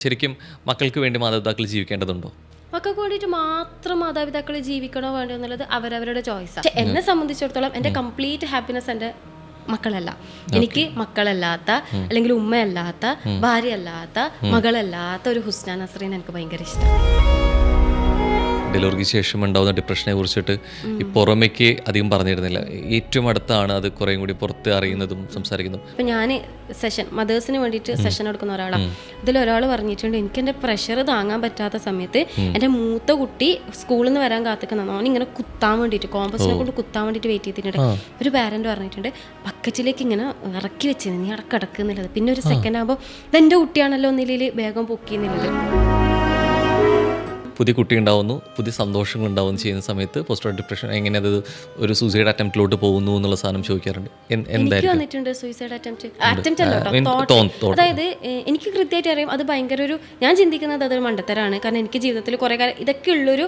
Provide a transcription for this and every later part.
ശരിക്കും മക്കൾക്ക് വേണ്ടി മാതാപിതാക്കൾ ജീവിക്കേണ്ടതുണ്ടോ? മക്കൾക്ക് വേണ്ടിയിട്ട് മാത്രം മാതാപിതാക്കൾ ജീവിക്കണോ വേണ്ടോ എന്നുള്ളത് അവരവരുടെ ചോയ്സാണ്. പക്ഷെ എന്നെ സംബന്ധിച്ചിടത്തോളം എൻ്റെ കംപ്ലീറ്റ് ഹാപ്പിനെസ് എൻ്റെ മക്കളല്ല. എനിക്ക് മക്കളല്ലാത്ത അല്ലെങ്കിൽ ഉമ്മയല്ലാത്ത ഭാര്യയല്ലാത്ത മകളല്ലാത്ത ഒരു ഹുസ്ന നസ്രീൻ എനിക്ക് ഭയങ്കര ഇഷ്ടമാണ്. ഡെലിവറിക്ക് ശേഷം ഉണ്ടാകുന്ന ഡിപ്രഷനെ കുറിച്ചിട്ട് ഈ പുറമേക്ക് അധികം പറഞ്ഞിരുന്നില്ല. ഏറ്റവും അടുത്താണ് അത് കുറേ കൂടി പുറത്ത് അറിയുന്നതും സംസാരിക്കുന്നതും. ഇപ്പം ഞാൻ മദേഴ്സിന് വേണ്ടിയിട്ട് സെഷൻ എടുക്കുന്ന ഒരാളാണ്. ഇതിലൊരാൾ പറഞ്ഞിട്ടുണ്ട്, എനിക്ക് എൻ്റെ പ്രഷർ താങ്ങാൻ പറ്റാത്ത സമയത്ത് എൻ്റെ മൂത്ത കുട്ടി സ്കൂളിൽ നിന്ന് വരാൻ കാത്തിക്കുന്നതാണ്, അവൻ ഇങ്ങനെ കുത്താൻ വേണ്ടിയിട്ട് കോമ്പസിനെ കൊണ്ട് കുത്താൻ വേണ്ടിയിട്ട് വെയിറ്റ് ചെയ്തിട്ടുണ്ട്. ഒരു പാരന്റ് പറഞ്ഞിട്ടുണ്ട്, ബക്കറ്റിലേക്ക് ഇങ്ങനെ ഇറക്കി വെച്ചത് നീ അടക്കടക്കുന്നുള്ളത്. പിന്നെ ഒരു സെക്കൻഡ് ആകുമ്പോൾ ഇതെൻ്റെ കുട്ടിയാണല്ലോ നിലയിൽ വേഗം പൊക്കിയെന്നുള്ളത്. പുതിയ കുട്ടി ഉണ്ടാവുന്നു, പുതിയ സന്തോഷങ്ങൾ ഉണ്ടാവുന്നു ചെയ്യുന്ന സമയത്ത് പോസ്റ്റ് ഡിപ്രഷൻ എങ്ങനെ അത് ഒരു സൂസൈഡ് അറ്റംപ്റ്റിലോട്ട് പോകുന്നു എന്നുള്ള സാധനം ചോദിക്കാറുണ്ട്. എനിക്ക് വന്നിട്ടുണ്ട് സൂയിസൈഡ് അറ്റംപ്റ്റ് അതായത് എനിക്ക് കൃത്യമായിട്ട് അറിയാം അത് ഭയങ്കര ഒരു, ഞാൻ ചിന്തിക്കുന്നത് അതൊരു മണ്ടത്തരാണ്. കാരണം എനിക്ക് ജീവിതത്തിൽ കുറേ കാലം ഇതൊക്കെ ഉള്ളൊരു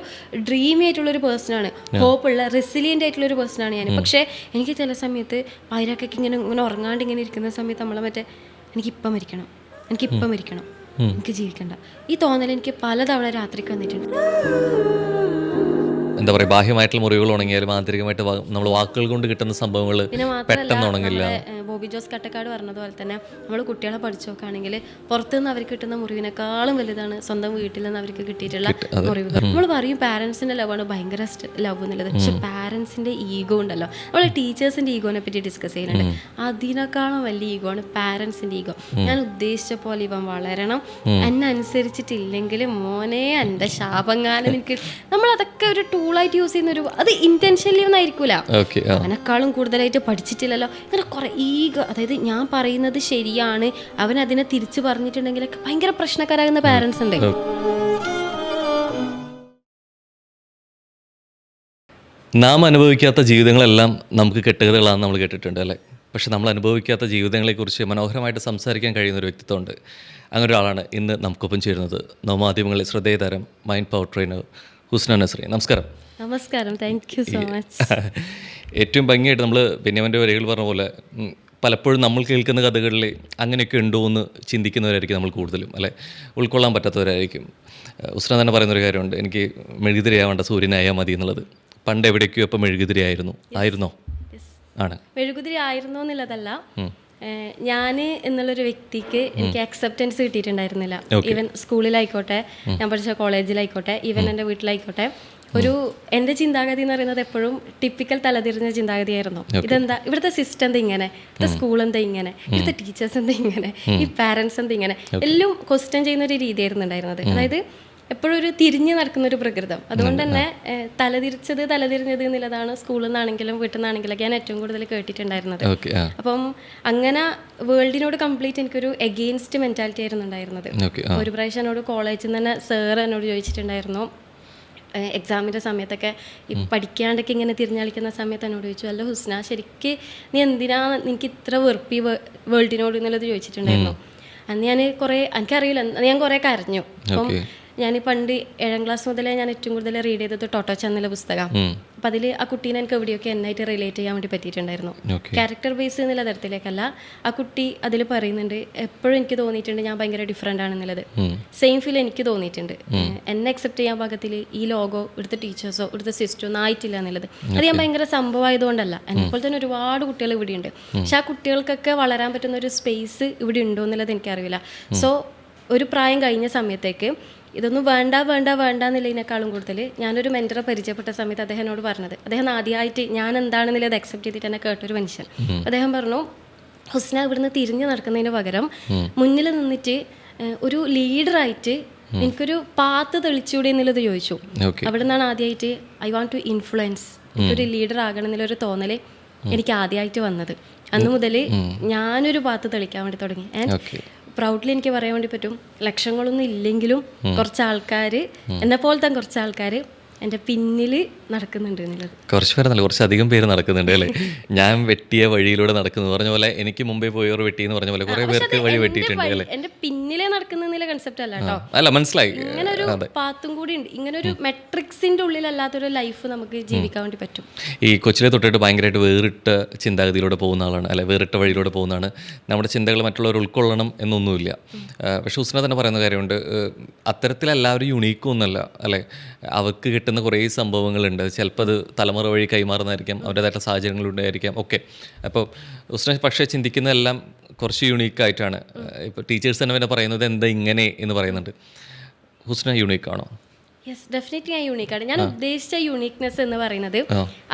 ഡ്രീമി ആയിട്ടുള്ളൊരു പേഴ്സണാണ്, ഹോപ്പ് ഉള്ള റെസിലിയൻ്റ് ആയിട്ടുള്ളൊരു പേഴ്സണാണ് ഞാൻ. പക്ഷേ എനിക്ക് ചില സമയത്ത് പായരക്കൊക്കെ ഇങ്ങനെ ഉറങ്ങാണ്ട് ഇങ്ങനെ ഇരിക്കുന്ന സമയത്ത് നമ്മളെ എനിക്കിപ്പം മരിക്കണം, എനിക്ക് ജീവിക്കണ്ട, ഈ തോന്നൽ എനിക്ക് പലതവണ രാത്രിക്ക് വന്നിട്ടുണ്ട്. എന്താ പറയുക, ബാഹ്യമായിട്ടുള്ള മുറിവുകൾ ഉണങ്ങിയാലും ആന്തരികമായിട്ട് നമ്മൾ വാക്കുകൾ കൊണ്ട് കിട്ടുന്ന സംഭവങ്ങൾ പെട്ടെന്ന് ഉണങ്ങില്ല. ബോബി ജോസ് കട്ടക്കാട് പറഞ്ഞതുപോലെ തന്നെ നമ്മൾ കുട്ടികളെ പഠിച്ചു നോക്കുകയാണെങ്കിൽ പുറത്തുനിന്ന് അവർക്ക് കിട്ടുന്ന മുറിവിനേക്കാളും വലുതാണ് സ്വന്തം വീട്ടിൽ നിന്ന് അവർക്ക് കിട്ടിയിട്ടുള്ള മുറിവുകൾ. നമ്മൾ പറയും പാരൻസിൻ്റെ ലവാണ് ഭയങ്കര ലവ് എന്നുള്ളത്. പക്ഷെ പാരൻസിൻ്റെ ഈഗോ ഉണ്ടല്ലോ, നമ്മൾ ടീച്ചേഴ്സിൻ്റെ ഈഗോനെ പറ്റി ഡിസ്കസ് ചെയ്യുന്നുണ്ട്, അതിനേക്കാളും വലിയ ഈഗോ ആണ് പാരൻസിൻ്റെ ഈഗോ. ഞാൻ ഉദ്ദേശിച്ച പോലെ ഇവൻ വളരണം, എന്നെ അനുസരിച്ചിട്ടില്ലെങ്കിൽ മോനെ എൻ്റെ ശാപങ്ങാനം എനിക്ക്, നമ്മളതൊക്കെ ഒരു ടൂളായിട്ട് യൂസ് ചെയ്യുന്ന അത് ഇന്റൻഷനലി ഒന്നും ആയിരിക്കൂല. അവനേക്കാളും കൂടുതലായിട്ട് പഠിച്ചിട്ടില്ലല്ലോ, ഇങ്ങനെ കുറെ ഈഗോ, അതായത് ഞാൻ പറയുന്നത് ശരിയാണ് അവൻ അതിനെ തിരിച്ചു പറഞ്ഞിട്ടുണ്ടെങ്കിലൊക്കെ ഭയങ്കര പ്രശ്നക്കാരാകുന്ന പാരൻസ് ഉണ്ട്. നാം അനുഭവിക്കാത്ത ജീവിതങ്ങളെല്ലാം നമുക്ക് കെട്ടുകഥകളാണെന്ന് നമ്മൾ കേട്ടിട്ടുണ്ട് അല്ലേ? പക്ഷെ നമ്മൾ അനുഭവിക്കാത്ത ജീവിതങ്ങളെക്കുറിച്ച് മനോഹരമായിട്ട് സംസാരിക്കാൻ കഴിയുന്ന ഒരു വ്യക്തിത്വമുണ്ട്. അങ്ങനെ ഒരാളാണ് ഇന്ന് നമുക്കൊപ്പം ചേരുന്നത്. നവമാധ്യമങ്ങളിൽ ശ്രദ്ധേയതാരം, മൈൻഡ് പവർ ട്രെയിനർ ഹുസ്ന നസ്രീൻ. നമസ്കാരം. നമസ്കാരം, താങ്ക് യു സോ മച്ച്. ഏറ്റവും ഭംഗിയായിട്ട് നമ്മൾ ബെന്യാമിൻ്റെ വരികൾ പറഞ്ഞ പോലെ പലപ്പോഴും നമ്മൾ കേൾക്കുന്ന കഥകളിൽ അങ്ങനെയൊക്കെ ഉണ്ടോ എന്ന് ചിന്തിക്കുന്നവരായിരിക്കും നമ്മൾ കൂടുതലും, അല്ലെ? ഉൾക്കൊള്ളാൻ പറ്റാത്തവരായിരിക്കും. ഹുസ്ന തന്നെ പറയുന്നൊരു കാര്യമുണ്ട്, എനിക്ക് മെഴുകുതിരിയാവേണ്ട സൂര്യനായാൽ മതി എന്നുള്ളത്. പണ്ട് എവിടേക്കോ അപ്പം മെഴുകുതിരിയായിരുന്നോ? ആണ് മെഴുകുതിരി ആയിരുന്നോ എന്നുള്ളതല്ല, ഞാൻ എന്നുള്ളൊരു വ്യക്തിക്ക് എനിക്ക് അക്സെപ്റ്റൻസ് കിട്ടിയിട്ടുണ്ടായിരുന്നില്ല. ഈവൻ സ്കൂളിലായിക്കോട്ടെ, ഞാൻ പഠിച്ച കോളേജിലായിക്കോട്ടെ, ഈവൻ എൻ്റെ വീട്ടിലായിക്കോട്ടെ. എൻ്റെ ചിന്താഗതി എന്ന് പറയുന്നത് എപ്പോഴും ടിപ്പിക്കൽ തലതിരിഞ്ഞ ചിന്താഗതിയായിരുന്നു. ഇതെന്താ ഇവിടുത്തെ സിസ്റ്റം എന്താ ഇങ്ങനെ, ഇവിടുത്തെ സ്കൂൾ എന്താ ഇങ്ങനെ, ഇവിടുത്തെ ടീച്ചേഴ്സ് എന്താ ഇങ്ങനെ, ഈ പാരൻസ് എന്താ ഇങ്ങനെ, എല്ലാം ക്വസ്റ്റ്യൻ ചെയ്യുന്ന ഒരു രീതിയായിരുന്നു ഉണ്ടായിരുന്നത്. അതായത് എപ്പോഴും ഒരു തിരിഞ്ഞ് നടക്കുന്ന ഒരു പ്രകൃതം. അതുകൊണ്ട് തന്നെ തലതിരിഞ്ഞത് എന്നുള്ളതാണ് സ്കൂളിൽ നിന്നാണെങ്കിലും വീട്ടിൽ നിന്നാണെങ്കിലും ഞാൻ ഏറ്റവും കൂടുതൽ കേട്ടിട്ടുണ്ടായിരുന്നത്. അപ്പം അങ്ങനെ വേൾഡിനോട് കംപ്ലീറ്റ് എനിക്കൊരു എഗെയിൻസ്റ്റ് മെൻറ്റാലിറ്റി ആയിരുന്നു ഉണ്ടായിരുന്നത്. ഒരു പ്രാവശ്യം എന്നോട് കോളേജിൽ നിന്ന് തന്നെ സാർ എന്നോട് ചോദിച്ചിട്ടുണ്ടായിരുന്നു, എക്സാമിൻ്റെ സമയത്തൊക്കെ ഈ പഠിക്കാണ്ടൊക്കെ ഇങ്ങനെ തിരിഞ്ഞളിക്കുന്ന സമയത്ത് എന്നോട് ചോദിച്ചു, അല്ല ഹുസ്ന, ശരിക്ക് നീ എന്തിനാണ് നിനക്ക് ഇത്ര വെറുപ്പി വേൾഡിനോട് എന്നുള്ളത് ചോദിച്ചിട്ടുണ്ടായിരുന്നു. അന്ന് എനിക്കറിയില്ല, ഞാൻ കുറേ കരഞ്ഞു. അപ്പം ഞാൻ പണ്ട് 7ാം ക്ലാസ് മുതലേ ഞാൻ ഏറ്റവും കൂടുതൽ റീഡ് ചെയ്തത് ടോട്ടോ ചാനലിലെ പുസ്തകം. അപ്പം അതിൽ ആ കുട്ടീനെ എനിക്ക് എവിടെയൊക്കെ എന്നായിട്ട് റിലേറ്റ് ചെയ്യാൻ വേണ്ടി പറ്റിയിട്ടുണ്ടായിരുന്നു. ക്യാരക്ടർ ബേസ് എന്നുള്ള തരത്തിലേക്കല്ല, ആ കുട്ടി അതിൽ പറയുന്നുണ്ട്, എപ്പോഴും എനിക്ക് തോന്നിയിട്ടുണ്ട് ഞാൻ ഭയങ്കര ഡിഫറെൻ്റ് ആണെന്നുള്ളത്. സെയിം ഫീൽ എനിക്ക് തോന്നിയിട്ടുണ്ട്. എന്നെ അക്സെപ്റ്റ് ചെയ്യാൻ പാകത്തിൽ ഈ ലോഗോ ഇവിടുത്തെ ടീച്ചേഴ്സോ ഇവിടുത്തെ സിസ്റ്റോ ഒന്നും ആയിട്ടില്ല എന്നുള്ളത്. അത് ഞാൻ ഭയങ്കര സംഭവമായതുകൊണ്ടല്ല, എന്നെപ്പോലെ തന്നെ ഒരുപാട് കുട്ടികൾ ഇവിടെയുണ്ട്. പക്ഷെ ആ കുട്ടികൾക്കൊക്കെ വളരാൻ പറ്റുന്ന ഒരു സ്പേസ് ഇവിടെ ഉണ്ടോ എന്നുള്ളത് എനിക്കറിയില്ല. സോ ഒരു പ്രായം കഴിഞ്ഞ സമയത്തേക്ക് ഇതൊന്നും വേണ്ട എന്നുള്ളതിനേക്കാളും കൂടുതൽ ഞാനൊരു മെൻറ്ററെ പരിചയപ്പെട്ട സമയത്ത് അദ്ദേഹം എന്നോട് പറഞ്ഞത്, അദ്ദേഹം ആദ്യമായിട്ട് ഞാൻ എന്താണെന്നുള്ളത് അക്സെപ്റ്റ് ചെയ്തിട്ട് എന്നെ കേട്ടൊരു മനുഷ്യൻ. അദ്ദേഹം പറഞ്ഞു, ഹുസ്ന ഇവിടുന്ന് തിരിഞ്ഞു നടക്കുന്നതിന് പകരം മുന്നിൽ നിന്നിട്ട് ഒരു ലീഡറായിട്ട് എനിക്കൊരു പാത്ത് തെളിച്ചൂടെ എന്നുള്ളത് ചോദിച്ചു. അവിടെ നിന്നാണ് ആദ്യമായിട്ട് ഐ വാണ്ട് ടു ഇൻഫ്ലുവൻസ്, ഒരു ലീഡർ ആകണം എന്നുള്ളൊരു തോന്നൽ എനിക്ക് ആദ്യമായിട്ട് വന്നത്. അന്ന് മുതൽ ഞാനൊരു പാത്ത് തെളിക്കാൻ വേണ്ടി തുടങ്ങി. പ്രൗഡ്ലി എനിക്ക് പറയാൻ വേണ്ടി പറ്റും, ലക്ഷങ്ങളൊന്നും ഇല്ലെങ്കിലും കുറച്ച് ആൾക്കാർ, എന്നെ പോലത്തെ കുറച്ച് ആൾക്കാർ എൻ്റെ പിന്നിൽ നടക്കുന്നുണ്ട് എന്നുള്ളത്. കുറച്ച് പേരെന്നല്ല, കുറച്ചധികം പേര് നടക്കുന്നുണ്ട് അല്ലേ? ഞാൻ വെട്ടിയ വഴിയിലൂടെ നടക്കുന്നത് പറഞ്ഞ പോലെ, എനിക്ക് മുമ്പേ പോയവർ വെട്ടി എന്ന് പറഞ്ഞ പോലെ കുറേ പേർക്ക് വഴി വെട്ടിയിട്ടുണ്ട് അല്ലേ? എൻ്റെ പിന്നിലെ നടക്കുന്ന കൺസെപ്റ്റ് അല്ല കേട്ടോ, അല്ല മനസ്സിലായി. ഇങ്ങനെ ഒരു പാത്തും കൂടി ഉണ്ട്. ഇങ്ങനെ ഒരു മെട്രിക്സിന്റെ ഉള്ളിലല്ലാത്തൊരു ലൈഫ് നമുക്ക് ജീവിക്കാൻ വേണ്ടി പറ്റും. ഈ കൊച്ചിലെ തൊട്ടിട്ട് ഭയങ്കരമായിട്ട് വേറിട്ട ചിന്താഗതിയിലൂടെ പോകുന്ന ആളാണ്, അല്ലെ വേറിട്ട വഴിയിലൂടെ പോകുന്നതാണ്. നമ്മുടെ ചിന്തകൾ മറ്റുള്ളവർ ഉൾക്കൊള്ളണം എന്നൊന്നുമില്ല. പക്ഷെ ഹുസ്ന തന്നെ പറയുന്ന കാര്യമുണ്ട്, അത്തരത്തിലെല്ലാവരും യുണീക്കും ഒന്നല്ല, അല്ലെ. അവർക്ക് കിട്ടുന്ന കുറേ സംഭവങ്ങളുണ്ട്, ചിലപ്പോൾ അത് തലമുറ വഴി കൈമാറുന്നതായിരിക്കാം, അവരുടേതായിട്ടുള്ള സാഹചര്യങ്ങളുണ്ടായിരിക്കാം ഒക്കെ. അപ്പോൾ ഹുസ്ന പക്ഷേ ചിന്തിക്കുന്നതെല്ലാം കുറച്ച് യുണീക്കായിട്ടാണ്. ഇപ്പോൾ ടീച്ചേഴ്സ് തന്നെ പറയുന്നത് എന്താ ഇങ്ങനെ എന്ന് പറയുന്നുണ്ട്. ഹുസ്ന യുണീക്കാണോ? യെസ്, ഡെഫിനറ്റ്ലി ഞാൻ യൂണീക്കാണ്. ഞാൻ ഉദ്ദേശിച്ച യൂണീക്നെസ് എന്ന് പറയുന്നത്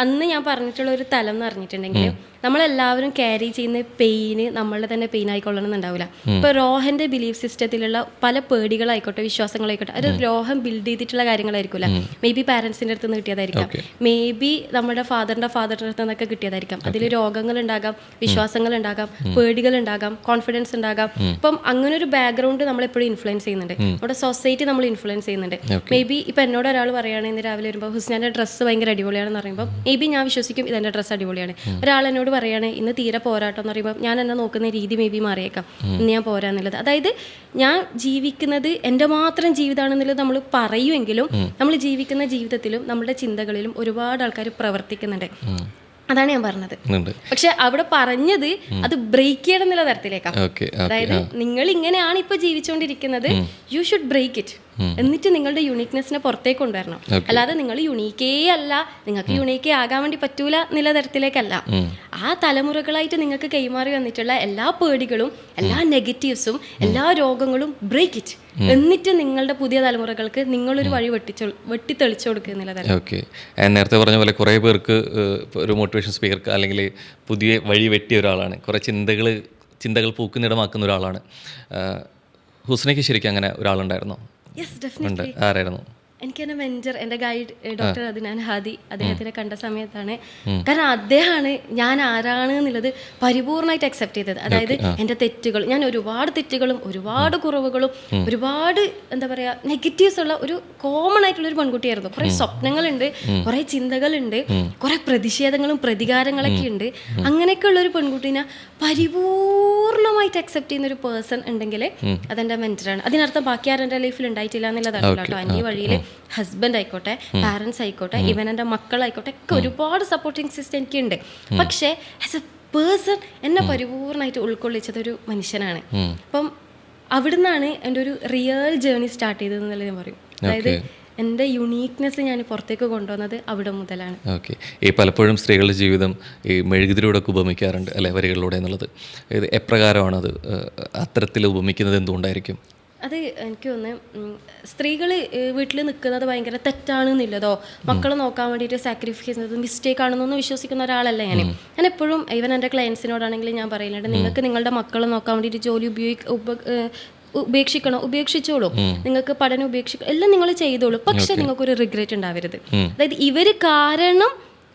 അന്ന് ഞാൻ പറഞ്ഞിട്ടുള്ള ഒരു തലം എന്ന് പറഞ്ഞിട്ടുണ്ടെങ്കിൽ നമ്മളെല്ലാവരും ക്യാരി ചെയ്യുന്ന പെയിന് നമ്മളുടെ തന്നെ പെയിൻ ആയിക്കൊള്ളണം എന്നുണ്ടാവില്ല. ഇപ്പോൾ രോഹന്റെ ബിലീഫ് സിസ്റ്റത്തിലുള്ള പല പേടികളായിക്കോട്ടെ, വിശ്വാസങ്ങളായിക്കോട്ടെ, അത് രോഹൻ ബിൽഡ് ചെയ്തിട്ടുള്ള കാര്യങ്ങളായിരിക്കില്ല. മേ ബി പാരൻസിൻ്റെ അടുത്ത് നിന്ന് കിട്ടിയതായിരിക്കാം, മേ ബി നമ്മുടെ ഫാദറിൻ്റെ അടുത്ത് നിന്നൊക്കെ കിട്ടിയതായിരിക്കാം. അതിൽ രോഗങ്ങൾ ഉണ്ടാകാം, വിശ്വാസങ്ങൾ ഉണ്ടാകാം, പേടികൾ ഉണ്ടാകാം, കോൺഫിഡൻസ് ഉണ്ടാകാം. അപ്പം അങ്ങനെ ഒരു ബാക്ക്ഗ്രൗണ്ട് നമ്മളെപ്പോഴും ഇൻഫ്ലുവൻസ് ചെയ്യുന്നുണ്ട്, നമ്മുടെ സൊസൈറ്റി നമ്മൾ ഇൻഫ്ലുവൻസ് ചെയ്യുന്നുണ്ട്. മേ ബി ഇപ്പം എന്നോട് ഒരാൾ പറയുകയാണെങ്കിൽ ഇന്ന് രാവിലെ വരുമ്പോൾ ഹുസ്നാൻ്റെ ഡ്രസ്സ് ഭയങ്കര അടിപൊളിയാണെന്ന് പറയുമ്പോൾ മേ ബി ഞാൻ വിശ്വസിക്കും ഇതെൻ്റെ ഡ്രസ്സ് അടിപൊളിയാണ്. ഒരാൾ എന്നോട് പറയുകയാണ് ഇന്ന് തീരെ പോരാട്ടം എന്ന് പറയുമ്പോൾ ഞാൻ എന്നെ നോക്കുന്ന രീതി മേ ബി മാറിയേക്കാം, ഇന്ന് ഞാൻ പോരാന്നുള്ളത്. അതായത് ഞാൻ ജീവിക്കുന്നത് എൻ്റെ മാത്രം ജീവിതമാണെന്നുള്ളത് നമ്മൾ പറയുമെങ്കിലും നമ്മൾ ജീവിക്കുന്ന ജീവിതത്തിലും നമ്മുടെ ചിന്തകളിലും ഒരുപാട് ആൾക്കാർ പ്രവർത്തിക്കുന്നുണ്ട്. അതാണ് ഞാൻ പറഞ്ഞത്. പക്ഷെ അവിടെ പറഞ്ഞത് അത് ബ്രേക്ക് ചെയ്യണം എന്നുള്ള തരത്തിലേക്കാണ്. അതായത് നിങ്ങൾ ഇങ്ങനെയാണ് ഇപ്പൊ ജീവിച്ചുകൊണ്ടിരിക്കുന്നത്, യു ഷുഡ് ബ്രേക്ക് ഇറ്റ്. എന്നിട്ട് നിങ്ങളുടെ യുണീക്നെസ്സിനെ പുറത്തേക്ക് കൊണ്ടുവരണം. അല്ലാതെ നിങ്ങൾ യുണീക്കേ അല്ല, നിങ്ങൾക്ക് യുണീക്കേ ആകാൻ വേണ്ടി പറ്റൂല എന്നുള്ള തരത്തിലേക്കല്ല. ആ തലമുറകളായിട്ട് നിങ്ങൾക്ക് കൈമാറി വന്നിട്ടുള്ള എല്ലാ പേടികളും, എല്ലാ നെഗറ്റീവ്സും, എല്ലാ രോഗങ്ങളും ബ്രേക്ക് ഇറ്റ്. എന്നിട്ട് നിങ്ങളുടെ പുതിയ തലമുറകൾക്ക് നിങ്ങളൊരു വഴി വെട്ടിത്തെളിച്ചു കൊടുക്കുക എന്നുള്ളതാണ്. ഓക്കെ, നേരത്തെ പറഞ്ഞ പോലെ കുറേ പേർക്ക് ഒരു മോട്ടിവേഷൻ സ്പീക്കർക്ക് അല്ലെങ്കിൽ പുതിയ വഴി വെട്ടിയ ഒരാളാണ്, കുറേ ചിന്തകൾ പൂക്കുന്നിടമാക്കുന്ന ഒരാളാണ്. ഹുസ്നയ്ക്ക് ശരിക്കും അങ്ങനെ ഒരാളുണ്ടായിരുന്നോ? Yes, definitely. ആരായിരുന്നു? എനിക്ക് എൻ്റെ മെൻറ്റർ, എൻ്റെ ഗൈഡ് ഡോക്ടർ അദ്നാൻ ഹാദി, അദ്ദേഹത്തിനെ കണ്ട സമയത്താണ്. കാരണം അദ്ദേഹമാണ് ഞാൻ ആരാണ് എന്നുള്ളത് പരിപൂർണമായിട്ട് അക്സെപ്റ്റ് ചെയ്തത്. അതായത് എൻ്റെ തെറ്റുകൾ, ഞാൻ ഒരുപാട് തെറ്റുകളും ഒരുപാട് കുറവുകളും ഒരുപാട് എന്താ പറയുക നെഗറ്റീവ്സ് ഉള്ള ഒരു കോമൺ ആയിട്ടുള്ളൊരു പെൺകുട്ടിയായിരുന്നു. കുറേ സ്വപ്നങ്ങളുണ്ട്, കുറേ ചിന്തകളുണ്ട്, കുറേ പ്രതിഷേധങ്ങളും പ്രതികാരങ്ങളൊക്കെ ഉണ്ട്. അങ്ങനെയൊക്കെ ഉള്ളൊരു പെൺകുട്ടീനെ പരിപൂർണമായിട്ട് അക്സെപ്റ്റ് ചെയ്യുന്ന ഒരു പേഴ്സൺ ഉണ്ടെങ്കിൽ അതെൻ്റെ മെൻറ്ററാണ്. അതിനർത്ഥം ബാക്കി ആരും എൻ്റെ ലൈഫിൽ ഉണ്ടായിട്ടില്ല എന്നുള്ളതാണ് കേട്ടോ. എൻ്റെ വഴിയിൽ ഹസ്ബൻഡ് ആയിക്കോട്ടെ, പാരൻസ് ആയിക്കോട്ടെ, ഈവൻ എൻ്റെ മക്കളായിക്കോട്ടെ ഒക്കെ ഒരുപാട് സപ്പോർട്ടിങ് സിസ്റ്റം എനിക്കുണ്ട്. പക്ഷേ ആസ് എ പേഴ്സൺ എന്നെ പരിപൂർണമായിട്ട് ഉൾക്കൊള്ളിച്ചതൊരു മനുഷ്യനാണ്. അപ്പം അവിടുന്നാണ് എൻ്റെ ഒരു റിയൽ ജേർണി സ്റ്റാർട്ട് ചെയ്തതെന്നുള്ളത് ഞാൻ പറയും. അതായത് എൻ്റെ യുണീക്നെസ് ഞാൻ പുറത്തേക്ക് കൊണ്ടുവന്നത് അവിടെ മുതലാണ്. ഓക്കെ, ഈ പലപ്പോഴും സ്ത്രീകളുടെ ജീവിതം ഈ മെഴുകുതിരിയോടെ ഉപമിക്കാറുണ്ട് അല്ലെ, വരികളിലൂടെ എന്നുള്ളത്. ഇത് എപ്രകാരമാണത് അത്തരത്തിൽ ഉപമിക്കുന്നത്? എന്തുകൊണ്ടായിരിക്കും അത്? എനിക്ക് തോന്നുന്നു സ്ത്രീകൾ വീട്ടിൽ നിൽക്കുന്നത് ഭയങ്കര തെറ്റാണെന്നില്ലതോ, മക്കളെ നോക്കാൻ വേണ്ടിയിട്ട് സാക്രിഫൈസ് ചെയ്യുന്നത് മിസ്റ്റേക്ക് ആണെന്നൊന്നും വിശ്വസിക്കുന്ന ഒരാളല്ല ഞാൻ എപ്പോഴും. ഈവൻ എൻ്റെ ക്ലയൻസിനോടാണെങ്കിലും ഞാൻ പറയുന്നുണ്ട്, നിങ്ങൾക്ക് നിങ്ങളുടെ മക്കളെ നോക്കാൻ വേണ്ടിയിട്ട് ജോലി ഉപേക്ഷിച്ചോളൂ, നിങ്ങൾക്ക് പഠനം ഉപേക്ഷിക്കണം, എല്ലാം നിങ്ങൾ ചെയ്തോളൂ. പക്ഷെ നിങ്ങൾക്കൊരു റിഗ്രറ്റ് ഉണ്ടാവരുത്. അതായത് ഇവര് കാരണം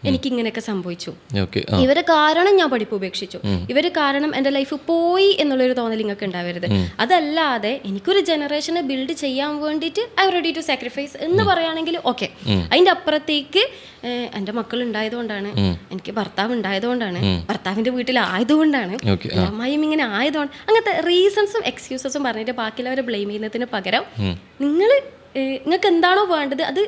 എനിക്കിങ്ങനെയൊക്കെ സംഭവിച്ചു, ഇവര് കാരണം ഞാൻ പഠിപ്പ് ഉപേക്ഷിച്ചു, ഇവര് കാരണം എൻ്റെ ലൈഫ് പോയി എന്നുള്ളൊരു തോന്നൽ നിങ്ങൾക്ക് ഉണ്ടാവരുത്. അതല്ലാതെ എനിക്കൊരു ജനറേഷനെ ബിൽഡ് ചെയ്യാൻ വേണ്ടിയിട്ട് ഐ റെഡി ടു സാക്രിഫൈസ് എന്ന് പറയുകയാണെങ്കിൽ ഓക്കെ. അതിൻ്റെ അപ്പുറത്തേക്ക് എൻ്റെ മക്കൾ ഉണ്ടായതുകൊണ്ടാണ്, എനിക്ക് ഭർത്താവ് ഉണ്ടായതുകൊണ്ടാണ്, ഭർത്താവിൻ്റെ വീട്ടിലായതുകൊണ്ടാണ്, അമ്മായിയും ഇങ്ങനെ ആയതുകൊണ്ട്, അങ്ങനത്തെ റീസൺസും എക്സ്ക്യൂസസും പറഞ്ഞിട്ട് ബാക്കിയുള്ളവരെ ബ്ലെയിം ചെയ്യുന്നതിന് പകരം നിങ്ങൾക്ക് എന്താണോ വേണ്ടത് അത്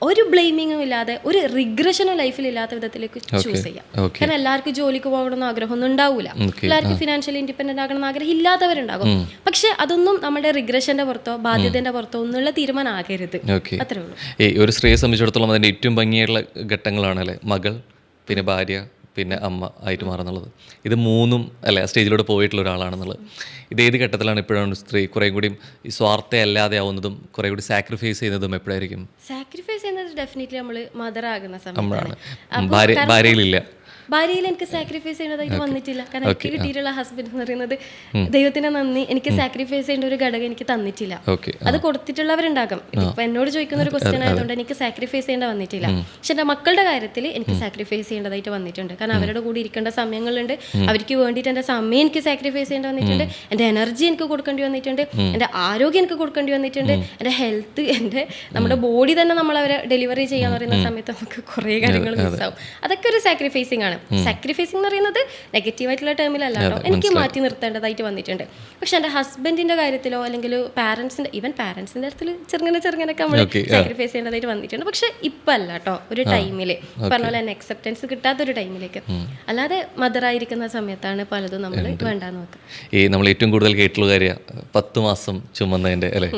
ഒരു ബ്ലെയിമിങ്ങും ഇല്ലാതെ, ഒരു റിഗ്രഷനും ലൈഫിൽ ഇല്ലാത്ത വിധത്തിലേക്ക് ചൂസ് ചെയ്യാം. കാരണം എല്ലാവർക്കും ജോലിക്ക് പോകണമെന്ന് ആഗ്രഹമൊന്നും ഉണ്ടാവില്ല, എല്ലാവർക്കും ഫിനാൻഷ്യലി ഇൻഡിപെൻഡന്റ് ആകണമെന്ന് ആഗ്രഹം ഇല്ലാത്തവരുണ്ടാകും. പക്ഷെ അതൊന്നും നമ്മുടെ റിഗ്രഷന്റെ പുറത്തോ ബാധ്യതയുടെ പുറത്തോ ഒന്നുള്ള തീരുമാനം ആകരുത്. അത്രേ ഉള്ളൂ. ഒരു സ്ത്രീയെ സംബന്ധിച്ചിടത്തോളം അതിൻ്റെ ഏറ്റവും ഭംഗിയായിട്ടുള്ള ഘട്ടങ്ങളാണല്ലേ മകൾ, പിന്നെ ഭാര്യ, പിന്നെ അമ്മ ആയിട്ട് മാറുന്നുള്ളത്. ഇത് മൂന്നും അല്ലേ സ്റ്റേജിലൂടെ പോയിട്ടുള്ള ഒരാളാണെന്നുള്ളത്. ഇതേത് ഘട്ടത്തിലാണ് ഇപ്പോഴാണ് സ്ത്രീ കുറേ കൂടിയും ഈ സ്വാർത്ഥ അല്ലാതെ ആവുന്നതും കുറേ കൂടി സാക്രിഫൈസ് ചെയ്യുന്നതും എപ്പോഴായിരിക്കും? സാക്രിഫൈസ് ചെയ്യുന്നത് ഡെഫിനറ്റ്ലി നമ്മൾ മദർ ആകുന്ന സമയത്താണ്. ഭാര്യയിലില്ല. ഭാര്യയിൽ എനിക്ക് സാക്രിഫൈസ് ചെയ്യേണ്ടതായിട്ട് വന്നിട്ടില്ല. കാരണം എനിക്ക് കിട്ടിയിട്ടുള്ള ഹസ്ബൻഡ് എന്ന് പറയുന്നത് ദൈവത്തിന് നന്ദി, എനിക്ക് സാക്രിഫൈസ് ചെയ്യേണ്ട ഒരു ഘടകം എനിക്ക് തന്നിട്ടില്ല. അത് കൊടുത്തിട്ടുള്ളവരുണ്ടാകും. ഇപ്പൊ എന്നോട് ചോദിക്കുന്ന ഒരു ക്വസ്റ്റ്യൻ ആയതുകൊണ്ട് എനിക്ക് സാക്രിഫൈസ് ചെയ്യേണ്ട വന്നിട്ടില്ല. പക്ഷെ എൻ്റെ മക്കളുടെ കാര്യത്തിൽ എനിക്ക് സാക്രിഫൈസ് ചെയ്യേണ്ടതായിട്ട് വന്നിട്ടുണ്ട്. കാരണം അവരുടെ കൂടി ഇരിക്കേണ്ട സമയങ്ങളുണ്ട്, അവർക്ക് വേണ്ടിയിട്ട് എൻ്റെ സമയം എനിക്ക് സാക്രിഫൈസ് ചെയ്യേണ്ടി വന്നിട്ടുണ്ട്, എൻ്റെ എനർജി എനിക്ക് കൊടുക്കേണ്ടി വന്നിട്ടുണ്ട്, എൻ്റെ ആരോഗ്യം എനിക്ക് കൊടുക്കേണ്ടി വന്നിട്ടുണ്ട്, എൻ്റെ ഹെൽത്ത്, നമ്മുടെ ബോഡി തന്നെ നമ്മൾ അവരെ ഡെലിവറി ചെയ്യാന്ന് പറയുന്ന സമയത്ത് നമുക്ക് കുറേ കാര്യങ്ങൾ മിസ്സാവും. അതൊക്കെ ഒരു സാക്രിഫൈസിങ് ആണ്. ആണ്. സാക്രിഫൈസിങ് എന്ന് പറയുന്നത് നെഗറ്റീവായിട്ടുള്ള ടേമിലല്ല കേട്ടോ, എനിക്ക് മാറ്റി നിർത്തേണ്ടതായിട്ട് വന്നിട്ടുണ്ട്. പക്ഷെ എൻ്റെ ഹസ്ബൻഡിൻ്റെ കാര്യത്തിലോ അല്ലെങ്കിൽ ഈവൻ പാരൻസിൻ്റെ കാര്യത്തിൽ ചെറുങ്ങനൊക്കെ നമ്മൾ സാക്രിഫൈസ് ചെയ്യേണ്ടതായിട്ട് വന്നിട്ടുണ്ട്. പക്ഷെ ഇപ്പം അല്ല കേട്ടോ, ഒരു ടൈമിൽ പറഞ്ഞ പോലെ തന്നെ അക്സെപ്റ്റൻസ് കിട്ടാത്തൊരു ടൈമിലേക്ക്. അല്ലാതെ മദറായിരിക്കുന്ന സമയത്താണ് പലതും നമ്മൾ വേണ്ടാന്ന് നോക്കുക. ഈ നമ്മൾ ഏറ്റവും കൂടുതൽ കേട്ടുള്ള കാര്യം 10 മാസം ചുമന്നതിൻ്റെ അല്ലേ.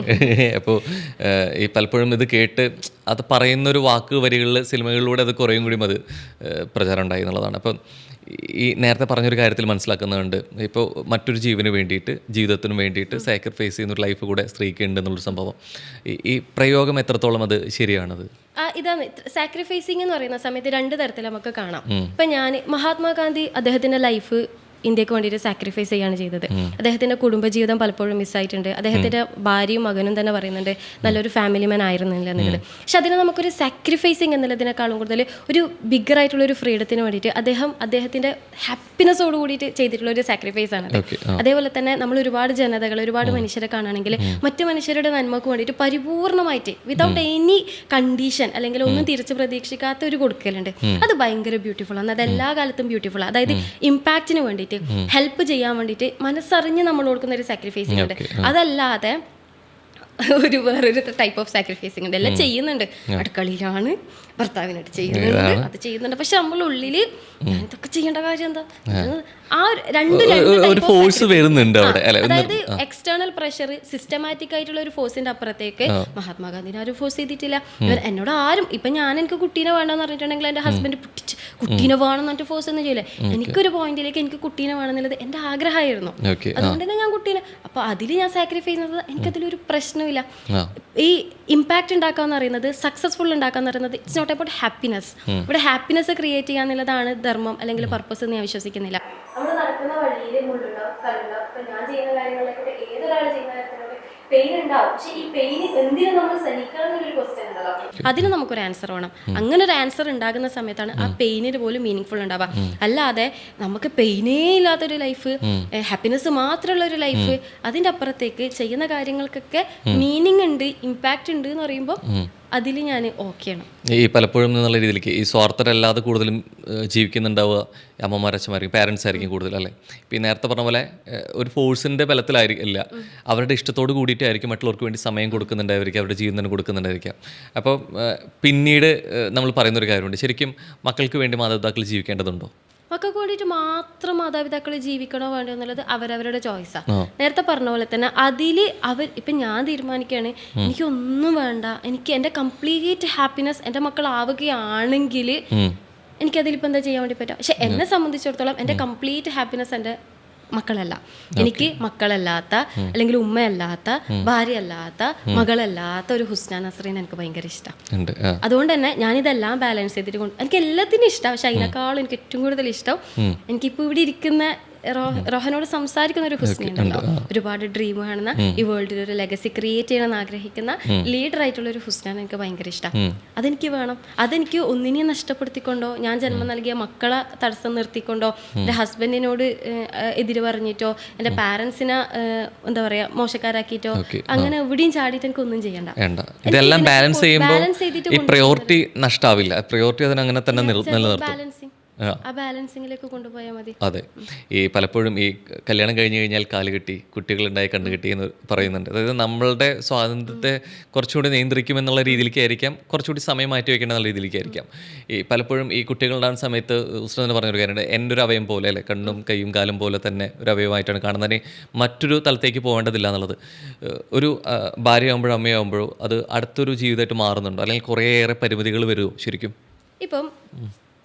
അപ്പോൾ ഈ പലപ്പോഴും ഇത് കേട്ട് അത് പറയുന്നൊരു വാക്ക് വരികളിൽ സിനിമകളിലൂടെ അത് കുറേയും കൂടി അത് പ്രചാരം ഉണ്ടായി എന്നുള്ളതാണ്. അപ്പം ഈ നേരത്തെ പറഞ്ഞൊരു കാര്യത്തിൽ മനസ്സിലാക്കുന്നുണ്ട്, ഇപ്പോൾ മറ്റൊരു ജീവന് വേണ്ടിയിട്ട്, ജീവിതത്തിന് വേണ്ടിയിട്ട് സാക്രിഫൈസ് ചെയ്യുന്നൊരു ലൈഫ് കൂടെ സ്ത്രീക്ക് ഉണ്ട് എന്നുള്ളൊരു സംഭവം. ഈ പ്രയോഗം എത്രത്തോളം അത് ശരിയാണത്? ഇതാണ് സാക്രിഫൈസിങ് എന്ന് പറയുന്ന സമയത്ത് 2 തരത്തിൽ നമുക്ക് കാണാം. ഇപ്പം ഞാൻ മഹാത്മാഗാന്ധി അദ്ദേഹത്തിൻ്റെ ലൈഫ് ഇന്ത്യക്ക് വേണ്ടിയിട്ട് സാക്രിഫൈസ് ചെയ്യാണ് ചെയ്തത്. അദ്ദേഹത്തിൻ്റെ കുടുംബജീവിതം പലപ്പോഴും മിസ്സായിട്ടുണ്ട്. അദ്ദേഹത്തിൻ്റെ ഭാര്യയും മകനും തന്നെ പറയുന്നുണ്ട് നല്ലൊരു ഫാമിലി മാൻ ആയിരുന്നില്ല എന്നുള്ളത്. പക്ഷെ അതിന് നമുക്കൊരു സാക്രിഫൈസിങ് എന്നുള്ളതിനേക്കാളും കൂടുതൽ ഒരു ബിഗ്ഗർ ആയിട്ടുള്ള ഒരു ഫ്രീഡത്തിന് വേണ്ടിയിട്ട് അദ്ദേഹത്തിൻ്റെ ഹാപ്പിനെസ്സോട് കൂടിയിട്ട് ചെയ്തിട്ടുള്ള ഒരു സാക്രിഫൈസ് ആണ്. അതേപോലെ തന്നെ നമ്മൾ ഒരുപാട് ജനതകൾ, ഒരുപാട് മനുഷ്യരെ കാണുകയാണെങ്കിൽ മറ്റു മനുഷ്യരുടെ നന്മക്ക് വേണ്ടിയിട്ട് പരിപൂർണമായിട്ട് വിതൗട്ട് എനി കണ്ടീഷൻ അല്ലെങ്കിൽ ഒന്നും തിരിച്ച് പ്രതീക്ഷിക്കാത്ത ഒരു കൊടുക്കലുണ്ട്. അത് ഭയങ്കര ബ്യൂട്ടിഫുൾ ആണ്. അത് എല്ലാ കാലത്തും ബ്യൂട്ടിഫുൾ ആണ്. അതായത് ഇമ്പാക്റ്റിന് വേണ്ടിയിട്ട്, ഹെൽപ്പ് ചെയ്യാൻ വേണ്ടിയിട്ട് മനസ്സറിഞ്ഞ് നമ്മൾ കൊടുക്കുന്ന ഒരു സാക്രിഫൈസിങ് ഉണ്ട്. അതല്ലാതെ വേറൊരു ടൈപ്പ് ഓഫ് സാക്രിഫൈസിങ് ഉണ്ട്. എല്ലാം ചെയ്യുന്നുണ്ട്, അടുക്കളയിലാണ്, ഭർത്താവിനായിട്ട് ചെയ്യുന്നുണ്ട്, അത് ചെയ്യുന്നുണ്ട്. പക്ഷെ നമ്മളുള്ളിൽ ഇതൊക്കെ ചെയ്യേണ്ട കാര്യം എന്താ? ആ രണ്ട് ഫോഴ്സ് വരുന്നുണ്ട് അവിടെ. അതായത് എക്സ്റ്റേണൽ പ്രഷർ, സിസ്റ്റമാറ്റിക് ആയിട്ടുള്ള ഒരു ഫോഴ്സിന്റെ അപ്പുറത്തേക്ക് മഹാത്മാഗാന്ധിനെ ആരും ഫോഴ്സ് ചെയ്തിട്ടില്ല. എന്നോട് ആരും ഇപ്പൊ എനിക്ക് കുട്ടീനെ വേണമെന്ന് പറഞ്ഞിട്ടുണ്ടെങ്കിൽ എന്റെ ഹസ്ബൻഡ് കുട്ടീനെ വേണമെന്ന് പറഞ്ഞിട്ട് ഫോഴ്സ് ഒന്നും ചെയ്യില്ല. എനിക്കൊരു പോയിന്റിലേക്ക് എനിക്ക് കുട്ടീനെ വേണമെന്നുള്ളത് എന്റെ ആഗ്രഹമായിരുന്നു. അതുകൊണ്ട് തന്നെ ഞാൻ കുട്ടീനെ, അപ്പൊ അതിൽ ഞാൻ സാക്രിഫൈസ് ചെയ്യുന്നത് എനിക്കതിലൊരു പ്രശ്നമില്ല. ഈ ഇമ്പാക്ട് ഉണ്ടാക്കാന്ന് പറയുന്നത്, സക്സസ്ഫുൾ ഉണ്ടാക്കാന്ന് പറയുന്നത് ഇറ്റ്സ് നോട്ട് അബൌട്ട് ഹാപ്പിനെസ്. ഇവിടെ ഹാപ്പിനെസ് ക്രിയേറ്റ് ചെയ്യാന്നുള്ളതാണ് ധർമ്മം അല്ലെങ്കിൽ പർപ്പസ് എന്ന് ഞാൻ വിശ്വസിക്കുന്നില്ല. നമ്മൾ നടക്കുന്ന വഴിയിൽ മുള്ളുണ്ടാവും, കല്ലുണ്ടാവും. ഇപ്പൊ ഞാൻ ചെയ്യുന്ന കാര്യങ്ങളിലൊക്കെ ഏതൊരാൾ ചെയ്യുന്ന കാര്യത്തിലൊക്കെ പെയിൻ ഉണ്ടാവും. പക്ഷെ ഈ പെയിൻ എന്തിനു നമ്മൾ സഹിക്കണം എന്നൊരു ക്വസ്റ്റ്യൻ ഉണ്ടല്ലോ, അതിന് നമുക്കൊരു ആൻസർ വേണം. അങ്ങനെ ഒരു ആൻസർ ഉണ്ടാകുന്ന സമയത്താണ് ആ പെയിനിന് പോലും മീനിങ് ഫുൾ ഉണ്ടാവുക. അല്ലാതെ നമുക്ക് പെയിനേ ഇല്ലാത്തൊരു ലൈഫ്, ഹാപ്പിനെസ് മാത്രമുള്ള ഒരു ലൈഫ്, അതിൻ്റെ അപ്പുറത്തേക്ക് ചെയ്യുന്ന കാര്യങ്ങൾക്കൊക്കെ മീനിങ് ഉണ്ട്, ഇമ്പാക്റ്റ് ഉണ്ട് എന്ന് പറയുമ്പോൾ അതിൽ ഞാൻ ഓക്കെയാണ്. ഈ പലപ്പോഴും എന്നുള്ള രീതിയിലേക്ക് ഈ സ്വാർത്ഥരല്ലാതെ കൂടുതലും ജീവിക്കുന്നുണ്ടാവുക അമ്മമാരച്ഛന്മാരായിരിക്കും, പാരൻസ് ആയിരിക്കും കൂടുതൽ അല്ലേ. ഇപ്പം ഈ നേരത്തെ പറഞ്ഞ പോലെ ഒരു ഫോഴ്സിൻ്റെ ബലത്തിലായിരിക്കില്ല, അവരുടെ ഇഷ്ടത്തോട് കൂടിയിട്ടായിരിക്കും മറ്റുള്ളവർക്ക് വേണ്ടി സമയം കൊടുക്കുന്നുണ്ടായിരിക്കും, അവരുടെ ജീവൻ തന്നെ കൊടുക്കുന്നുണ്ടായിരിക്കാം. അപ്പോൾ പിന്നീട് നമ്മൾ പറയുന്നൊരു കാര്യമുണ്ട്, ശരിക്കും മക്കൾക്ക് വേണ്ടി മാതാപിതാക്കൾ ജീവിക്കേണ്ടതുണ്ടോ? മക്കൾക്ക് വേണ്ടിയിട്ട് മാത്രം മാതാപിതാക്കൾ ജീവിക്കണോ വേണ്ടോ എന്നുള്ളത് അവരവരുടെ ചോയ്സാണ്. നേരത്തെ പറഞ്ഞ പോലെ തന്നെ അതിൽ ഇപ്പം ഞാൻ തീരുമാനിക്കുകയാണ് എനിക്കൊന്നും വേണ്ട, എനിക്ക് എൻ്റെ കംപ്ലീറ്റ് ഹാപ്പിനെസ് എൻ്റെ മക്കളാവുകയാണെങ്കിൽ എനിക്കതിലിപ്പോൾ എന്താ ചെയ്യാൻ വേണ്ടി പറ്റുക. പക്ഷെ എന്നെ സംബന്ധിച്ചിടത്തോളം എൻ്റെ കംപ്ലീറ്റ് ഹാപ്പിനെസ് എൻ്റെ മക്കളല്ല. എനിക്ക് മക്കളല്ലാത്ത അല്ലെങ്കിൽ ഉമ്മയല്ലാത്ത ഭാര്യയല്ലാത്ത മകളല്ലാത്ത ഒരു ഹുസ്ന നസ്രീൻ എനിക്ക് ഭയങ്കര ഇഷ്ടം. അതുകൊണ്ട് തന്നെ ഞാനിതെല്ലാം ബാലൻസ് ചെയ്തിട്ട് എനിക്ക് എല്ലാത്തിനും ഇഷ്ടം. പക്ഷെ അതിനേക്കാളും എനിക്ക് ഏറ്റവും കൂടുതൽ ഇഷ്ടം എനിക്കിപ്പോൾ ഇവിടെ ഇരിക്കുന്ന റോഹനോട് സംസാരിക്കുന്ന ഒരു ഹുസ്നയുണ്ടല്ലോ, ഒരുപാട് ഡ്രീം കാണുന്ന, ഈ വേൾഡിൽ ഒരു ലെഗസി ക്രിയേറ്റ് ചെയ്യണമെന്ന് ആഗ്രഹിക്കുന്ന ലീഡർ ആയിട്ടുള്ള ഒരു ഹുസ്നാൻ എനിക്ക് ഭയങ്കര ഇഷ്ടമാണ്. അതെനിക്ക് വേണം. അതെനിക്ക് ഒന്നിനെയും നഷ്ടപ്പെടുത്തിക്കൊണ്ടോ, ഞാൻ ജന്മം നൽകിയ മക്കളെ തടസ്സം നിർത്തിക്കൊണ്ടോ, എൻ്റെ ഹസ്ബൻഡിനോട് എതിര് പറഞ്ഞിട്ടോ, എൻ്റെ പാരൻസിനെ എന്താ പറയാ മോശക്കാരാക്കിയിട്ടോ അങ്ങനെ എവിടെയും ചാടിയിട്ട് എനിക്ക് ഒന്നും ചെയ്യണ്ട. ഇതെല്ലാം ബാലൻസ് ചെയ്യുമ്പോൾ പ്രയോറിറ്റി നഷ്ടാവില്ല, പ്രയോറിറ്റി അതിനങ്ങനെ തന്നെ നിലനിർത്തും. ആ ബാലൻസിങ്ങിലേക്ക് കൊണ്ടുപോയാൽ മതി. അതെ, ഈ പലപ്പോഴും ഈ കല്യാണം കഴിഞ്ഞ് കഴിഞ്ഞാൽ കാല് കെട്ടി, കുട്ടികളുണ്ടായി കണ്ണു കെട്ടി എന്ന് പറയുന്നുണ്ട്. അതായത് നമ്മളുടെ സ്വാതന്ത്ര്യത്തെ കുറച്ചുകൂടി നിയന്ത്രിക്കുമെന്നുള്ള രീതിയിലേക്കായിരിക്കാം, കുറച്ചുകൂടി സമയം മാറ്റി വയ്ക്കേണ്ട എന്നുള്ള രീതിയിലേക്കായിരിക്കാം. ഈ പലപ്പോഴും ഈ കുട്ടികളുണ്ടാകുന്ന സമയത്ത് ഉസ്മാൻ പറഞ്ഞൊരു കാര്യമുണ്ട്, എൻ്റെ ഒരു അവയം പോലെ അല്ലേ, കണ്ണും കൈയും കാലും പോലെ തന്നെ ഒരു അവയവമായിട്ടാണ് കാണുന്നതിന് മറ്റൊരു തലത്തേക്ക് പോകേണ്ടതില്ല എന്നുള്ളത്. ഒരു ഭാര്യയാകുമ്പോഴോ അമ്മയാകുമ്പോഴോ അത് അടുത്തൊരു ജീവിതമായിട്ട് മാറുന്നുണ്ടോ, അല്ലെങ്കിൽ കുറേയേറെ പരിമിതികൾ വരുമോ ശരിക്കും? ഇപ്പം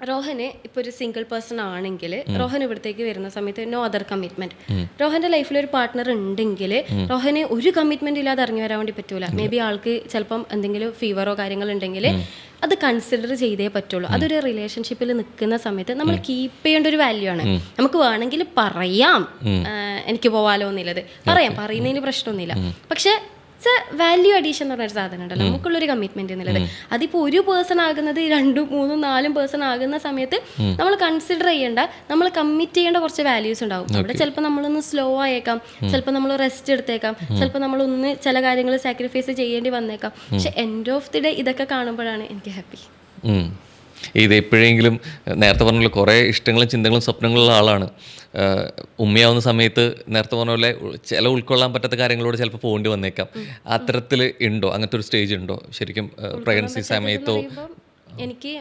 റോഹന് ഇപ്പോൾ ഒരു സിംഗിൾ പേഴ്സൺ ആണെങ്കിൽ റോഹൻ ഇവിടത്തേക്ക് വരുന്ന സമയത്ത് നോ അതർ കമ്മിറ്റ്മെന്റ്. റോഹന്റെ ലൈഫിൽ ഒരു പാർട്ട്ണർ ഉണ്ടെങ്കിൽ റോഹന് ഒരു കമ്മിറ്റ്മെന്റ് ഇല്ലാതെ ഇറങ്ങി വരാൻ വേണ്ടി പറ്റൂല. മേ ബി ആൾക്ക് ചിലപ്പം എന്തെങ്കിലും ഫീവറോ കാര്യങ്ങളുണ്ടെങ്കിൽ അത് കൺസിഡർ ചെയ്തേ പറ്റുള്ളൂ. അതൊരു റിലേഷൻഷിപ്പിൽ നിൽക്കുന്ന സമയത്ത് നമ്മൾ കീപ്പ് ചെയ്യേണ്ട ഒരു വാല്യൂ ആണ്. നമുക്ക് വേണമെങ്കിൽ പറയാം എനിക്ക് പോവാലോ എന്നുള്ളത്, പറയുന്നതിന് പ്രശ്നമൊന്നുമില്ല. പക്ഷെ ഇറ്റ്സ് എ വാല്യൂ അഡീഷൻ എന്ന് പറഞ്ഞൊരു സാധനം ഉണ്ടല്ലോ, നമുക്കുള്ളൊരു കമ്മിറ്റ്മെന്റ് എന്നുള്ളത്. അതിപ്പോൾ ഒരു പേഴ്സൺ ആകുന്നത് 2, 3, 4 പേഴ്സൺ ആകുന്ന സമയത്ത് നമ്മൾ കൺസിഡർ ചെയ്യേണ്ട, നമ്മൾ കമ്മിറ്റ് ചെയ്യേണ്ട കുറച്ച് വാല്യൂസ് ഉണ്ടാവും. അവിടെ ചിലപ്പോൾ നമ്മളൊന്ന് സ്ലോ ആയേക്കാം, ചിലപ്പോൾ നമ്മൾ റെസ്റ്റ് എടുത്തേക്കാം, ചിലപ്പോൾ നമ്മളൊന്ന് ചില കാര്യങ്ങൾ സാക്രിഫൈസ് ചെയ്യേണ്ടി വന്നേക്കാം. പക്ഷെ എൻഡ് ഓഫ് ദി ഡേ ഇതൊക്കെ കാണുമ്പോഴാണ് എനിക്ക് ഹാപ്പി. ഇത് എപ്പോഴെങ്കിലും നേരത്തെ പറഞ്ഞ കുറേ ഇഷ്ടങ്ങളും ചിന്തകളും സ്വപ്നങ്ങളുള്ള ആളാണ്. ഉമ്മയാവുന്ന സമയത്ത് നേരത്തെ പറഞ്ഞ പോലെ ചില ഉൾക്കൊള്ളാൻ പറ്റാത്ത കാര്യങ്ങളോട് ചിലപ്പോൾ പോകേണ്ടി വന്നേക്കാം. അത്തരത്തിൽ ഉണ്ടോ, അങ്ങനത്തെ ഒരു സ്റ്റേജ് ഉണ്ടോ ശരിക്കും പ്രഗ്നൻസി സമയത്തോ? എനിക്ക്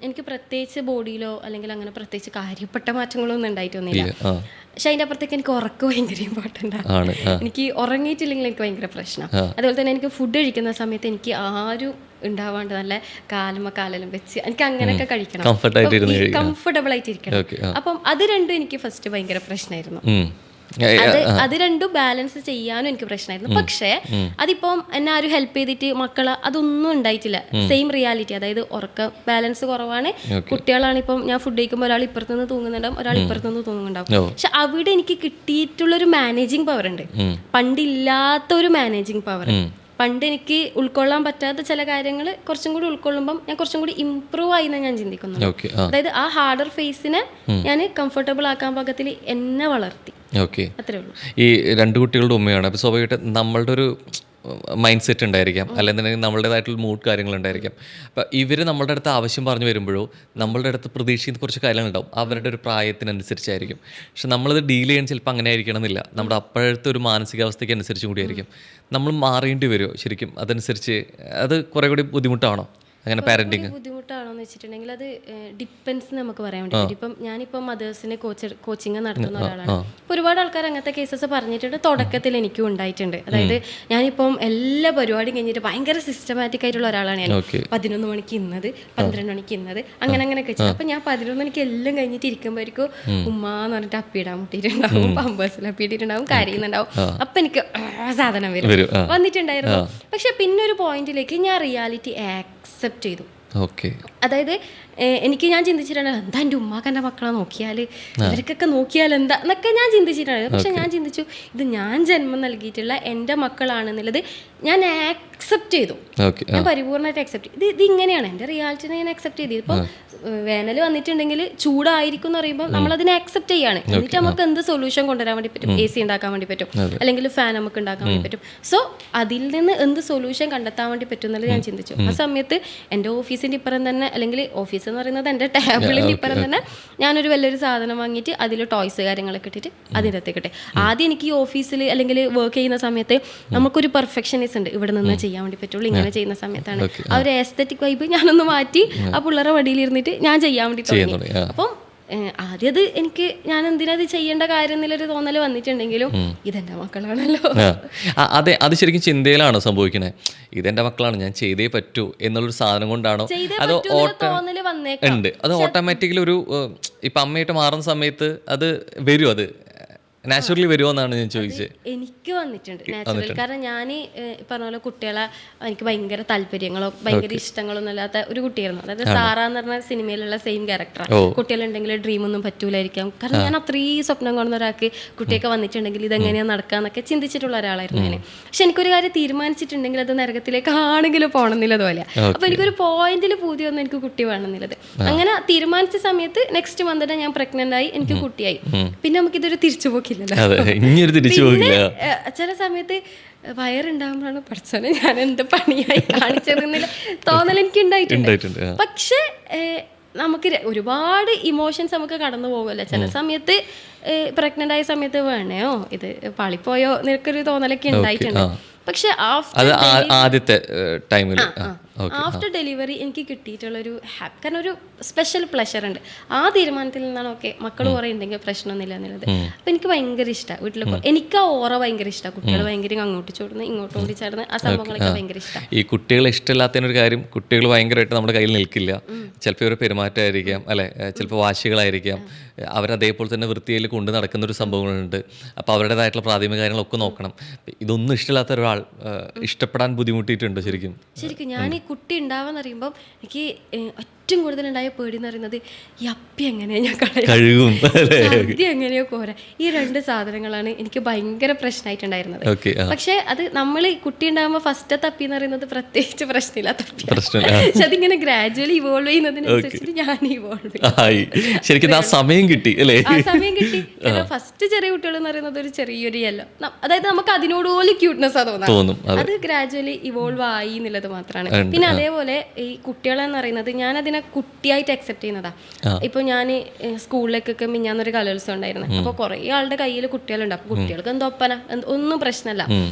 എനിക്ക് പ്രത്യേകിച്ച് ബോഡിയിലോ അല്ലെങ്കിൽ അങ്ങനെ പ്രത്യേകിച്ച് കാര്യപ്പെട്ട മാറ്റങ്ങളോ ഒന്നും ഉണ്ടായിട്ടൊന്നുമില്ല. പക്ഷെ അതിൻ്റെ അപ്പുറത്തേക്ക് എനിക്ക് ഉറക്കം ഭയങ്കര ഇമ്പോർട്ടൻ്റ് ആണ്. എനിക്ക് ഉറങ്ങിയിട്ടില്ലെങ്കിൽ എനിക്ക് ഭയങ്കര പ്രശ്നം. അതുപോലെ തന്നെ എനിക്ക് ഫുഡ് കഴിക്കുന്ന സമയത്ത് എനിക്ക് ആരും ഉണ്ടാവാണ്ട് നല്ല കാലെല്ലാം വെച്ച് എനിക്ക് അങ്ങനെയൊക്കെ കഴിക്കണം, കംഫർട്ടബിൾ ആയിട്ട് ഇരിക്കണം. അപ്പം അത് രണ്ടും എനിക്ക് ഫസ്റ്റ് ഭയങ്കര പ്രശ്നമായിരുന്നു. അത് രണ്ടും ബാലൻസ് ചെയ്യാനും എനിക്ക് പ്രശ്നമായിരുന്നു. പക്ഷേ അതിപ്പം എന്നെ ആരും ഹെൽപ്പ് ചെയ്തിട്ട് മക്കളെ അതൊന്നും ഉണ്ടായിട്ടില്ല. സെയിം റിയാലിറ്റി, അതായത് ഉറക്കം ബാലൻസ് കുറവാണ്. കുട്ടികളാണ് ഇപ്പം ഞാൻ ഫുഡ് കഴിക്കുമ്പോൾ ഒരാൾ ഇപ്പുറത്തുനിന്ന് തൂങ്ങുന്നുണ്ടാവും, ഒരാൾ ഇപ്പുറത്തുനിന്ന് തൂങ്ങുന്നുണ്ടാവും. പക്ഷെ അവിടെ എനിക്ക് കിട്ടിയിട്ടുള്ളൊരു മാനേജിങ് പവർ ഉണ്ട്, പണ്ടില്ലാത്ത ഒരു മാനേജിങ് പവർ. പണ്ട് എനിക്ക് ഉൾക്കൊള്ളാൻ പറ്റാത്ത ചില കാര്യങ്ങൾ കുറച്ചും കൂടി ഉൾക്കൊള്ളുമ്പം ഞാൻ കുറച്ചും കൂടി ഇമ്പ്രൂവ് ആയി ഞാൻ ചിന്തിക്കുന്നു. അതായത് ആ ഹാർഡർ ഫേസിനെ ഞാൻ കംഫർട്ടബിൾ ആക്കാൻ പാകത്തിൽ എന്നെ വളർത്തി. ഓക്കെ, ഈ രണ്ട് കുട്ടികളുടെ ഉമ്മയാണ്. അപ്പോൾ സ്വാഭാവികമായിട്ട് നമ്മളുടെ ഒരു മൈൻഡ് സെറ്റ് ഉണ്ടായിരിക്കാം, അല്ലെങ്കിൽ നമ്മളുടേതായിട്ടുള്ള മൂഡ് കാര്യങ്ങളുണ്ടായിരിക്കാം. അപ്പോൾ ഇവർ നമ്മളുടെ അടുത്ത് ആവശ്യം പറഞ്ഞു വരുമ്പോഴോ നമ്മളുടെ അടുത്ത് പ്രതീക്ഷിക്കുന്ന കുറച്ച് കാര്യങ്ങളുണ്ടാവും, അവരുടെ ഒരു പ്രായത്തിനനുസരിച്ചായിരിക്കും. പക്ഷെ നമ്മളത് ഡീൽ ചെയ്യാൻ ചിലപ്പോൾ അങ്ങനെ ആയിരിക്കണം എന്നില്ല, നമ്മുടെ അപ്പോഴത്തെ ഒരു മാനസികാവസ്ഥയ്ക്ക് അനുസരിച്ചും കൂടിയായിരിക്കും. നമ്മൾ മാറേണ്ടി വരുമോ ശരിക്കും അതനുസരിച്ച്? അത് കുറേ കൂടി ബുദ്ധിമുട്ടാണോ അങ്ങനെ പാരന്റിങ്? ബുദ്ധിമുട്ടാണോ എന്ന് വെച്ചിട്ടുണ്ടെങ്കിൽ അത് ഡിപ്പെൻസ് നമുക്ക് പറയാൻ വേണ്ടി പറ്റും. ഇപ്പം ഞാനിപ്പം മദേഴ്സിനെ കോച്ചിങ് നടത്തുന്ന ഒരാളാണ്. ഇപ്പോൾ ഒരുപാട് ആൾക്കാർ അങ്ങനത്തെ കേസസ് പറഞ്ഞിട്ടുണ്ട്, തുടക്കത്തിൽ എനിക്കും ഉണ്ടായിട്ടുണ്ട്. അതായത് ഞാനിപ്പം എല്ലാ പരിപാടിയും കഴിഞ്ഞിട്ട് ഭയങ്കര സിസ്റ്റമാറ്റിക് ആയിട്ടുള്ള ഒരാളാണ് ഞാൻ. 11 മണിക്ക് ഇന്നത്, 12 മണിക്ക് ഇന്നത്, അങ്ങനെയൊക്കെ വെച്ചത്. അപ്പം ഞാൻ 11 മണിക്ക് എല്ലാം കഴിഞ്ഞിട്ട് ഇരിക്കുമ്പോഴേക്കും ഉമ്മാന്ന് പറഞ്ഞിട്ട് അപ്പിയിടാൻ മുട്ടിയിട്ടുണ്ടാവും, പമ്പേഴ്സിൽ അപ്പിയിട്ടിട്ടുണ്ടാവും, കരയുന്നുണ്ടാവും. അപ്പം എനിക്ക് സാധനം വന്നിട്ടുണ്ടായിരുന്നു. പക്ഷെ പിന്നെ ഒരു പോയിന്റിലേക്ക് ഞാൻ റിയാലിറ്റി ആക്സെപ്റ്റ് ചെയ്തു. അതായത് എനിക്ക് ഞാൻ ചിന്തിച്ചിട്ടുണ്ട്, എന്താ എൻ്റെ ഉമ്മാക്ക് എൻ്റെ മക്കളെ നോക്കിയാൽ ഇവർക്കൊക്കെ നോക്കിയാൽ എന്താ എന്നൊക്കെ ഞാൻ ചിന്തിച്ചിട്ടുണ്ടായിരുന്നു. പക്ഷെ ഞാൻ ചിന്തിച്ചു, ഇത് ഞാൻ ജന്മം നൽകിയിട്ടുള്ള എൻ്റെ മക്കളാണെന്നുള്ളത് ഞാൻ ആക്സെപ്റ്റ് ചെയ്തു. ഞാൻ പരിപൂർണ്ണമായിട്ട് ആക്സെപ്റ്റ് ചെയ്തു. ഇത് ഇങ്ങനെയാണ് എൻ്റെ റിയാലിറ്റിനെ ഞാൻ ആക്സെപ്റ്റ് ചെയ്തു. ഇപ്പോൾ വേനൽ വന്നിട്ടുണ്ടെങ്കിൽ ചൂടായിരിക്കും എന്ന് പറയുമ്പോൾ നമ്മളതിനെ ആക്സെപ്റ്റ് ചെയ്യാണ്. എന്നിട്ട് നമുക്ക് എന്ത് സൊല്യൂഷൻ കൊണ്ടുവരാൻ വേണ്ടി പറ്റും? AC ഉണ്ടാക്കാൻ വേണ്ടി പറ്റും, അല്ലെങ്കിൽ ഫാൻ നമുക്ക് ഉണ്ടാക്കാൻ വേണ്ടി പറ്റും. സോ അതിൽ നിന്ന് എന്ത് സൊല്യൂഷൻ കണ്ടെത്താൻ വേണ്ടി പറ്റും എന്നുള്ളത് ഞാൻ ചിന്തിച്ചു. ആ സമയത്ത് എൻ്റെ ഓഫീസിൻ്റെ ഇപ്പുറം തന്നെ, അല്ലെങ്കിൽ ഓഫീസ് എന്ന് പറയുന്നത് എൻ്റെ ടേബിളിൻ്റെ ഇപ്പുറം തന്നെ ഞാനൊരു വലിയൊരു സാധനം വാങ്ങിയിട്ട് അതിൽ ടോയ്സ് കാര്യങ്ങളൊക്കെ ഇട്ടിട്ട് അതിൻ്റെ അകത്തേക്ക് ഇട്ടെ. ആദ്യം എനിക്ക് ഈ ഓഫീസിൽ അല്ലെങ്കിൽ വർക്ക് ചെയ്യുന്ന സമയത്ത് നമുക്കൊരു പെർഫെക്ഷനിസ്റ്റ് ഉണ്ട്, ഇവിടെ നിന്ന് ചെയ്യാൻ വേണ്ടി പറ്റുള്ളൂ, ഇങ്ങനെ ചെയ്യുന്ന സമയത്താണ്. ആ ഒരു എസ്തെറ്റിക് വൈബ് ഞാനൊന്ന് മാറ്റി ആ പിള്ളേരെ വടിയിലിരുന്നിട്ട് ഞാൻ ചെയ്യാൻ വേണ്ടി തുടങ്ങി. അപ്പം ആദ്യം അത് എനിക്ക് ഞാൻ എന്തിനാ ഇത് ചെയ്യേണ്ട കാര്യം എന്നുള്ളൊരു തോന്നൽ വന്നിട്ടുണ്ടെങ്കിലും ഇതെന്റെ മക്കളാണല്ലോ. അതെ, അത് ശരിക്കും ചിന്തയിലാണോ സംഭവിക്കണേ? ഇതെന്റെ മക്കളാണ്, ഞാൻ ചെയ്തേ പറ്റൂ എന്നുള്ളൊരു സാധനം കൊണ്ടാണോ അതോ ഉണ്ട്? അത് ഓട്ടോമാറ്റിക്കലി ഒരു ഇപ്പം അമ്മയായിട്ട് മാറുന്ന സമയത്ത് അത് വരും, അത് നാച്ചുറലി വരുമോ എന്നാണ് ഞാൻ ചോദിച്ചത്. എനിക്ക് വന്നിട്ടുണ്ട് നാച്ചുറൽ. കാരണം ഞാൻ പറഞ്ഞ പോലെ കുട്ടികളെ എനിക്ക് ഭയങ്കര താല്പര്യങ്ങളോ ഭയങ്കര ഇഷ്ടങ്ങളോ ഒന്നും അല്ലാത്ത ഒരു കുട്ടിയായിരുന്നു. അതായത് സാറ എന്ന് പറഞ്ഞ സിനിമയിലുള്ള സെയിം ക്യാരക്ടറാണ്. കുട്ടികളുണ്ടെങ്കിൽ ഡ്രീം ഒന്നും പറ്റൂലായിരിക്കാം. കാരണം ഞാൻ അത്രയും സ്വപ്നം കാണുന്ന ഒരാൾക്ക് കുട്ടിയൊക്കെ വന്നിട്ടുണ്ടെങ്കിൽ ഇതെങ്ങനെയാണ് നടക്കാന്നൊക്കെ ചിന്തിച്ചിട്ടുള്ള ഒരാളായിരുന്നു ഞാൻ. പക്ഷെ എനിക്കൊരു കാര്യം തീരുമാനിച്ചിട്ടുണ്ടെങ്കിൽ അത് നരകത്തിലേക്ക് ആണെങ്കിലും പോകണമെന്നില്ലത് പോലെ. അപ്പൊ എനിക്കൊരു പോയിന്റിൽ പൂതി വന്ന് എനിക്ക് കുട്ടി വേണമെന്നുള്ളത്. അങ്ങനെ തീരുമാനിച്ച സമയത്ത് നെക്സ്റ്റ് മന്ത് ഞാൻ പ്രഗ്നന്റ് ആയി, എനിക്ക് കുട്ടിയായി. പിന്നെ നമുക്കിതൊരു തിരിച്ചുപോക്കി. ചില സമയത്ത് വയറുണ്ടാകുമ്പോഴാണ് പഠിച്ചോനെ ഞാൻ എന്ത് പണിയായി കാണിച്ചതെന്നില്ല തോന്നൽ എനിക്ക് ഉണ്ടായിട്ടുണ്ട്. പക്ഷെ നമുക്ക് ഒരുപാട് ഇമോഷൻസ് നമുക്ക് കടന്നു പോകുമല്ലോ. ചില സമയത്ത് പ്രഗ്നന്റ് ആയ സമയത്ത് വേണയോ ഇത് പാളിപ്പോയോ നിനക്കൊരു തോന്നലൊക്കെ ഉണ്ടായിട്ടുണ്ട്. പക്ഷെ ആദ്യത്തെ ടൈമിൽ ആഫ്റ്റർ ഡെലിവറി എനിക്ക് കിട്ടിയിട്ടുള്ളൊരു കാരണം ഒരു സ്പെഷ്യൽ പ്ലഷർ ഉണ്ട്. ആ തീരുമാനത്തിൽ നിന്നാണ് ഓക്കെ മക്കൾ കുറേ ഉണ്ടെങ്കിൽ പ്രശ്നമൊന്നുമില്ല എന്നുള്ളത്. അപ്പം എനിക്ക് ഭയങ്കര ഇഷ്ടമാണ് വീട്ടിൽ. എനിക്ക് ആ ഓറ ഭയങ്കര ഇഷ്ടമാണ്. കുട്ടികൾ ഭയങ്കര അങ്ങോട്ട് ചോടുന്നത് ഇങ്ങോട്ട് ഓടിച്ചാടുന്നത് ആ സംഭവങ്ങളൊക്കെ ഭയങ്കര ഇഷ്ടമാണ്. ഈ കുട്ടികളെ ഇഷ്ടമില്ലാത്തതിനൊരു കാര്യം, കുട്ടികൾ ഭയങ്കരമായിട്ട് നമ്മുടെ കയ്യിൽ നിൽക്കില്ല. ചിലപ്പോൾ ഇവർ പെരുമാറ്റമായിരിക്കാം, അല്ലെ, ചിലപ്പോൾ വാശികളായിരിക്കാം, അവരതേപോലെ തന്നെ വൃത്തിയിൽ കൊണ്ട് നടക്കുന്നൊരു സംഭവങ്ങളുണ്ട്. അപ്പോൾ അവരുടേതായിട്ടുള്ള പ്രാഥമിക കാര്യങ്ങളൊക്കെ നോക്കണം. ഇതൊന്നും ഇഷ്ടമില്ലാത്ത ഒരാൾ ഇഷ്ടപ്പെടാൻ ബുദ്ധിമുട്ടിയിട്ടുണ്ടോ ശരിക്കും? ശരിക്കും ഞാൻ ഈ കുട്ടി ഉണ്ടാവാന്ന് പറയുമ്പോൾ എനിക്ക് ഏറ്റവും കൂടുതൽ ഉണ്ടായ പേടി എന്ന് പറയുന്നത് ഈ അപ്പി എങ്ങനെയാ ഞാൻ കഴുകും, സദ്യ എങ്ങനെയോ കോര, ഈ രണ്ട് സാധനങ്ങളാണ് എനിക്ക് ഭയങ്കര പ്രശ്നമായിട്ടുണ്ടായിരുന്നത്. പക്ഷെ അത് നമ്മൾ കുട്ടി ഉണ്ടാകുമ്പോൾ ഫസ്റ്റ് തപ്പി എന്ന് പറയുന്നത് പ്രത്യേകിച്ച് പ്രശ്നമില്ലാത്ത തപ്പി. പക്ഷെ അതിങ്ങനെ ഗ്രാജുവലി ഇവോൾവ് ചെയ്യുന്നതിനനുസരിച്ചിട്ട് ഞാൻ ഇവോൾവ് ശരിക്കും ആ സമയം കിട്ടി അല്ലേ? ആ സമയം കിട്ടി. കാരണം ഫസ്റ്റ് ചെറിയ കുട്ടികൾ എന്ന് പറയുന്നത് ഒരു ചെറിയൊരു യെല്ലോ, അതായത് നമുക്ക് അതിനോട് പോലും ക്യൂട്ട്നെസ് തോന്നും. അത് ഗ്രാജുവലി ഇവോൾവ് ആയി എന്നുള്ളത് മാത്രമാണ്. പിന്നെ അതേപോലെ ഈ കുട്ടികളെന്ന് പറയുന്നത് ഞാൻ ഇങ്ങനെ കുട്ടിയായിട്ട് അക്സെപ്റ്റ് ചെയ്യുന്നതാ. ഇപ്പൊ ഞാൻ സ്കൂളിലേക്കൊക്കെ മിഞ്ഞാന്നൊരു കലോത്സവം ഉണ്ടായിരുന്നു. അപ്പൊ കുറെ ആളുടെ കയ്യിൽ കുട്ടികളുണ്ട്. അപ്പൊ കുട്ടികൾക്ക് എന്തോ ഒപ്പന ഒന്നും പ്രശ്നമല്ല,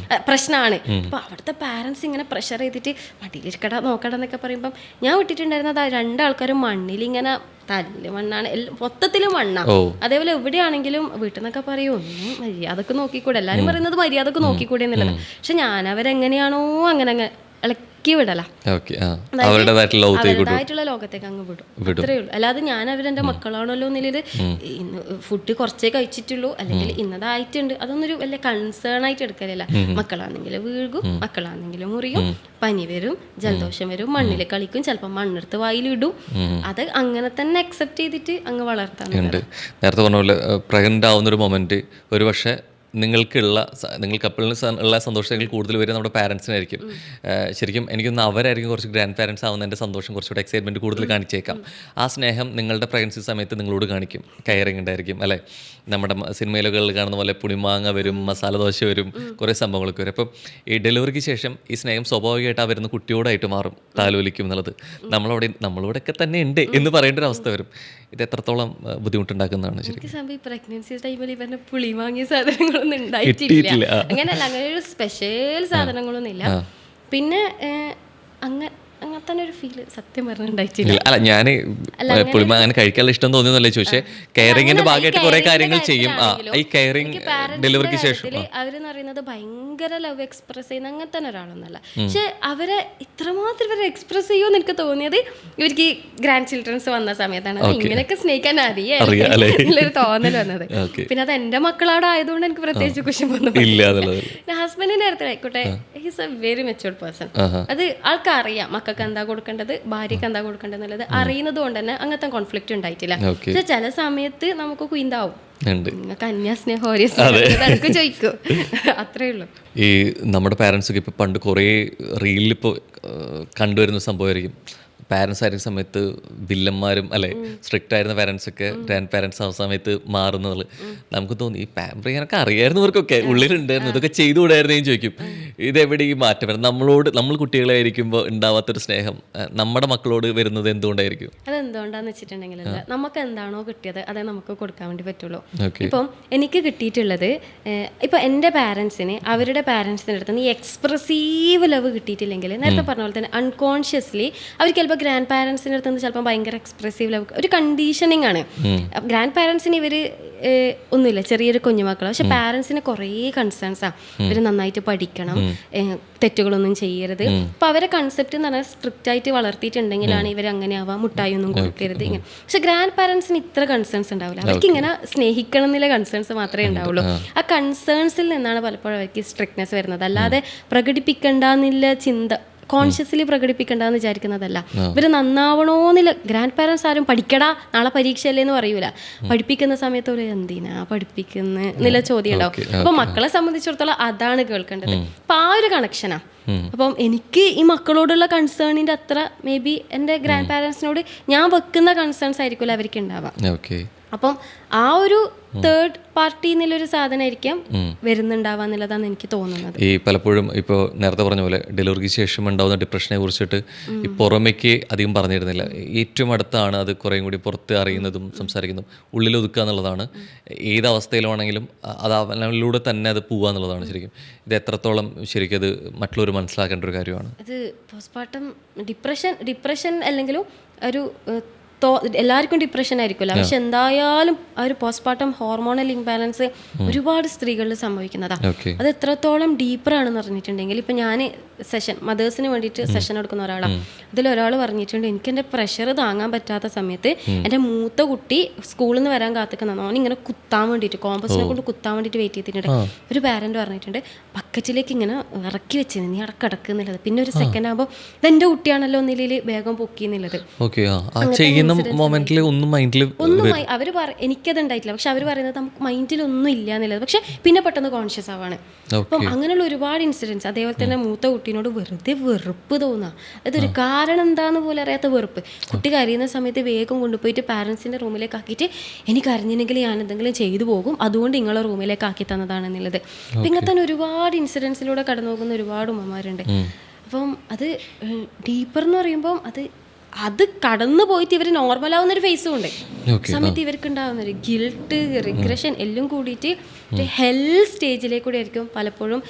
പ്രശ്നമാണ്. അപ്പൊ അവിടുത്തെ പാരന്റ്സ് ഇങ്ങനെ പ്രഷർ ചെയ്തിട്ട് മടിയിലിരിക്കട നോക്കട എന്നൊക്കെ പറയുമ്പം ഞാൻ വിട്ടിട്ടുണ്ടായിരുന്നത് രണ്ടാൾക്കാരും മണ്ണിൽ ഇങ്ങനെ തല്ല് മണ്ണാണ്, മൊത്തത്തിലും മണ്ണാ. അതേപോലെ എവിടെയാണെങ്കിലും വീട്ടിൽ നിന്നൊക്കെ പറയും ഒന്നും മര്യാദക്ക് നോക്കിക്കൂടെ, എല്ലാരും പറയുന്നത് മര്യാദക്ക് നോക്കിക്കൂടെ എന്നുള്ളത്. പക്ഷെ ഞാൻ അവരെങ്ങനെയാണോ അങ്ങനെ അങ്ങ് ഇളക്കി വിടല, അവരുടേതായിട്ടുള്ള ലോകത്തേക്ക് അങ്ങ് വിടും. അത്രേ ഉള്ളൂ. അല്ലാതെ ഞാൻ അവരെന്റെ മക്കളാണല്ലോ എന്നുള്ളത് ഫുഡ് കുറച്ചേ കഴിച്ചിട്ടുള്ളൂ അല്ലെങ്കിൽ ഇന്നതായിട്ടുണ്ട് അതൊന്നൊരു വലിയ കൺസേൺ ആയിട്ട് എടുക്കലില്ല. മക്കളാണെങ്കിൽ വീഴും, മക്കളാണെങ്കിൽ മുറിയും, പനി വരും, ജലദോഷം വരും, മണ്ണിൽ കളിക്കും, ചിലപ്പോൾ മണ്ണെടുത്ത് വായിലിടും. അത് അങ്ങനെ തന്നെ അക്സെപ്റ്റ് ചെയ്തിട്ട് അങ്ങ് വളർത്താനുണ്ട്. നേരത്തെ പറഞ്ഞ പോലെ പ്രഗ്നന്റ് ആവുന്നൊരു മൊമെന്റ് ഒരു പക്ഷേ നിങ്ങൾക്ക് കപ്പിളിന് ഉള്ള സന്തോഷങ്ങൾ കൂടുതൽ വരും നമ്മുടെ പാരൻസിനായിരിക്കും. ശരിക്കും എനിക്കൊന്ന് അവരായിരിക്കും കുറച്ച് ഗ്രാൻഡ് പാരൻസ് ആവുന്നതിൻ്റെ സന്തോഷം കുറച്ചുകൂടെ എക്സൈറ്റ്മെൻറ്റ് കൂടുതൽ കാണിച്ചേക്കാം. ആ സ്നേഹം നിങ്ങളുടെ പ്രഗ്നൻസി സമയത്ത് നിങ്ങളോട് കാണിക്കും. കെയറിങ് ഉണ്ടായിരിക്കും അല്ലേ. നമ്മുടെ സിനിമയിലുകളിൽ കാണുന്ന പോലെ പുളിമാങ്ങ വരും, മസാല ദോശ വരും, കുറേ സംഭവങ്ങളൊക്കെ വരും. അപ്പം ഈ ഡെലിവറിക്ക് ശേഷം ഈ സ്നേഹം സ്വാഭാവികമായിട്ട് ആ വരുന്ന കുട്ടിയോടായിട്ട് മാറും, താലോലിക്കും എന്നുള്ളത്. നമ്മളിവിടെയൊക്കെ തന്നെ ഉണ്ട് എന്ന് പറയേണ്ട ഒരു അവസ്ഥ വരും. ഇത് എത്രത്തോളം ബുദ്ധിമുട്ടുണ്ടാക്കുന്നതാണ് ശരിക്കും. പ്രഗ്നൻസി ടൈമിൽ ഇവരുടെ പുളിമാങ്ങിയ സാധനങ്ങളൊന്നും ഉണ്ടായിട്ടില്ല. അങ്ങനെയല്ല, അങ്ങനെ ഒരു സ്പെഷ്യൽ സാധനങ്ങളൊന്നും ഇല്ല. പിന്നെ അങ്ങനത്തെ ഒരു ഫീല് സത്യം പറഞ്ഞിട്ടുണ്ടായിട്ടില്ല. അല്ല, ഞാൻ പുളിമ അങ്ങനെ കഴിക്കാനുള്ള ഇഷ്ടം തോന്നിയെന്നല്ലേ ചോദിച്ചേ. കെയറിങ്ങിന്റെ ഭാഗമായിട്ട് കുറെ കാര്യങ്ങൾ ചെയ്യും. ഈ കെയറിങ് ഡെലിവറിക്ക് ശേഷം അവരെന്ന് പറയുന്നത് ഭയങ്കര ലവ് എക്സ്പ്രസ് ചെയ്യുന്ന അങ്ങനത്തെ ഒരാളൊന്നല്ല. പക്ഷെ അവരെ ഇത്രമാത്രം ഇവരെ എക്സ്പ്രസ് ചെയ്യുമെന്ന് എനിക്ക് തോന്നിയത് ഇവർക്ക് ഗ്രാൻഡ് ചിൽഡ്രൻസ് വന്ന സമയത്താണ്. ഇങ്ങനെയൊക്കെ സ്നേഹിക്കാൻ അറിയാം തോന്നൽ വന്നത്. പിന്നെ അത് എന്റെ മക്കളവിടെ ആയതുകൊണ്ട് എനിക്ക് പ്രത്യേകിച്ച് കുശുമ്പൊന്നും ഇല്ല. ഹസ്ബൻഡിന്റെ അടുത്ത് ആയിക്കോട്ടെ, he's A very matured person. അത് ആൾക്കറിയാം മക്കൾക്ക് എന്താ കൊടുക്കേണ്ടത്, ഭാര്യക്ക് എന്താ കൊടുക്കേണ്ടത് എന്നുള്ളത് അറിയുന്നത് കൊണ്ട് തന്നെ അങ്ങനത്തെ കോൺഫ്ലിക്റ്റ് ഉണ്ടായിട്ടില്ല. പക്ഷെ ചില സമയത്ത് നമുക്ക് കുയിന്താവും, കന്യാസ്നേഹം ചോദിക്കും, അത്രേ ഉള്ളൂ. ഈ നമ്മുടെ പാരൻസൊക്കെ ഇപ്പോൾ പണ്ട് കുറേ റീലിലിപ്പോൾ കണ്ടുവരുന്ന സംഭവമായിരിക്കും. പാരൻസ് ആയിരുന്ന സമയത്ത് വില്ലന്മാരും അല്ലെ, സ്ട്രിക്റ്റ് ആയിരുന്ന പാരൻസൊക്കെ ഗ്രാൻഡ് പാരൻസ് ആ സമയത്ത് മാറുന്നത് നമുക്ക് തോന്നി ഈ പാമ്പർ ചെയ്യാനൊക്കെ അറിയാവുന്നവർക്കൊക്കെ ഉള്ളിലുണ്ടായിരുന്നു, ഇതൊക്കെ ചെയ്തുകൂടായിരുന്നേന്ന് ചോദിക്കും. ഇതെവിടെ ഈ മാറ്റം വരും? നമ്മൾ കുട്ടികളായിരിക്കുമ്പോൾ ഉണ്ടാവാത്തൊരു സ്നേഹം നമ്മുടെ മക്കളോട് വരുന്നത് എന്തുകൊണ്ടായിരിക്കും? അതെന്തുകൊണ്ടാന്ന് വെച്ചിട്ടുണ്ടെങ്കിൽ നമുക്ക് എന്താണോ കിട്ടിയത് അതേ നമുക്ക് കൊടുക്കാൻ വേണ്ടി പറ്റുള്ളൂ. ഇപ്പം എനിക്ക് കിട്ടിയിട്ടുള്ളത്, ഇപ്പം എൻ്റെ പാരൻസിന് അവരുടെ പാരൻസിൻ്റെ അടുത്ത് ഈ എക്സ്പ്രസീവ് ലവ് കിട്ടിയിട്ടില്ലെങ്കിൽ നേരത്തെ പറഞ്ഞ പോലെ തന്നെ അൺകോൺഷ്യസ്ലി അവർക്ക് ചിലപ്പോൾ ഗ്രാൻഡ് പാരൻസിൻ്റെ അടുത്ത് നിന്ന് ചിലപ്പോൾ ഭയങ്കര എക്സ്പ്രസീവ് ലവ്, ഒരു കണ്ടീഷനിങ് ആണ്. ഗ്രാൻഡ് പാരൻസിന് ഇവർ ഒന്നുമില്ല, ചെറിയൊരു കുഞ്ഞുമക്കളാണ്. പക്ഷെ പാരൻസിന് കുറേ കൺസേൺസാണ്. ഇവർ നന്നായിട്ട് പഠിക്കണം, തെറ്റുകളൊന്നും ചെയ്യരുത്. അപ്പോൾ അവരെ കൺസെപ്റ്റ് എന്ന് പറഞ്ഞാൽ സ്ട്രിക്റ്റ് ആയിട്ട് വളർത്തിയിട്ടുണ്ടെങ്കിലാണ് ഇവർ അങ്ങനെ ആവാം, മുട്ടായി ഒന്നും കൊടുക്കരുത് ഇങ്ങനെ. പക്ഷെ ഗ്രാൻഡ് പാരൻസിന് ഇത്ര കൺസേൺസ് ഉണ്ടാവില്ല. അവർക്ക് ഇങ്ങനെ സ്നേഹിക്കണം എന്നുള്ള കൺസേൺസ് മാത്രമേ ഉണ്ടാവുള്ളൂ. ആ കൺസേൺസിൽ നിന്നാണ് പലപ്പോഴും അവർക്ക് സ്ട്രിക്ട്നെസ് വരുന്നത്. അല്ലാതെ പ്രകടിപ്പിക്കേണ്ടെന്നുള്ള ചിന്ത കോൺഷ്യസ്ലി പ്രകടിപ്പിക്കേണ്ടെന്ന് വിചാരിക്കുന്നതല്ല. ഇവർ നന്നാവണോന്നില്ല. ഗ്രാൻഡ് പാരൻസ് ആരും പഠിക്കടാ നാളെ പരീക്ഷയല്ലേ എന്ന് പറയൂല. പഠിപ്പിക്കുന്ന സമയത്ത് ഒരു എന്തിനാ പഠിപ്പിക്കുന്ന എന്നുള്ള ചോദ്യം ഉണ്ടാവും. അപ്പൊ മക്കളെ സംബന്ധിച്ചിടത്തോളം അതാണ് കേൾക്കേണ്ടത്. അപ്പൊ ആ ഒരു കണക്ഷനാ. അപ്പം എനിക്ക് ഈ മക്കളോടുള്ള കൺസേണിന്റെ അത്ര മേ ബി എൻ്റെ ഗ്രാൻഡ് പാരൻസിനോട് ഞാൻ വെക്കുന്ന കൺസേൺസ് ആയിരിക്കുമല്ലോ അവർക്ക് ഉണ്ടാവാം. അപ്പം ആ ഒരു തേർഡ് പാർട്ടി എന്നുള്ളൊരു സാധനമായിരിക്കും വരുന്നുണ്ടാവുക എന്നുള്ളതാണ് എനിക്ക് തോന്നുന്നത്. ഈ പലപ്പോഴും ഇപ്പോൾ നേരത്തെ പറഞ്ഞ പോലെ ഡെലിവറിക്ക് ശേഷം ഉണ്ടാകുന്ന ഡിപ്രഷനെ കുറിച്ചിട്ട് ഈ പുറമേക്ക് അധികം പറഞ്ഞിരുന്നില്ല. ഏറ്റവും അടുത്താണ് അത് കുറേയും കൂടി പുറത്ത് അറിയുന്നതും സംസാരിക്കുന്നതും. ഉള്ളിലൊതുക്കുക എന്നുള്ളതാണ്. ഏത് അവസ്ഥയിലാണെങ്കിലും അത് അവനിലൂടെ തന്നെ അത് പോവുക എന്നുള്ളതാണ് ശരിക്കും. ഇത് എത്രത്തോളം ശരിക്കും അത് മറ്റുള്ളവർ മനസ്സിലാക്കേണ്ട ഒരു കാര്യമാണ്. അത് പോസ്റ്റ്മോർട്ടം ഡിപ്രഷൻ അല്ലെങ്കിലും ഒരു എല്ലാവർക്കും ഡിപ്രഷൻ ആയിരിക്കുമല്ലോ. പക്ഷെ എന്തായാലും ആ ഒരു പോസ്റ്റ്മോർട്ടം ഹോർമോണൽ ഇംബാലൻസ് ഒരുപാട് സ്ത്രീകളിൽ സംഭവിക്കുന്നതാണ്. അത് എത്രത്തോളം ഡീപ്പറാണെന്ന് പറഞ്ഞിട്ടുണ്ടെങ്കിൽ ഇപ്പം ഞാൻ മദേഴ്സിന് വേണ്ടിയിട്ട് സെഷൻ എടുക്കുന്ന ഒരാളാണ്. അതിലൊരാൾ പറഞ്ഞിട്ടുണ്ട്, എനിക്ക് എൻ്റെ പ്രഷർ താങ്ങാൻ പറ്റാത്ത സമയത്ത് എൻ്റെ മൂത്ത കുട്ടി സ്കൂളിൽ നിന്ന് വരാൻ കാത്തിക്കുന്നതാണ്. അവൻ ഇങ്ങനെ കുത്താൻ വേണ്ടിയിട്ട് കോമ്പസിനെ കൊണ്ട് കുത്താൻ വേണ്ടിയിട്ട് വെയിറ്റ് ചെയ്തിട്ടുണ്ട്. ഒരു പാരന്റ് പറഞ്ഞിട്ടുണ്ട്, ബക്കറ്റിലേക്ക് ഇങ്ങനെ ഇറക്കി വെച്ചിരുന്നു, നീ അടക്കടക്കുന്നുള്ളത്. പിന്നെ ഒരു സെക്കൻഡ് ആകുമ്പോൾ ഇതെൻ്റെ കുട്ടിയാണല്ലോ ഒന്നിൽ വേഗം പൊക്കി എന്നുള്ളത്. അവര് എനിക്കത് ഉണ്ടായിട്ടില്ല, പക്ഷെ അവർ പറയുന്നത് നമുക്ക് മൈൻഡിലൊന്നും ഇല്ല എന്നുള്ളത്. പക്ഷെ പിന്നെ പെട്ടെന്ന് കോൺഷ്യസ് ആവാണ്. അപ്പം അങ്ങനെയുള്ള ഒരുപാട് ഇൻസിഡൻസ്. അതേപോലെ തന്നെ മൂത്ത കുട്ടീനോട് വെറുതെ വെറുപ്പ് തോന്നുക. അതൊരു കാരണം എന്താന്ന് പോലും അറിയാത്ത വെറുപ്പ്. കുട്ടി കരയുന്ന സമയത്ത് വേഗം കൊണ്ടുപോയിട്ട് പാരൻസിൻ്റെ റൂമിലേക്ക് ആക്കിയിട്ട് എനിക്ക് അറിഞ്ഞില്ലെങ്കിൽ ഞാൻ എന്തെങ്കിലും ചെയ്തു പോകും, അതുകൊണ്ട് നിങ്ങളെ റൂമിലേക്ക് ആക്കി തന്നതാണെന്നുള്ളത്. അപ്പം ഇങ്ങനെ തന്നെ ഒരുപാട് ഇൻസിഡൻസിലൂടെ കടന്നു പോകുന്ന ഒരുപാട് ഉമ്മമാരുണ്ട്. അപ്പം അത് ഡീപ്പർ എന്ന് പറയുമ്പം അത് അത് കടന്നു പോയിട്ട് ഇവർ നോർമലാവുന്ന ഒരു ഫേസും ഉണ്ട്. സമയത്ത് ഇവർക്ക് ഉണ്ടാകുന്ന ഒരു ഗിൽട്ട്, റിഗ്രഷൻ എല്ലാം കൂടിയിട്ട് ഒരു ഹെൽ സ്റ്റേജിലേക്ക് കൂടി ആയിരിക്കും പലപ്പോഴും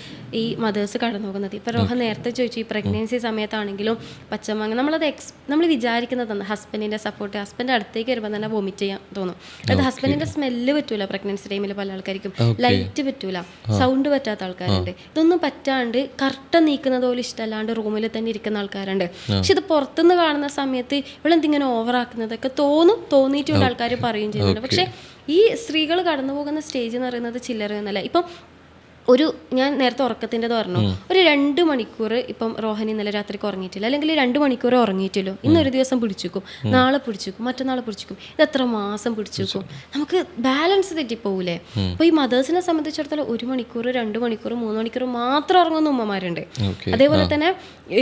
ഈ മദേഴ്സ് കടന്നു പോകുന്നത്. ഇപ്പം റോഹൻ നേരത്തെ ചോദിച്ചു, ഈ പ്രഗ്നൻസി സമയത്താണെങ്കിലും പച്ചമാങ്ങ നമ്മൾ വിചാരിക്കുന്നതാണ് ഹസ്ബൻഡിൻ്റെ സപ്പോർട്ട്, ഹസ്ബൻഡ് അടുത്തേക്ക് വരുമ്പോൾ തന്നെ വോമിറ്റ് ചെയ്യാൻ തോന്നും. അതായത് ഹസ്ബൻഡിൻ്റെ സ്മെല്ല് പറ്റൂല പ്രഗ്നൻസി ടൈമിൽ, പല ആൾക്കാർക്കും ലൈറ്റ് പറ്റൂല, സൗണ്ട് പറ്റാത്ത ആൾക്കാരുണ്ട്. ഇതൊന്നും പറ്റാണ്ട് കർട്ടൻ നീക്കുന്നത് പോലും ഇഷ്ടമല്ലാണ്ട് റൂമിൽ തന്നെ ഇരിക്കുന്ന ആൾക്കാരുണ്ട്. പക്ഷെ ഇത് പുറത്തുനിന്ന് കാണുന്ന സമയത്ത് ഇവളെന്തിങ്ങനെ ഓവറാക്കുന്നതൊക്കെ തോന്നിയിട്ടുണ്ട്, ആൾക്കാർ പറയുകയും ചെയ്യുന്നുണ്ട്. പക്ഷെ ഈ സ്ത്രീകൾ കടന്നു പോകുന്ന സ്റ്റേജ് എന്ന് പറയുന്നത് ചില്ലറയൊന്നുമല്ല. ഇപ്പം ഞാൻ നേരത്തെ ഉറക്കത്തിൻ്റെത് പറഞ്ഞു, ഒരു 2 മണിക്കൂർ ഇപ്പം റോഹൻ ഇന്നലെ രാത്രിക്ക് ഉറങ്ങിയിട്ടില്ല, അല്ലെങ്കിൽ 2 മണിക്കൂർ ഉറങ്ങിയിട്ടില്ലോ, ഇന്നൊരു ദിവസം പിടിച്ചുക്കും, നാളെ പിടിച്ചുക്കും, മറ്റന്നാൾ പിടിച്ചുക്കും, ഇത് എത്ര മാസം പിടിച്ചുക്കും, നമുക്ക് ബാലൻസ് തെറ്റിപ്പോകൂലേ? അപ്പോൾ ഈ മദേഴ്സിനെ സംബന്ധിച്ചിടത്തോളം 1 മണിക്കൂർ, 2 മണിക്കൂർ, 3 മണിക്കൂർ മാത്രം ഉറങ്ങുന്ന ഉമ്മമാരുണ്ട്. അതേപോലെ തന്നെ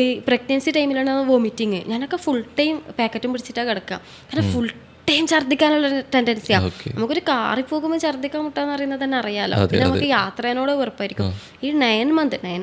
ഈ പ്രഗ്നൻസി ടൈമിലാണ് വോമിറ്റിങ്. ഞാനൊക്കെ ഫുൾ ടൈം പാക്കറ്റും പിടിച്ചിട്ടാണ് കിടക്കുക. കാരണം ഫുൾ ടൈം ഛർദ്ദിക്കാനുള്ള ടെൻഡൻസിയാണ്. നമുക്കൊരു കാറിൽ പോകുമ്പോൾ ഛർദ്ദിക്കാൻ മുട്ടാന്ന് പറയുന്നത് തന്നെ അറിയാലോ. പിന്നെ നമുക്ക് യാത്രേനോട് വെറുപ്പായിരിക്കും. ഈ 9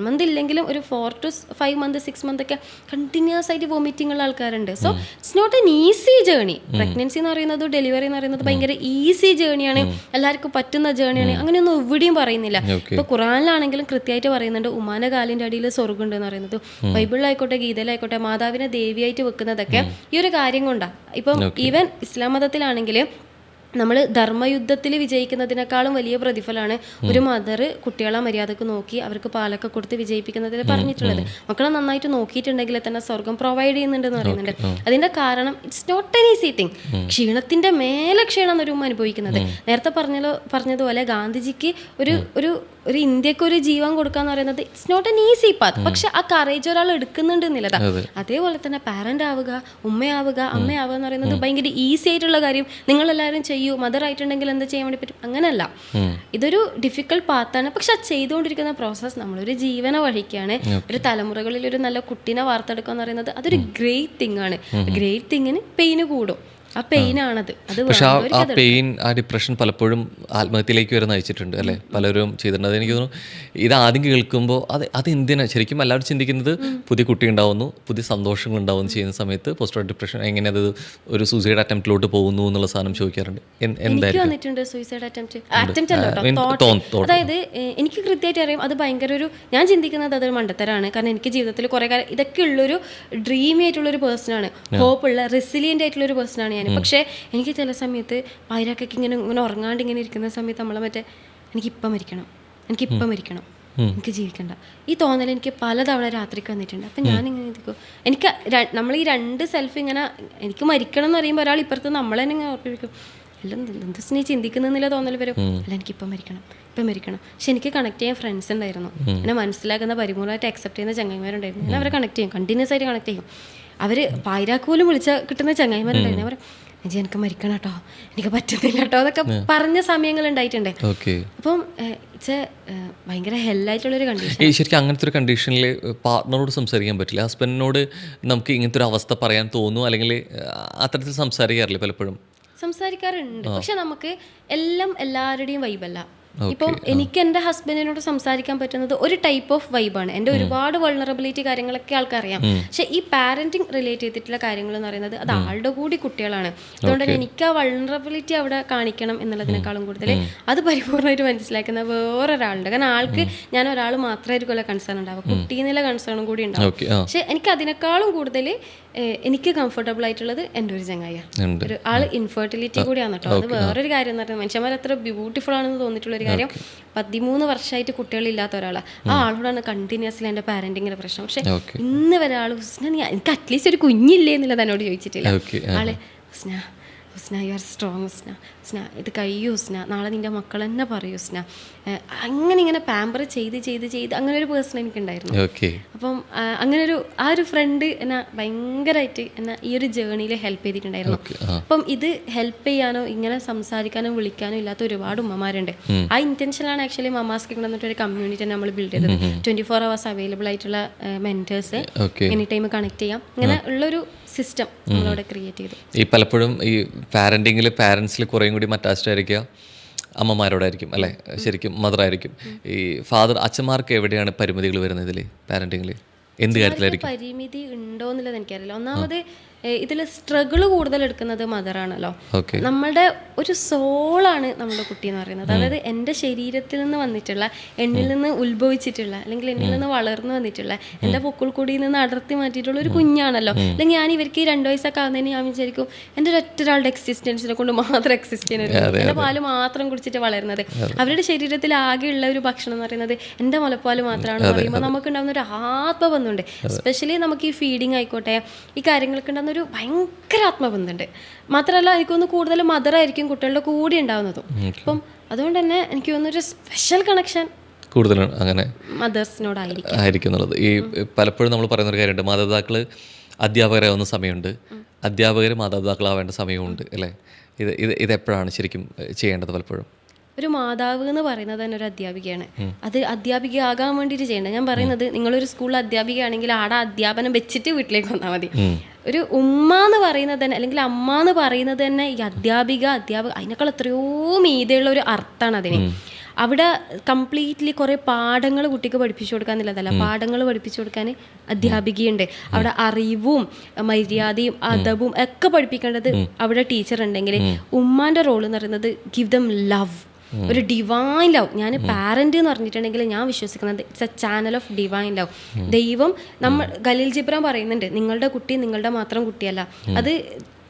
മന്ത് ഇല്ലെങ്കിലും ഒരു 4 to 5 months 6 months ഒക്കെ കണ്ടിന്യൂസ് ആയിട്ട് വോമിറ്റിംഗ് ഉള്ള ആൾക്കാരുണ്ട്. So it's not an easy journey. Pregnancy എന്ന് പറയുന്നത്, ഡെലിവറി എന്ന് പറയുന്നത് ഭയങ്കര ഈസി ജേണിയാണ്, എല്ലാവർക്കും പറ്റുന്ന ജേണിയാണ്, അങ്ങനെയൊന്നും എവിടെയും പറയുന്നില്ല. ഇപ്പൊ ഖുറാനിലാണെങ്കിലും കൃത്യമായിട്ട് പറയുന്നുണ്ട് ഉമ്മാന്റെ കാലിന്റെ അടിയിൽ സ്വർഗ്ഗം ഉണ്ട് എന്ന് പറയുന്നത്. ബൈബിളിലായിക്കോട്ടെ, ഗീതയിലായിക്കോട്ടെ, മാതാവിനെ ദേവിയായിട്ട് വെക്കുന്നതൊക്കെ ഈ ഒരു കാര്യം കൊണ്ടാണ്. ഇപ്പം ഈവൻ ഇസ്ലാം മതത്തിലാണെങ്കിൽ നമ്മൾ ധർമ്മയുദ്ധത്തിൽ വിജയിക്കുന്നതിനേക്കാളും വലിയ പ്രതിഫലമാണ് ഒരു മദർ കുട്ടികളെ മര്യാദക്ക് നോക്കി അവർക്ക് പാലൊക്കെ കൊടുത്ത് വിജയിപ്പിക്കുന്നതിൽ പറഞ്ഞിട്ടുള്ളത്. മക്കളെ നന്നായിട്ട് നോക്കിയിട്ടുണ്ടെങ്കിൽ തന്നെ സ്വർഗം പ്രൊവൈഡ് ചെയ്യുന്നുണ്ടെന്ന് പറയുന്നുണ്ട്. അതിന്റെ കാരണം it's not an easy thing. ക്ഷീണത്തിന്റെ മേലെ ക്ഷീണം ഒരു അനുഭവിക്കുന്നത്. നേരത്തെ പറഞ്ഞതുപോലെ ഗാന്ധിജിക്ക് ഒരു ഇന്ത്യക്ക് ഒരു ജീവൻ കൊടുക്കാന്ന് പറയുന്നത് it's not an easy path. പക്ഷെ ആ കറേജ് ഒരാൾ എടുക്കുന്നുണ്ട് എന്നുള്ളതാ. അതേപോലെ തന്നെ പാരന്റ് ആവുക, അമ്മയാവുക എന്ന് പറയുന്നത് ഭയങ്കര ഈസി ആയിട്ടുള്ള കാര്യം. നിങ്ങളെല്ലാവരും ചെയ്യൂ, മദർ ആയിട്ടുണ്ടെങ്കിൽ എന്താ ചെയ്യാൻ വേണ്ടി പറ്റും, അങ്ങനല്ല. ഇതൊരു ഡിഫിക്കൽട്ട് പാത്താണ്. പക്ഷെ അത് ചെയ്തുകൊണ്ടിരിക്കുന്ന പ്രോസസ്സ് നമ്മളൊരു ജീവനെ വഹിക്കുകയാണ്. ഒരു തലമുറകളിൽ ഒരു നല്ല കുട്ടീനെ വാർത്തെടുക്കുക എന്ന് പറയുന്നത് അതൊരു ഗ്രേറ്റ് തിങ് ആണ്. ഗ്രേറ്റ് തിങ്ങിന് പെയിന് കൂടും. ആ പെയിനാണത്. പക്ഷെ ആ പെയിൻ, ആ ഡിപ്രഷൻ പലപ്പോഴും ആത്മഹത്യയിലേക്ക് വരെ നയിച്ചിട്ടുണ്ട് അല്ലേ? പലരും ചെയ്തിട്ടുണ്ട്. അതെനിക്ക് തോന്നുന്നു ഇത് ആദ്യം കേൾക്കുമ്പോൾ അത് എന്തിനാണ് ശരിക്കും എല്ലാവരും ചിന്തിക്കുന്നത്? പുതിയ കുട്ടി ഉണ്ടാവുന്നു, പുതിയ സന്തോഷങ്ങൾ ഉണ്ടാവുന്നു ചെയ്യുന്ന സമയത്ത് പോസ്റ്റ് ഡിപ്രഷൻ എങ്ങനെ അത് ഒരു സൂസൈഡ് അറ്റംപ്റ്റിലോട്ട് പോകുന്നു എന്നുള്ള സാധനം ചോദിക്കാറുണ്ട്. എന്തായാലും സൂസൈഡ് അറ്റംപ്റ്റ് അതായത് എനിക്ക് കൃത്യമായിട്ട് അറിയാം അത് ഭയങ്കര ഞാൻ ചിന്തിക്കുന്നത് അതൊരു മണ്ടത്തരാണ്. കാരണം എനിക്ക് ജീവിതത്തിൽ കുറെ കാലം ഇതൊക്കെ ഉള്ളൊരു ഡ്രീമി ആയിട്ടുള്ളൊരു പേഴ്സണാണ്, ഹോപ്പുള്ള റെസിലിയൻ്റ് ആയിട്ടുള്ളൊരു പേഴ്സണാണ് ഞാൻ. പക്ഷേ എനിക്ക് ചില സമയത്ത് വയറൊക്കെ ഇങ്ങനെ ഉറങ്ങാണ്ട് ഇങ്ങനെ ഇരിക്കുന്ന സമയത്ത് നമ്മളെ എനിക്കിപ്പം മരിക്കണം, എനിക്ക് ജീവിക്കണ്ട, ഈ തോന്നൽ എനിക്ക് പലതവണ രാത്രിക്ക് വന്നിട്ടുണ്ട്. അപ്പം ഞാനിങ്ങനെ ഇരിക്കും, എനിക്ക് നമ്മൾ ഈ 2 സെൽഫ് ഇങ്ങനെ എനിക്ക് മരിക്കണം എന്ന് പറയുമ്പോൾ ഒരാൾ ഇപ്പുറത്ത് നമ്മളെ തന്നെ ഇങ്ങനെ ഉറപ്പിക്കും, എല്ലാം എന്ത് നീ ചിന്തിക്കുന്നില്ല തോന്നൽ വരും. അല്ല എനിക്കിപ്പം മരിക്കണം. പക്ഷെ എനിക്ക് കണക്ട് ചെയ്യാൻ ഫ്രണ്ട്സ് ഉണ്ടായിരുന്നു, എന്നെ മനസ്സിലാക്കുന്ന പരിപൂർണ്ണമായിട്ട് അക്സെപ്റ്റ് ചെയ്യുന്ന ചങ്ങായിമാരുണ്ടായിരുന്നു. ഞാൻ അവരെ കണക്ട് ചെയ്യും, കണ്ടിന്യൂസ് ആയിട്ട് കണക്ട് ചെയ്യും. അവർ പായിരാക്ക് പോലും കിട്ടുന്ന ചങ്ങായിമാരുണ്ടായിരുന്നു. അവർ എനിക്ക് മരിക്കണം കേട്ടോ, എനിക്ക് പറ്റുന്നില്ല കേട്ടോ എന്നൊക്കെ പറഞ്ഞ സമയങ്ങൾ ഉണ്ടായിട്ടുണ്ട്. അപ്പം ഭയങ്കര ഹെല്ലായിട്ടുള്ളൊരു കണ്ടീഷൻ. ശരിക്കും അങ്ങനത്തെ ഒരു കണ്ടീഷനിൽ പാർട്ട്ണറോട് സംസാരിക്കാൻ പറ്റില്ല, ഹസ്ബൻഡിനോട് നമുക്ക് ഇങ്ങനത്തെ ഒരു അവസ്ഥ പറയാൻ തോന്നുന്നു, അല്ലെങ്കിൽ അത്തരത്തിൽ സംസാരിക്കാറില്ല? പലപ്പോഴും സംസാരിക്കാറുണ്ട്, പക്ഷെ നമുക്ക് എല്ലാവരുടെയും വൈബല്ല. ഇപ്പം എനിക്ക് എൻ്റെ ഹസ്ബൻഡിനോട് സംസാരിക്കാൻ പറ്റുന്നത് ഒരു ടൈപ്പ് ഓഫ് വൈബാണ്. എൻ്റെ ഒരുപാട് വൾണറബിലിറ്റി കാര്യങ്ങളൊക്കെ ആൾക്കറിയാം. പക്ഷെ ഈ പാരന്റിങ് റിലേറ്റ് ചെയ്തിട്ടുള്ള കാര്യങ്ങൾ എന്ന് പറയുന്നത് അത് ആളുടെ കൂടി കുട്ടികളാണ്. അതുകൊണ്ട് തന്നെ എനിക്ക് ആ വൾണറബിലിറ്റി അവിടെ കാണിക്കണം എന്നുള്ളതിനേക്കാളും കൂടുതൽ അത് പരിപൂർണ്ണമായിട്ട് മനസ്സിലാക്കുന്ന വേറൊരാളുണ്ട്. കാരണം ആൾക്ക് ഞാൻ ഒരാൾ മാത്രമായിരിക്കുമല്ലോ കൺസേൺ ഉണ്ടാവുക, കുട്ടീന്നുള്ള കൺസേണും കൂടി ഉണ്ടാവും. പക്ഷെ എനിക്ക് അതിനേക്കാളും കൂടുതൽ എനിക്ക് കംഫർട്ടബിൾ ആയിട്ടുള്ളത് എൻ്റെ ഒരു ചങ്ങായിയാണ്. ഒരു ആൾ ഇൻഫെർട്ടിലിറ്റി കൂടിയാണ് കേട്ടോ. അത് വേറൊരു കാര്യം എന്ന് പറയുന്നത് മനുഷ്യന്മാർ എത്ര ബ്യൂട്ടിഫുൾ ആണെന്ന് തോന്നിയിട്ടുള്ളൊരു കാര്യം. 13 വർഷമായിട്ട് കുട്ടികളില്ലാത്ത ഒരാളാണ്. ആ ആളോടാണ് കണ്ടിന്യൂസ്ലി എൻ്റെ പാരന്റിങ്ങിന്റെ പ്രശ്നം. പക്ഷെ ഇന്ന് വരെ ആൾ എനിക്ക് അറ്റ്ലീസ്റ്റ് ഒരു കുഞ്ഞില്ലേ എന്നുള്ളത് എന്നോട് ചോദിച്ചിട്ടില്ല. ആള് ഹുസ്ന യു ആർ സ്ട്രോങ്, ഹുസ്ന ഇത് കഴിയൂ, ഹുസ്ന നാളെ നിൻ്റെ മക്കൾ തന്നെ പറയൂ, ഹുസ്ന അങ്ങനെ പാമ്പർ ചെയ്ത് അങ്ങനെ ഒരു പേഴ്സൺ എനിക്കുണ്ടായിരുന്നു. അപ്പം അങ്ങനെ ഒരു ഫ്രണ്ട് എന്നെ ഭയങ്കരമായിട്ട് എന്നെ ഈ ഒരു ജേർണിയിൽ ഹെൽപ്പ് ചെയ്തിട്ടുണ്ടായിരുന്നു. അപ്പം ഇത് ഹെൽപ്പ് ചെയ്യാനോ ഇങ്ങനെ സംസാരിക്കാനോ വിളിക്കാനോ ഇല്ലാത്ത ഒരുപാട് ഉമ്മമാരുണ്ട്. ആ ഇന്റൻഷനാണ് ആക്ച്വലി മമാസ് കിങ്ഡം എന്നിട്ട് ഒരു കമ്മ്യൂണിറ്റി നമ്മൾ ബിൽഡ് ചെയ്തത്. 24 hours അവൈലബിൾ ആയിട്ടുള്ള മെന്റേഴ്സ്, എനി ടൈം കണക്ട് ചെയ്യാം, ഇങ്ങനെ ഉള്ളൊരു സിസ്റ്റം നമ്മളവിടെ ക്രിയേറ്റ് ചെയ്തു. ഈ പലപ്പോഴും ഈ പാരന്റിങ്ങിൽ പാരൻസിൽ കുറേയും കൂടി അറ്റാച്ച്ഡ് ആയിരിക്കുക അമ്മമാരോടായിരിക്കും അല്ലേ? ശരിക്കും മദറായിരിക്കും. ഈ അച്ഛന്മാർക്ക് എവിടെയാണ് പരിമിതികൾ വരുന്നത് ഇതിൽ പാരന്റിങ്ങിൽ? എന്ത് കാര്യത്തിലായിരിക്കും പരിമിതി ഉണ്ടോ എന്നുള്ളത് എനിക്കറിയില്ല. ഒന്നാമത് ഇതിൽ സ്ട്രഗിൾ കൂടുതൽ എടുക്കുന്നത് മദറാണല്ലോ. ഓക്കെ. നമ്മളുടെ ഒരു സോളാണ് നമ്മുടെ കുട്ടി എന്ന് പറയുന്നത്. അതായത് എൻ്റെ ശരീരത്തിൽ നിന്ന് വന്നിട്ടുള്ള, എന്നിൽ നിന്ന് ഉത്ഭവിച്ചിട്ടുള്ള, അല്ലെങ്കിൽ എന്നിൽ നിന്ന് വളർന്നു വന്നിട്ടുള്ള, എൻ്റെ പൊക്കിൾ കൂടിയിൽ നിന്ന് അടർത്തി മാറ്റിയിട്ടുള്ള ഒരു കുഞ്ഞാണല്ലോ. അല്ലെങ്കിൽ ഞാൻ ഇവർക്ക് 2 വയസ്സൊക്കെ ആകുന്നതിന് ഞാൻ വിചാരിക്കും എൻ്റെ ഒറ്റൊരാളുടെ എക്സിസ്റ്റൻസിനെ കൊണ്ട് മാത്രം എക്സിസ്റ്റ് ചെയ്യുന്നത്, എൻ്റെ പാല് മാത്രം കുടിച്ചിട്ട് വളരുന്നത്. അവരുടെ ശരീരത്തിൽ ആകെയുള്ള ഒരു ഭക്ഷണം എന്ന് പറയുന്നത് എൻ്റെ മുലപ്പാല് മാത്രമാണെന്ന് പറയുമ്പോൾ നമുക്കുണ്ടാകുന്ന ഒരു ആത്മബന്ധമുണ്ട്. എസ്പെഷ്യലി നമുക്ക് ഈ ഫീഡിങ് ആയിക്കോട്ടെ, ഈ കാര്യങ്ങൾക്ക് ഉണ്ടാകുന്ന ഒരു ഭയങ്കര ആത്മബന്ധമുണ്ട്. മാത്രമല്ല എനിക്കൊന്ന് കൂടുതൽ മദറായിരിക്കും കുട്ടികളുടെ കൂടെ ഉണ്ടാകുന്നതും. അപ്പം അതുകൊണ്ട് തന്നെ എനിക്ക് തോന്നുന്നൊരു സ്പെഷ്യൽ കണക്ഷൻ കൂടുതലാണ് അങ്ങനെ മദേഴ്സിനോടായിരിക്കും എന്നുള്ളത്. ഈ പലപ്പോഴും നമ്മൾ പറയുന്നൊരു കാര്യമുണ്ട്, മാതാപിതാക്കൾ അധ്യാപകരാവുന്ന സമയമുണ്ട്, അധ്യാപകർ മാതാപിതാക്കളാവേണ്ട സമയമുണ്ട് അല്ലേ? ഇതെപ്പോഴാണ് ശരിക്കും ചെയ്യേണ്ടത്? പലപ്പോഴും ഒരു മാതാവ് എന്ന് പറയുന്നത് തന്നെ ഒരു അധ്യാപികയാണ്. അത് അധ്യാപികയാകാൻ വേണ്ടിയിട്ട് ചെയ്യേണ്ടത്. ഞാൻ പറയുന്നത്, നിങ്ങളൊരു സ്കൂളിൽ അധ്യാപികയാണെങ്കിൽ ആടെ അധ്യാപനം വെച്ചിട്ട് വീട്ടിലേക്ക് വന്നാൽ മതി. ഒരു ഉമ്മ എന്ന് പറയുന്നത് തന്നെ, അല്ലെങ്കിൽ അമ്മ എന്ന് പറയുന്നത് തന്നെ ഈ അധ്യാപിക അതിനേക്കാൾ എത്രയോ മീതെയുള്ള ഒരു അർത്ഥമാണ് അതിന്. അവിടെ കംപ്ലീറ്റ്ലി കുറേ പാഠങ്ങൾ കുട്ടിക്ക് പഠിപ്പിച്ചു കൊടുക്കാന്നുള്ളതല്ല, പാഠങ്ങൾ പഠിപ്പിച്ചു കൊടുക്കാൻ അധ്യാപികയുണ്ട്. അവിടെ അറിവും മര്യാദയും അദബും ഒക്കെ പഠിപ്പിക്കേണ്ടത് അവിടെ ടീച്ചർ ഉണ്ടെങ്കിൽ, ഉമ്മാൻ്റെ റോൾ എന്ന് പറയുന്നത് ഗിവ് ദം ലവ്, ഒരു ഡിവൈൻ ലവ്. ഞാൻ പാരന്റ് എന്ന് പറഞ്ഞിട്ടുണ്ടെങ്കിൽ ഞാൻ വിശ്വസിക്കുന്നത് it's A channel of divine love. ദൈവം ഖലീൽ ജിബ്രാൻ പറയുന്നുണ്ട്, നിങ്ങളുടെ കുട്ടി നിങ്ങളുടെ മാത്രം കുട്ടിയല്ല, അത്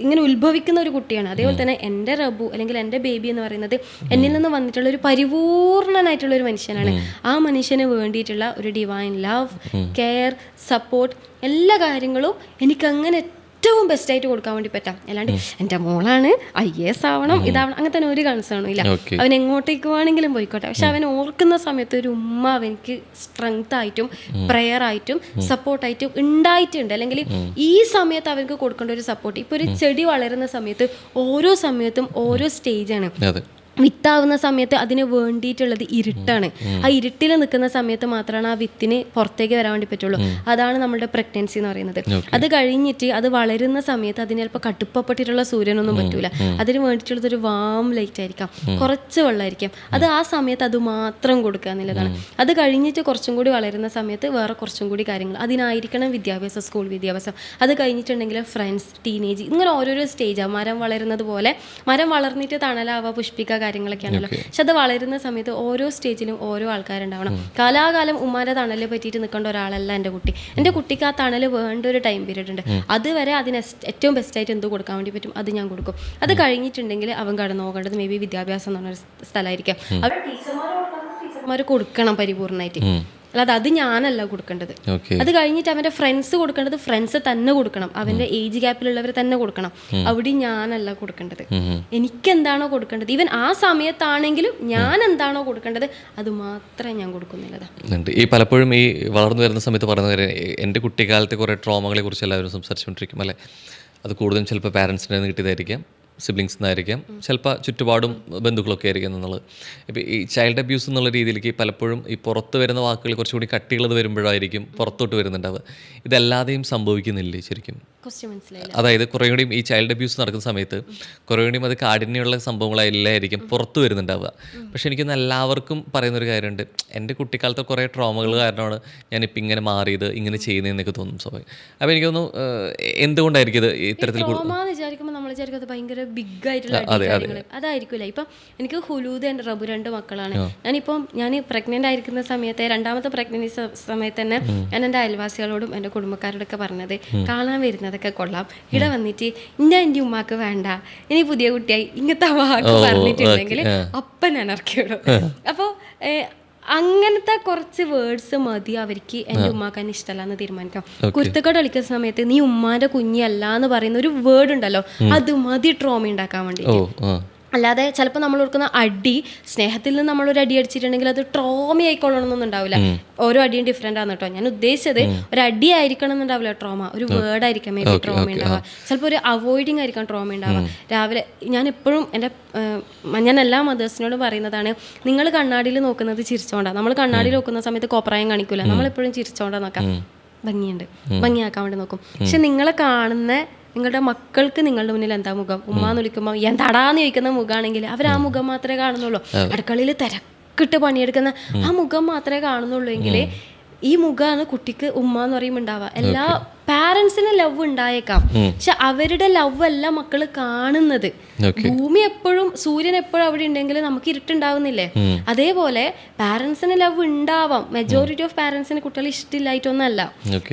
ഇങ്ങനെ ഉത്ഭവിക്കുന്ന ഒരു കുട്ടിയാണ്. അതേപോലെ തന്നെ എൻ്റെ റബ്ബു അല്ലെങ്കിൽ എൻ്റെ ബേബി എന്ന് പറയുന്നത് എന്നിൽ നിന്ന് വന്നിട്ടുള്ള ഒരു പരിപൂർണനായിട്ടുള്ള ഒരു മനുഷ്യനാണ്. ആ മനുഷ്യന് വേണ്ടിയിട്ടുള്ള ഒരു ഡിവൈൻ ലവ്, കെയർ, സപ്പോർട്ട്, എല്ലാ കാര്യങ്ങളും എനിക്കങ്ങനെ ഏറ്റവും ബെസ്റ്റായിട്ട് കൊടുക്കാൻ വേണ്ടി പറ്റാം. അല്ലാണ്ട് എൻ്റെ മോളാണ് IAS ആവണം, ഇതാവണം, അങ്ങനെ തന്നെ ഒരു കൺസേണും ഇല്ല. അവൻ എങ്ങോട്ടേക്ക് വേണമെങ്കിലും പോയിക്കോട്ടെ. പക്ഷെ അവൻ ഓർക്കുന്ന സമയത്ത് ഒരു ഉമ്മ അവനക്ക് സ്ട്രെങ്ത് ആയിട്ടും പ്രെയർ ആയിട്ടും സപ്പോർട്ടായിട്ടും ഉണ്ടായിട്ടുണ്ട്. അല്ലെങ്കിൽ ഈ സമയത്ത് അവർക്ക് കൊടുക്കേണ്ട ഒരു സപ്പോർട്ട്. ഇപ്പോൾ ഒരു ചെടി വളരുന്ന സമയത്ത് ഓരോ സമയത്തും ഓരോ സ്റ്റേജാണ്. വിത്താവുന്ന സമയത്ത് അതിന് വേണ്ടിയിട്ടുള്ളത് ഇരുട്ടാണ്. ആ ഇരുട്ടിൽ നിൽക്കുന്ന സമയത്ത് മാത്രമാണ് ആ വിത്തിന് പുറത്തേക്ക് വരാൻ വേണ്ടി പറ്റുള്ളൂ. അതാണ് നമ്മുടെ പ്രഗ്നൻസി എന്ന് പറയുന്നത്. അത് കഴിഞ്ഞിട്ട് അത് വളരുന്ന സമയത്ത് അതിന് ചിലപ്പോൾ കടുപ്പപ്പെട്ടിട്ടുള്ള സൂര്യനൊന്നും പറ്റൂല. അതിന് വേണ്ടിയിട്ടുള്ളത് ഒരു വാം ലൈറ്റ് ആയിരിക്കാം, കുറച്ച് വെള്ളമായിരിക്കും. അത് ആ സമയത്ത് അത് മാത്രം കൊടുക്കുക എന്നുള്ളതാണ്. അത് കഴിഞ്ഞിട്ട് കുറച്ചും കൂടി വളരുന്ന സമയത്ത് വേറെ കുറച്ചും കൂടി കാര്യങ്ങൾ അതിനായിരിക്കണം വിദ്യാഭ്യാസം, സ്കൂൾ വിദ്യാഭ്യാസം. അത് കഴിഞ്ഞിട്ടുണ്ടെങ്കിൽ ഫ്രണ്ട്സ്, ടീനേജ്, ഇങ്ങനെ ഓരോരോ സ്റ്റേജാണ്. മരം വളരുന്നത് പോലെ മരം വളർന്നിട്ട് തണലാവുക, പുഷ്പിക്കുക, കാര്യങ്ങളൊക്കെയാണല്ലോ. പക്ഷെ അത് വളരുന്ന സമയത്ത് ഓരോ സ്റ്റേജിലും ഓരോ ആൾക്കാരുണ്ടാവണം. കാലാകാലം ഉമ്മാൻ്റെ തണല് പറ്റിയിട്ട് നിൽക്കേണ്ട ഒരാളല്ല എൻ്റെ കുട്ടി. എൻ്റെ കുട്ടിക്ക് ആ തണല് വേണ്ട ഒരു ടൈം പീരീഡ് ഉണ്ട്. അതുവരെ അതിന് ഏറ്റവും ബെസ്റ്റായിട്ട് എന്ത് കൊടുക്കാൻ വേണ്ടി പറ്റും അത് ഞാൻ കൊടുക്കും. അത് കഴിഞ്ഞിട്ടുണ്ടെങ്കിൽ അവൻ കടന്നു നോക്കേണ്ടത് മേ ബി വിദ്യാഭ്യാസം എന്ന് പറഞ്ഞൊരു സ്ഥലമായിരിക്കാം. അവിടെ ടീച്ചർമാർ കൊടുക്കണം പരിപൂർണ്ണമായിട്ട്, അല്ലാതെ അത് ഞാനല്ല കൊടുക്കേണ്ടത്. അത് കഴിഞ്ഞിട്ട് അവൻ്റെ ഫ്രണ്ട്സ് കൊടുക്കേണ്ടത് ഫ്രണ്ട്സ് തന്നെ കൊടുക്കണം, അവൻ്റെ ഏജ് ഗ്യാപ്പിലുള്ളവർ തന്നെ കൊടുക്കണം. അവിടെ ഞാനല്ല കൊടുക്കേണ്ടത്. എനിക്കെന്താണോ കൊടുക്കേണ്ടത്, ഈവൻ ആ സമയത്താണെങ്കിലും ഞാൻ എന്താണോ കൊടുക്കേണ്ടത് അത് മാത്രമേ ഞാൻ കൊടുക്കുന്നില്ലതാണ്. ഈ പലപ്പോഴും ഈ വളർന്നു വരുന്ന സമയത്ത് പറയുന്ന കാര്യം, എൻ്റെ കുട്ടിക്കാലത്തെ കുറേ ട്രോമകളെ കുറിച്ച് എല്ലാവരും സംസാരിച്ചുകൊണ്ടിരിക്കും അല്ലേ? അത് കൂടുതലും ചിലപ്പോൾ പാരൻസിൻ്റെ നിന്ന് കിട്ടിയതായിരിക്കാം, സിബ്ലിങ്സ് നിന്നായിരിക്കാം, ചിലപ്പോൾ ചുറ്റുപാടും ബന്ധുക്കളൊക്കെ ആയിരിക്കും എന്നുള്ളത്. ഇപ്പോൾ ഈ ചൈൽഡ് അബ്യൂസ് എന്നുള്ള രീതിയിലേക്ക് പലപ്പോഴും ഈ പുറത്ത് വരുന്ന വാക്കുകൾ കുറച്ചുകൂടി കട്ടിയുള്ളത് വരുമ്പോഴായിരിക്കും പുറത്തോട്ട് വരുന്നുണ്ടാവുക. ഇതല്ലാതെയും സംഭവിക്കുന്നില്ലേ ശരിക്കും? അതായത് കുറേ കൂടിയും ഈ ചൈൽഡ് അബ്യൂസ് നടക്കുന്ന സമയത്ത് കുറേ കൂടിയും അത് കാഠിന്യമുള്ള സംഭവങ്ങളെല്ലായിരിക്കും പുറത്ത് വരുന്നുണ്ടാവുക. പക്ഷെ എനിക്കൊന്ന് എല്ലാവർക്കും പറയുന്നൊരു കാര്യമുണ്ട്, എൻ്റെ കുട്ടിക്കാലത്തെ കുറേ ട്രോമകൾ കാരണമാണ് ഞാനിപ്പോൾ ഇങ്ങനെ മാറിയത്, ഇങ്ങനെ ചെയ്യുന്നതെന്നൊക്കെ തോന്നും സ്വാഭാവികം. അപ്പോൾ എനിക്ക് തോന്നുന്നു എന്തുകൊണ്ടായിരിക്കും ഇത് ഇത്തരത്തിൽ വിചാരിക്കുമ്പോൾ നമ്മൾ വിചാരിക്കും അത് ഭയങ്കര ബിഗ് ആയിട്ടുള്ള അതായിരിക്കില്ല. ഇപ്പം എനിക്ക് ഹുലൂദ് എൻ്റെ റബു 2 മക്കളാണ്. ഞാൻ പ്രഗ്നൻ്റ് ആയിരിക്കുന്ന സമയത്ത്, രണ്ടാമത്തെ പ്രഗ്നൻസി സമയത്ത് തന്നെ ഞാൻ എൻ്റെ അയൽവാസികളോടും എൻ്റെ കുടുംബക്കാരോടൊക്കെ പറഞ്ഞത്, കാണാൻ വരുന്നതൊക്കെ കൊള്ളാം, ഇവിടെ വന്നിട്ട് എൻ്റെ ഉമ്മാക്ക് വേണ്ട, ഇനി പുതിയ കുട്ടിയായി ഇങ്ങനത്തെ വാക്ക് പറഞ്ഞിട്ടുണ്ടെങ്കിൽ അപ്പം ഞാൻ ഇറക്കിവിടും. അപ്പോൾ അങ്ങനത്തെ കുറച്ച് വേർഡ്സ് മതി അവർക്ക് എൻ്റെ ഉമ്മാക്കാൻ ഇഷ്ടമല്ല എന്ന് തീരുമാനിക്കാം. കുരുത്തക്കേട് കളിക്കുന്ന സമയത്ത് നീ ഉമ്മാന്റെ കുഞ്ഞല്ല എന്ന് പറയുന്ന ഒരു വേർഡ് ഉണ്ടല്ലോ, അത് മതി ട്രോമ ഉണ്ടാക്കാൻ വേണ്ടി. അല്ലാതെ ചിലപ്പോൾ നമ്മൾ കൊടുക്കുന്ന അടി, സ്നേഹത്തിൽ നിന്ന് നമ്മളൊരു അടി അടിച്ചിട്ടുണ്ടെങ്കിൽ അത് ട്രോമ ആയിക്കൊള്ളണമെന്നൊന്നും ഉണ്ടാവില്ല. ഓരോ അടിയും ഡിഫറെൻ്റ് ആണ് കേട്ടോ. ഞാൻ ഉദ്ദേശിച്ചത് ഒരു അടി ആയിരിക്കണം എന്നുണ്ടാവില്ല ട്രോമ, ഒരു വേർഡ് ആയിരിക്കാം മേ ബി ട്രോമ ഉണ്ടാവുക. ചിലപ്പോൾ ഒരു അവോയ്ഡിങ് ആയിരിക്കാം ട്രോമ ഉണ്ടാവുക. രാവിലെ ഞാൻ എപ്പോഴും ഞാൻ എല്ലാ മദേഴ്സിനോടും പറയുന്നതാണ്, നിങ്ങൾ കണ്ണാടിയിൽ നോക്കുന്നത് ചിരിച്ചോണ്ടാണ്. നമ്മൾ കണ്ണാടിയിൽ നോക്കുന്ന സമയത്ത് കോപ്രായം കാണിക്കൂല, നമ്മളെപ്പോഴും ചിരിച്ചോണ്ടാ നോക്കാം, ഭംഗിയുണ്ട്, ഭംഗിയാക്കാൻ വേണ്ടി നോക്കും. പക്ഷെ നിങ്ങളെ കാണുന്ന നിങ്ങളുടെ മക്കൾക്ക് നിങ്ങളുടെ മുന്നിൽ എന്താ മുഖം, ഉമ്മാന്ന് വിളിക്കുമ്പോൾ എന്താടാന്ന് ചോദിക്കുന്ന മുഖമാണെങ്കിൽ അവർ ആ മുഖം മാത്രമേ കാണുന്നുള്ളൂ. അടുക്കളയിൽ തിരക്കിട്ട് പണിയെടുക്കുന്ന ആ മുഖം മാത്രമേ കാണുന്നുള്ളൂ എങ്കിൽ ഈ മുഖമാണ് കുട്ടിക്ക് ഉമ്മ എന്ന് പറയുമ്പോൾ ഉണ്ടാവുക. എല്ലാ പാരൻസിന് ലവ് ഉണ്ടായേക്കാം, പക്ഷെ അവരുടെ ലവ് അല്ല മക്കള് കാണുന്നത്. ഭൂമി എപ്പോഴും, സൂര്യൻ എപ്പോഴും അവിടെ ഉണ്ടെങ്കിൽ നമുക്ക് ഇരുട്ടുണ്ടാവുന്നില്ലേ? അതേപോലെ പാരൻസിന് ലവ് ഉണ്ടാവാം. മെജോറിറ്റി ഓഫ് പാരൻസിന് കുട്ടികളെ ഇഷ്ടമില്ലായിട്ടൊന്നല്ല,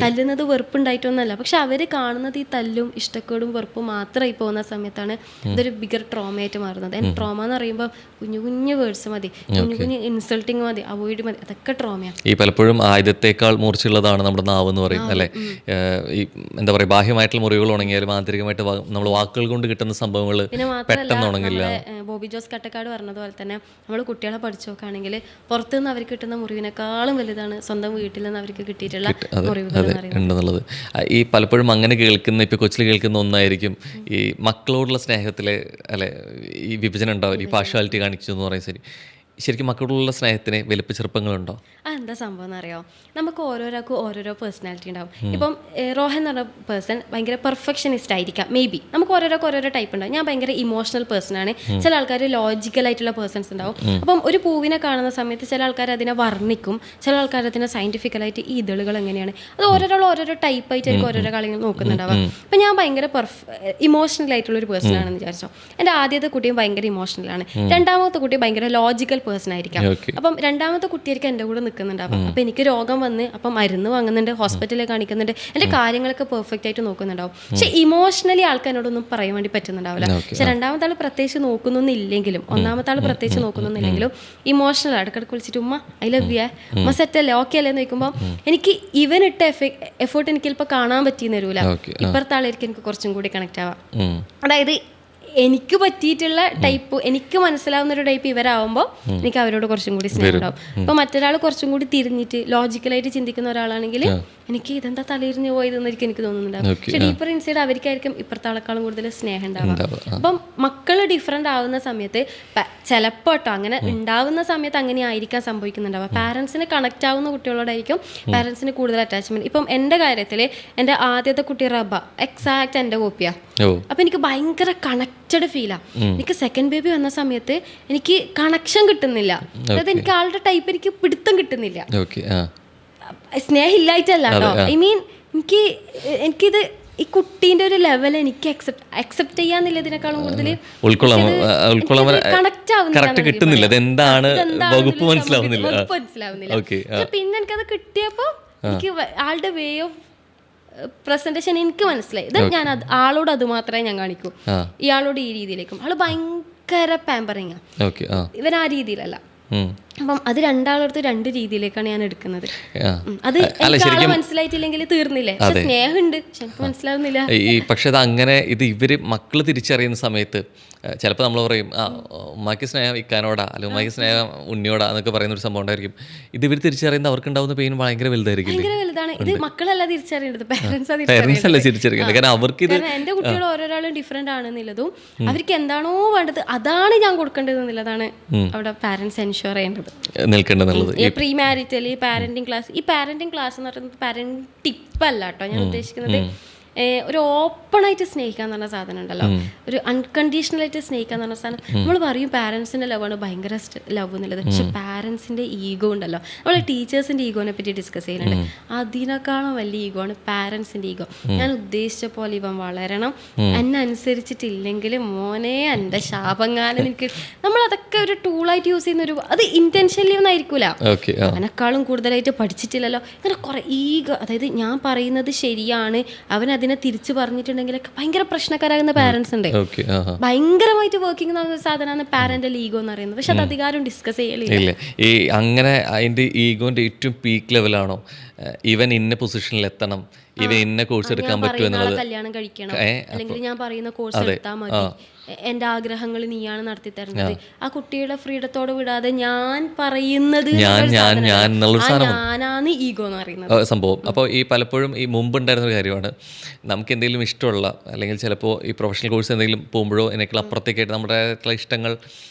തല്ലുന്നത് വെറുപ്പുണ്ടായിട്ടൊന്നല്ല. പക്ഷെ അവര് കാണുന്നത് ഈ തല്ലും ഇഷ്ടക്കേടും വെറുപ്പും മാത്രമായി പോകുന്ന സമയത്താണ് ഇതൊരു ബിഗർ ട്രോമയായിട്ട് മാറുന്നത്. ട്രോമ എന്ന് പറയുമ്പോൾ കുഞ്ഞു കുഞ്ഞു വേർഡ്സ് മതി, കുഞ്ഞു കുഞ്ഞു ഇൻസൾട്ടിങ് മതി, അവോയ്ഡ് മതി, അതൊക്കെ ട്രോമയാണ്. ഈ പലപ്പോഴും ആയുധത്തേക്കാൾ മൂർച്ചയുള്ളതാണ് നമ്മുടെ നാവ് എന്ന് പറയും അല്ലേ? ഈ എന്താ പറയുക, ബാഹ്യമായിട്ടുള്ള മുറിവുകൾ ഉണങ്ങിയാലും ആന്തരികമായിട്ട് നമ്മൾ വാക്കുകൾ കൊണ്ട് കിട്ടുന്ന സംഭവങ്ങൾ പെട്ടെന്ന് ഉണങ്ങില്ല. ബോബി ജോസ് കട്ടക്കാട് പറഞ്ഞതുപോലെ തന്നെ നമ്മൾ കുട്ടികളെ പഠിച്ചു നോക്കുകയാണെങ്കിൽ പുറത്തുനിന്ന് അവർക്ക് കിട്ടുന്ന മുറിവിനേക്കാളും വലുതാണ് സ്വന്തം വീട്ടിൽ നിന്ന് അവർക്ക് കിട്ടിയിട്ടുള്ള മുറിവുകൾ ഉണ്ടെന്നുള്ളത്. ഈ പലപ്പോഴും അങ്ങനെ കേൾക്കുന്ന, ഇപ്പോൾ കൊച്ചിൽ കേൾക്കുന്ന ഒന്നായിരിക്കും ഈ മക്കളോടുള്ള സ്നേഹത്തിലെ അല്ലെ ഈ വിഭജനം ഉണ്ടാവും, ഈ പാർഷ്വാലിറ്റി കാണിച്ചു എന്ന് പറയും. ശരിക്കും മക്കളോടുള്ള സ്നേഹത്തിന് വലിപ്പ ചെറുപ്പങ്ങളുണ്ടോ? എന്താ സംഭവം എന്നറിയോ, നമുക്ക് ഓരോരാൾക്കും ഓരോരോ പേഴ്സണാലിറ്റി ഉണ്ടാവും. ഇപ്പം റോഹൻ എന്ന് പറഞ്ഞ പേഴ്സൺ ഭയങ്കര പെർഫെക്ഷനിസ്റ്റ് ആയിരിക്കാം, മേ ബി. നമുക്ക് ഓരോരാൾക്ക് ഓരോരോ ടൈപ്പ് ഉണ്ടാവും. ഞാൻ ഭയങ്കര ഇമോഷണൽ പേഴ്സൺ ആണ്, ചില ആൾക്കാർ ലോജിക്കൽ ആയിട്ടുള്ള പേഴ്സൺസ് ഉണ്ടാവും. അപ്പം ഒരു പൂവിനെ കാണുന്ന സമയത്ത് ചില ആൾക്കാർ അതിനെ വർണ്ണിക്കും, ചില ആൾക്കാർ അതിനെ സയന്റിഫിക്കലായിട്ട് ഈ ഇതളുകൾ എങ്ങനെയാണ്, അത് ഓരോരാൾ ഓരോരോ ടൈപ്പായിട്ടായിരിക്കും ഓരോരോ കളികൾ നോക്കുന്നുണ്ടാവുക. അപ്പം ഞാൻ ഭയങ്കര ഇമോഷണൽ ആയിട്ടുള്ള ഒരു പേഴ്സൺ ആണെന്ന് വിചാരിച്ചോ. എൻ്റെ ആദ്യത്തെ കുട്ടിയും ഭയങ്കര ഇമോഷണലാണ്, രണ്ടാമത്തെ കുട്ടി ഭയങ്കര ലോജിക്കൽ പേഴ്സൺ ആയിരിക്കാം. അപ്പം രണ്ടാമത്തെ കുട്ടിയായിരിക്കും എൻ്റെ കൂടെ നിൽക്കുന്നുണ്ടാവും. അപ്പം എനിക്ക് രോഗം വന്ന് അപ്പം മരുന്ന് വാങ്ങുന്നുണ്ട്, ഹോസ്പിറ്റലിൽ കാണിക്കുന്നുണ്ട്, എൻ്റെ കാര്യങ്ങളൊക്കെ പെർഫെക്റ്റ് ആയിട്ട് നോക്കുന്നുണ്ടാവും. പക്ഷെ ഇമോഷണലി ആൾക്ക് എന്നോടൊന്നും പറയാൻ വേണ്ടി പറ്റുന്നുണ്ടാവില്ല. പക്ഷെ രണ്ടാമത്തെ ആൾ പ്രത്യേകിച്ച് നോക്കുന്നൊന്നില്ലെങ്കിലും, ഒന്നാമത്തെ ആൾ പ്രത്യേകിച്ച് നോക്കുന്നൊന്നില്ലെങ്കിലും ഇമോഷണൽ ഇടക്കിടക്ക് വിളിച്ചിട്ട് ഉമ്മ ഐ ലവ് യു, ഉമ്മ സെറ്റ് അല്ലേ, ഓക്കെ അല്ലേ എന്ന് ചോദിക്കുമ്പോൾ എനിക്ക് ഇവൻ ഇട്ട എഫേർട്ട് എനിക്ക് ചിലപ്പോൾ കാണാൻ പറ്റിയെന്ന് വരില്ല. ഇപ്പുറത്തെ ആളായിരിക്കും എനിക്ക് കുറച്ചും കൂടി കണക്ട് ആവാം. അതായത് എനിക്ക് പറ്റിയിട്ടുള്ള ടൈപ്പ്, എനിക്ക് മനസ്സിലാവുന്ന ഒരു ടൈപ്പ് ഇവരാകുമ്പോൾ എനിക്ക് അവരോട് കുറച്ചും കൂടി സ്നേഹം ഉണ്ടാവും. അപ്പോൾ മറ്റൊരാൾ കുറച്ചും കൂടി തിരിഞ്ഞിട്ട് ലോജിക്കലായിട്ട് ചിന്തിക്കുന്ന ഒരാളാണെങ്കിൽ എനിക്ക് ഇതെന്താ തലയിരിഞ്ഞു പോയതെന്ന് എനിക്ക് തോന്നുന്നുണ്ടാവും. പക്ഷെ ഡീപ്പർ ഇൻസൈഡ് അവർക്കായിരിക്കും ഇപ്പുറത്തെ ആളെക്കാളും കൂടുതൽ സ്നേഹം ഉണ്ടാവുക. അപ്പം മക്കൾ ഡിഫറെൻ്റ് ആവുന്ന സമയത്ത് ചിലപ്പോൾ കേട്ടോ അങ്ങനെ ഉണ്ടാവുന്ന സമയത്ത് അങ്ങനെ ആയിരിക്കാൻ സംഭവിക്കുന്നുണ്ടാവുക. പാരൻസിന് കണക്ട് ആവുന്ന കുട്ടികളോടായിരിക്കും പാരൻസിന് കൂടുതൽ അറ്റാച്ച്മെന്റ്. ഇപ്പം എൻ്റെ കാര്യത്തിൽ എൻ്റെ ആദ്യത്തെ കുട്ടി റബ എക്സാക്ട് എൻ്റെ കോപ്പിയാണ്. അപ്പം എനിക്ക് ഭയങ്കര കണക്റ്റഡ് ഫീലാണ്. എനിക്ക് സെക്കൻഡ് ബേബി വന്ന സമയത്ത് എനിക്ക് കണക്ഷൻ കിട്ടുന്നില്ല, അതായത് എനിക്ക് ആളുടെ ടൈപ്പ് എനിക്ക് പിടുത്തം കിട്ടുന്നില്ല. സ്നേഹം ഇല്ലായിട്ടല്ല കേട്ടോ, ഐ മീൻ എനിക്കിത് ഈ കുട്ടീൻ്റെ ഒരു ലെവൽ എനിക്ക് അക്സെപ്റ്റ് ചെയ്യാന്നില്ലതിനേക്കാളും കൂടുതൽ കണക്ട് ആവുന്നില്ല, മനസ്സിലാവുന്നില്ല. പിന്നെ എനിക്കത് കിട്ടിയപ്പോൾ എനിക്ക് ആളുടെ വേ ഓഫ് പ്രസന്റേഷൻ എനിക്ക് മനസ്സിലായി. ഇത് ഞാൻ ആളോട് അത് മാത്രമേ ഞാൻ കാണിക്കൂ, ഇയാളോട് ഈ രീതിയിലേക്കും. ആള് ഭയങ്കര പാമ്പറിങ്ങാ, ഇവൻ ആ രീതിയിലല്ല. അപ്പം അത് രണ്ടാളടുത്ത് രണ്ട് രീതിയിലേക്കാണ് ഞാൻ എടുക്കുന്നത്. അത് ആളെ മനസ്സിലായിട്ടില്ലെങ്കിൽ തീർന്നില്ലേ, സ്നേഹമുണ്ട് പക്ഷെ എനിക്ക് മനസ്സിലാവുന്നില്ല. പക്ഷെ അത് അങ്ങനെ ഇത് ഇവര് മക്കള് തിരിച്ചറിയുന്ന സമയത്ത് ചിലപ്പോൾ നമ്മൾ പറയും ഉമ്മാക്ക് സ്നേഹം ഇക്കാനോടാ, അല്ലെങ്കിൽ ഉമ്മാക്ക് സ്നേഹം ഉണ്ണിയോടാ എന്നൊക്കെ പറയുന്ന ഒരു സംഭവം ഉണ്ടായിരിക്കും. ഇത് ഇവർ തിരിച്ചറിയുന്നത് അവർക്ക് ഉണ്ടാവുന്ന പെയിൻ ഭയങ്കര വലുതായിരിക്കും. ഭയങ്കര വലുതാണ്. ഇത് മക്കളല്ല തിരിച്ചറിയേണ്ടത്, പേരൻസ് അല്ല തിരിച്ചറിയേണ്ടത്. കാരണം അവർക്ക് ഇത് എൻ്റെ കുട്ടികൾ ഓരോരാളും ഡിഫറെന്റ് ആണെന്നുള്ളതും അവർക്ക് എന്താണോ വേണ്ടത് അതാണ് ഞാൻ കൊടുക്കേണ്ടത് എന്നുള്ളതാണ് അവിടെ പാരൻസ് എൻഷുർ ചെയ്യേണ്ടത്, നിൽക്കേണ്ടത്. പ്രീ മാരിറ്റൽ പാരന്റിങ് ക്ലാസ്, ഈ പാരന്റിങ് ക്ലാസ് എന്ന് പറയുന്നത് പാരന്റ് ടിപ്പ് അല്ല കേട്ടോ ഞാൻ ഉദ്ദേശിക്കുന്നത്. ഒരു ഓപ്പണായിട്ട് സ്നേഹിക്കുക എന്ന് പറഞ്ഞ സാധനം ഉണ്ടല്ലോ, ഒരു അൺകണ്ടീഷണലായിട്ട് സ്നേഹിക്കുക എന്ന് പറഞ്ഞ സാധനം. നമ്മൾ പറയും പാരൻസിൻ്റെ ലവാണ് ഭയങ്കര ലവ് എന്നുള്ളത്, പക്ഷെ പാരൻസിൻ്റെ ഈഗോ ഉണ്ടല്ലോ. നമ്മൾ ടീച്ചേഴ്സിൻ്റെ ഈഗോനെ പറ്റി ഡിസ്കസ് ചെയ്യുന്നുണ്ട്, അതിനേക്കാളും വലിയ ഈഗോ ആണ് പാരൻസിൻ്റെ ഈഗോ. ഞാൻ ഉദ്ദേശിച്ച പോലെ ഇവൻ വളരണം, എന്നെ അനുസരിച്ചിട്ടില്ലെങ്കിൽ മോനെ എൻ്റെ ശാപങ്ങാനം എനിക്ക്. നമ്മളതൊക്കെ ഒരു ടൂളായിട്ട് യൂസ് ചെയ്യുന്ന ഒരു, അത് ഇന്റൻഷനലി ഒന്നും ആയിരിക്കൂല. അതിനേക്കാളും കൂടുതലായിട്ട് പഠിച്ചിട്ടില്ലല്ലോ ഇങ്ങനെ കുറെ ഈഗോ. അതായത് ഞാൻ പറയുന്നത് ശരിയാണ്, അവൻ അതിനെ തിരിച്ചു പറഞ്ഞിട്ടുണ്ടെങ്കിലൊക്കെ ഭയങ്കര പ്രശ്നക്കാരാകുന്ന പാരൻസ് ഉണ്ട്. ഭയങ്കരമായിട്ട് വർക്കിംഗ് സാധനമാണ് പാരന്റൽ ഈഗോ എന്ന് പറയുന്നത്. പക്ഷെ അത് അധികാരം ഡിസ്കസ് ചെയ്യലില്ല. ഈ അങ്ങനെ അതിന്റെ ഈഗോന്റെ ഏറ്റവും പീക്ക് ലെവലാണോ ഇവൻ ഇന്ന പൊസിഷനിൽ എത്തണം, ഇവൻ ഇന്ന കോഴ്സ് എടുക്കാൻ പറ്റും എന്നുള്ളത്, കല്യാണം കഴിക്കണം, അല്ലെങ്കിൽ ഞാൻ പറയുന്ന കോഴ്സ് എടുത്താൽ മതി, എൻ്റെ ആഗ്രഹങ്ങൾ നീയാണ് നടത്തി തരുന്നത്, ആ കുട്ടിയുടെ ഫ്രീഡത്തോട് വിടാതെ ഞാൻ പറയുന്നത് ഞാനാണ് ഈഗോ എന്ന് പറയുന്നത് സംഭവം. അപ്പോൾ ഈ പലപ്പോഴും ഈ മുമ്പുണ്ടായിരുന്ന ഒരു കാര്യമാണ്, നമുക്ക് എന്തെങ്കിലും ഇഷ്ടമുള്ള അല്ലെങ്കിൽ ചിലപ്പോൾ ഈ പ്രൊഫഷണൽ കോഴ്സ് എന്തെങ്കിലും പോകുമ്പോഴോ എനിക്ക് അപ്പുറത്തേക്കായിട്ട് നമ്മുടെ ഇഷ്ടങ്ങൾ,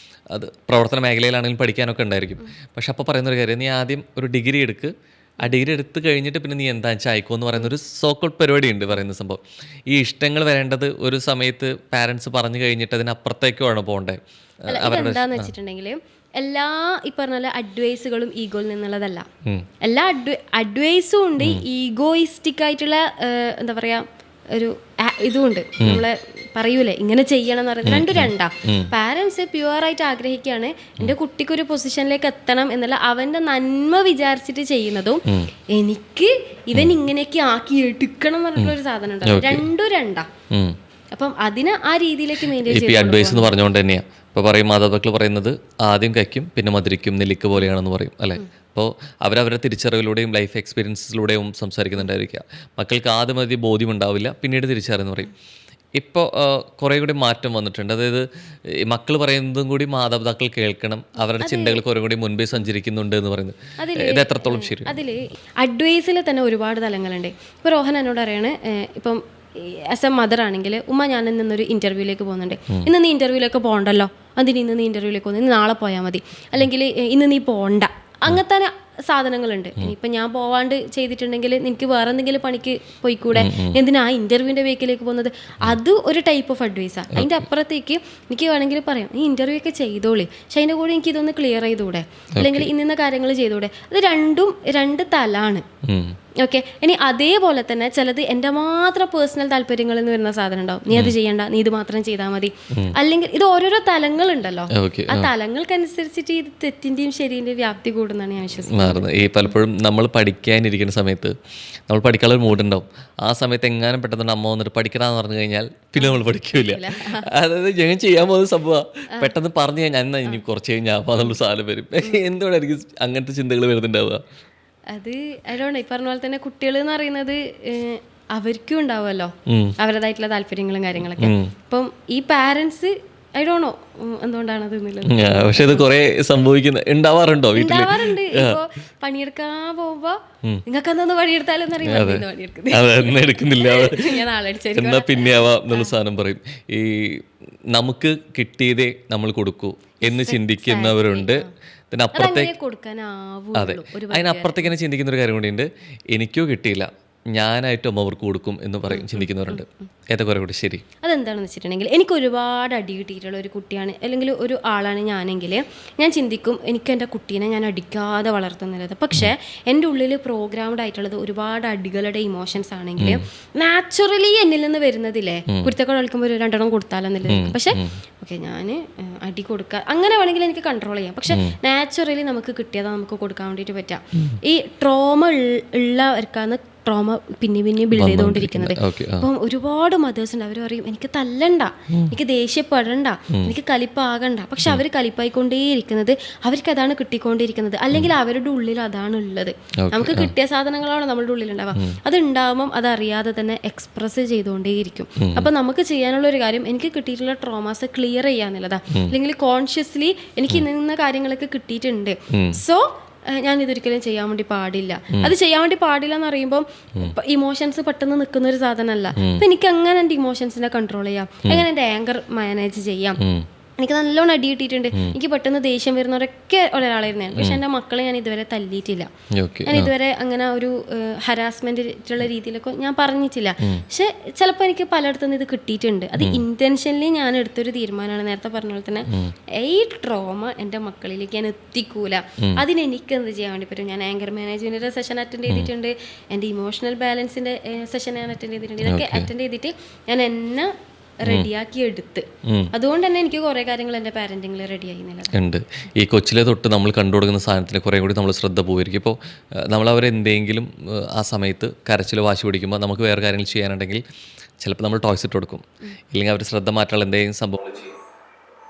അത് പ്രവർത്തന മേഖലയിലാണെങ്കിലും പഠിക്കാനൊക്കെ ഉണ്ടായിരിക്കും. പക്ഷെ അപ്പോൾ പറയുന്നൊരു കാര്യം, നീ ആദ്യം ഒരു ഡിഗ്രി എടുക്ക്, ആ ഡിഗ്രി എടുത്ത് കഴിഞ്ഞിട്ട് പിന്നെ നീ എന്താ വെച്ചാൽ അയക്കോ എന്ന് പറയുന്ന ഒരു സോക്കോട്ട് പരിപാടി ഉണ്ട് പറയുന്ന സംഭവം. ഈ ഇഷ്ടങ്ങൾ വരേണ്ടത് ഒരു സമയത്ത് പാരൻസ് പറഞ്ഞു കഴിഞ്ഞിട്ട് അതിനപ്പുറത്തേക്കാണ് പോകേണ്ടത്. എന്താന്ന് വെച്ചിട്ടുണ്ടെങ്കിൽ എല്ലാ ഈ പറഞ്ഞ പോലെ അഡ്വൈസുകളും ഈഗോയിൽ നിന്നുള്ളതല്ല. എല്ലാ അഡ്വൈസും ഉണ്ട്, ഈഗോയിസ്റ്റിക് ആയിട്ടുള്ള എന്താ പറയാ ഒരു ഇതുമുണ്ട്. നമ്മളെ പറയൂലേ ഇങ്ങനെ ചെയ്യണം എന്ന് പറയുന്നത്, രണ്ടും രണ്ടാ. പാരൻസ് പ്യുവറായിട്ട് ആഗ്രഹിക്കുകയാണ് എൻ്റെ കുട്ടിക്കൊരു പൊസിഷനിലേക്ക് എത്തണം എന്നുള്ള അവൻ്റെ നന്മ വിചാരിച്ചിട്ട് ചെയ്യുന്നതും, എനിക്ക് ഇവൻ ഇങ്ങനെയൊക്കെ ആക്കി എടുക്കണം എന്ന് പറഞ്ഞിട്ടുള്ള ഒരു സാധനം ഉണ്ടാവും. രണ്ടും രണ്ടാ. അപ്പം അതിനെ ആ രീതിയിലേക്ക് മെയിൻറ്റെയിൻ ചെയ്യും. അഡ്വൈസ് എന്ന് പറഞ്ഞുകൊണ്ട് തന്നെയാണ് ഇപ്പോൾ പറയും, മാതാപിതാക്കൾ പറയുന്നത് ആദ്യം കഴിക്കും പിന്നെ മധുരിക്കും നെല്ലിക്ക പോലെയാണെന്ന് പറയും അല്ലേ. അപ്പോൾ അവരവരുടെ തിരിച്ചറിവിലൂടെയും ലൈഫ് എക്സ്പീരിയൻസിലൂടെയും സംസാരിക്കുന്നുണ്ടായിരിക്കുക. മക്കൾക്ക് ആദ്യം മതി ബോധ്യമുണ്ടാവില്ല, പിന്നീട് തിരിച്ചറിയെന്ന് പറയും. ഇപ്പോൾ കുറേ കൂടി മാറ്റം വന്നിട്ടുണ്ട്. അതായത് മക്കൾ പറയുന്നതും കൂടി മാതാപിതാക്കൾ കേൾക്കണം, അവരുടെ ചിന്തകൾ കുറേ കൂടി മുൻപേ സഞ്ചരിക്കുന്നുണ്ട് എന്ന് പറയുന്നത് ഇത് എത്രത്തോളം ശരി? അതിൽ അഡ്വൈസിൽ തന്നെ ഒരുപാട് തലങ്ങളുണ്ട്. ഇപ്പോൾ രോഹൻ എന്നോട് പറയാണ്, ഇപ്പം ആസ് എ മദർ ആണെങ്കിൽ, ഉമ്മ ഞാൻ ഇന്നൊരു ഇൻ്റർവ്യൂവിലേക്ക് പോകുന്നുണ്ട്, ഇന്ന് നീ ഇൻ്റർവ്യൂവിലേക്ക് പോകണ്ടല്ലോ, അതിന് ഇന്ന് നീ ഇൻ്റർവ്യൂവിലേക്ക് പോകുന്നു, ഇന്ന് നാളെ പോയാൽ മതി, അല്ലെങ്കിൽ ഇന്ന് നീ പോകണ്ട, അങ്ങനത്തെ സാധനങ്ങളുണ്ട്. ഇനിയിപ്പോൾ ഞാൻ പോവാണ്ട് ചെയ്തിട്ടുണ്ടെങ്കിൽ നിനക്ക് വേറെ എന്തെങ്കിലും പണിക്ക് പോയിക്കൂടെ, എന്തിനാ ആ ഇൻ്റർവ്യൂവിൻ്റെ വേക്കിലേക്ക് പോകുന്നത്? അത് ഒരു ടൈപ്പ് ഓഫ് അഡ്വൈസാണ്. അതിൻ്റെ അപ്പുറത്തേക്ക് എനിക്ക് വേണമെങ്കിൽ പറയാം, ഈ ഇൻ്റർവ്യൂ ഒക്കെ ചെയ്തോളി, പക്ഷെ അതിൻ്റെ കൂടെ എനിക്ക് ഇതൊന്ന് ക്ലിയർ ചെയ്തുകൂടെ, അല്ലെങ്കിൽ ഇന്ന കാര്യങ്ങൾ ചെയ്തുകൂടെ. അത് രണ്ടും രണ്ട് തലാണ്. ഓക്കെ. ഇനി അതേപോലെ തന്നെ ചിലത് എൻ്റെ മാത്രം പേഴ്സണൽ താല്പര്യങ്ങളിൽ നിന്ന് വരുന്ന സാധനം ഉണ്ടാവും. നീ അത് ചെയ്യണ്ട, നീ ഇത് മാത്രം ചെയ്താൽ മതി, അല്ലെങ്കിൽ ഇത് ഓരോരോ തലങ്ങളുണ്ടല്ലോ. ആ തലങ്ങൾക്കനുസരിച്ചിട്ട് ഇത് തെറ്റിൻ്റെയും ശരിൻ്റെയും വ്യാപ്തി കൂടുന്നതാണ് ഞാൻ വിശ്വസിക്കുന്നത്. ഈ പലപ്പോഴും നമ്മൾ പഠിക്കാനിരിക്കുന്ന സമയത്ത് നമ്മൾ പഠിക്കാനുള്ള ഒരു മൂഡുണ്ടാവും. ആ സമയത്ത് എങ്ങാനും പെട്ടെന്ന് അമ്മ വന്നിട്ട് പഠിക്കണമെന്ന് പറഞ്ഞു കഴിഞ്ഞാൽ പിന്നെ നമ്മൾ പഠിക്കില്ല. അതായത് ഞങ്ങൾ ചെയ്യാൻ പോകുന്ന സംഭവം പെട്ടെന്ന് പറഞ്ഞു കഴിഞ്ഞാൽ എന്നാൽ ഇനി കുറച്ച് കഴിഞ്ഞാൽ അപ്പോൾ എന്നുള്ള സാധനം വരും. എന്തുകൊണ്ടായിരിക്കും അങ്ങനത്തെ ചിന്തകൾ വരുന്നുണ്ടാവുക? അത് അതാണ് ഈ പറഞ്ഞ പോലെ തന്നെ കുട്ടികൾ എന്ന് പറയുന്നത് അവർക്കും ഉണ്ടാവുമല്ലോ അവരുടേതായിട്ടുള്ള താല്പര്യങ്ങളും കാര്യങ്ങളൊക്കെ. അപ്പം ഈ പാരൻസ് ഐ ഡോണ്ട് നോ എന്തുകൊണ്ടാണത്. പക്ഷെ ഇത് കുറെ ഉണ്ടാവാറുണ്ടോ? ഉണ്ടാവാറുണ്ട്. ഇപ്പൊ പണിയെടുക്കാൻ പോകുമ്പോ നിങ്ങൾക്ക് എന്താ പണിയെടുത്താലും എടുക്കുന്നില്ല എന്നാ പിന്നെ ആവാം എന്നുള്ള സാധനം പറയും. ഈ നമുക്ക് കിട്ടിയതേ നമ്മൾ കൊടുക്കൂ എന്ന് ചിന്തിക്കുന്നവരുണ്ട്. അതെ, അതിനപ്പുറത്തേക്ക് തന്നെ ചിന്തിക്കുന്ന ഒരു കാര്യം കൂടിയുണ്ട്, എനിക്കോ കിട്ടിയില്ല ഞാനായിട്ടും അവർക്ക് കൊടുക്കും എന്ന് പറയും ചിന്തിക്കുന്നവരുണ്ട്. ഏതൊക്കെ കുറെ കൂടി ശരി? അതെന്താണെന്ന് വെച്ചിട്ടുണ്ടെങ്കിൽ, എനിക്ക് ഒരുപാട് അടി കിട്ടിയിട്ടുള്ള ഒരു കുട്ടിയാണ് അല്ലെങ്കിൽ ഒരു ആളാണ് ഞാനെങ്കിൽ ഞാൻ ചിന്തിക്കും എനിക്ക് എൻ്റെ കുട്ടീനെ ഞാൻ അടിക്കാതെ വളർത്തുന്നില്ലത്. പക്ഷേ എൻ്റെ ഉള്ളിൽ പ്രോഗ്രാംഡ് ആയിട്ടുള്ളത് ഒരുപാട് അടികളുടെ ഇമോഷൻസ് ആണെങ്കിൽ നാച്ചുറലി എന്നിൽ നിന്ന് വരുന്നതില്ലേ, കുരുത്തക്കൾ കളിക്കുമ്പോൾ ഒരു രണ്ടെണ്ണം കൊടുത്താലെന്നില്ല. പക്ഷേ ഓക്കെ ഞാൻ അടി കൊടുക്കുക അങ്ങനെ വേണമെങ്കിൽ എനിക്ക് കൺട്രോൾ ചെയ്യാം. പക്ഷെ നാച്ചുറലി നമുക്ക് കിട്ടിയതാ നമുക്ക് കൊടുക്കാൻ വേണ്ടിയിട്ട് പറ്റാം. ഈ ട്രോമ ഉള്ളവർക്കാണ് ട്രോമ പിന്നെ ബിൽഡ് ചെയ്തുകൊണ്ടിരിക്കുന്നത്. അപ്പം ഒരുപാട് മദേഴ്സ് ഉണ്ട്, അവർ പറയും എനിക്ക് തല്ലണ്ട, എനിക്ക് ദേഷ്യപ്പെടണ്ട, എനിക്ക് കലിപ്പാകണ്ട. പക്ഷെ അവർ കലിപ്പായിക്കൊണ്ടേയിരിക്കുന്നത് അവർക്ക് അതാണ് കിട്ടിക്കൊണ്ടിരിക്കുന്നത്, അല്ലെങ്കിൽ അവരുടെ ഉള്ളിൽ അതാണ് ഉള്ളത്. നമുക്ക് കിട്ടിയ സാധനങ്ങളാണ് നമ്മളുടെ ഉള്ളിൽ ഉണ്ടാവുക. അത് ഉണ്ടാവുമ്പം അതറിയാതെ തന്നെ എക്സ്പ്രസ് ചെയ്തുകൊണ്ടേയിരിക്കും. അപ്പം നമുക്ക് ചെയ്യാനുള്ള ഒരു കാര്യം, എനിക്ക് കിട്ടിയിട്ടുള്ള ട്രോമാസ് ക്ലിയർ ചെയ്യാന്നുള്ളതാണ്. അല്ലെങ്കിൽ കോൺഷ്യസ്ലി എനിക്ക് ഇന്ന കാര്യങ്ങളൊക്കെ കിട്ടിയിട്ടുണ്ട്, സോ ഞാൻ ഇതൊരിക്കലും ചെയ്യാൻ വേണ്ടി പാടില്ല. അത് ചെയ്യാൻ വേണ്ടി പാടില്ല എന്ന് പറയുമ്പോൾ ഇമോഷൻസ് പെട്ടെന്ന് നിൽക്കുന്ന ഒരു സാധനമല്ല. അപ്പം എനിക്ക് എങ്ങനെ എൻ്റെ ഇമോഷൻസിനെ കൺട്രോൾ ചെയ്യാം, എങ്ങനെ എൻ്റെ ആങ്കർ മാനേജ് ചെയ്യാം. എനിക്ക് നല്ലോണം അടി കിട്ടിയിട്ടുണ്ട്. എനിക്ക് പെട്ടെന്ന് ദേഷ്യം വരുന്നവരൊക്കെ ഒരാളായിരുന്നു. പക്ഷെ എൻ്റെ മക്കളെ ഞാൻ ഇതുവരെ തല്ലിയിട്ടില്ല. ഞാൻ ഇതുവരെ അങ്ങനെ ഒരു ഹരാസ്മെന്റുള്ള രീതിയിലൊക്കെ ഞാൻ പറഞ്ഞിട്ടില്ല. പക്ഷെ ചിലപ്പോൾ എനിക്ക് പലയിടത്തുനിന്ന് ഇത് കിട്ടിയിട്ടുണ്ട്. അത് ഇന്റൻഷനലി ഞാൻ എടുത്തൊരു തീരുമാനമാണ്. നേരത്തെ പറഞ്ഞ പോലെ തന്നെ ഈ ട്രോമ എൻ്റെ മക്കളിലേക്ക് ഞാൻ എത്തിക്കൂല. അതിനെനിക്ക് എന്ത് ചെയ്യാൻ വേണ്ടി പറ്റും? ഞാൻ ആങ്കർ മാനേജ്മെന്റിന്റെ സെഷൻ അറ്റൻഡ് ചെയ്തിട്ടുണ്ട്, എൻ്റെ ഇമോഷണൽ ബാലൻസിന്റെ സെഷൻ ഞാൻ അറ്റൻഡ് ചെയ്തിട്ടുണ്ട്. ഇതൊക്കെ അറ്റൻഡ് ചെയ്തിട്ട് ഞാൻ എന്നെ റെഡിയാക്കി എടുത്ത്, അതുകൊണ്ട് തന്നെ എനിക്ക് കുറെ കാര്യങ്ങൾ എൻ്റെ പാരന്റിങ്ങിൽ റെഡി ആയിരുന്നില്ല. ഈ കൊച്ചിലെ തൊട്ട് നമ്മൾ കണ്ടു കൊടുക്കുന്ന സാധനത്തിന് കുറെ കൂടി നമ്മൾ ശ്രദ്ധ പോയിരിക്കും. ഇപ്പോൾ നമ്മൾ അവരെന്തെങ്കിലും ആ സമയത്ത് കരച്ചിലോ വാശി പിടിക്കുമ്പോൾ നമുക്ക് വേറെ കാര്യങ്ങൾ ചെയ്യാനുണ്ടെങ്കിൽ ചിലപ്പോൾ നമ്മൾ ടോയ്സ് ഇട്ട് കൊടുക്കും, ഇല്ലെങ്കിൽ അവർ ശ്രദ്ധ മാറ്റാനുള്ള എന്തെങ്കിലും സംഭവങ്ങൾ ചെയ്യും.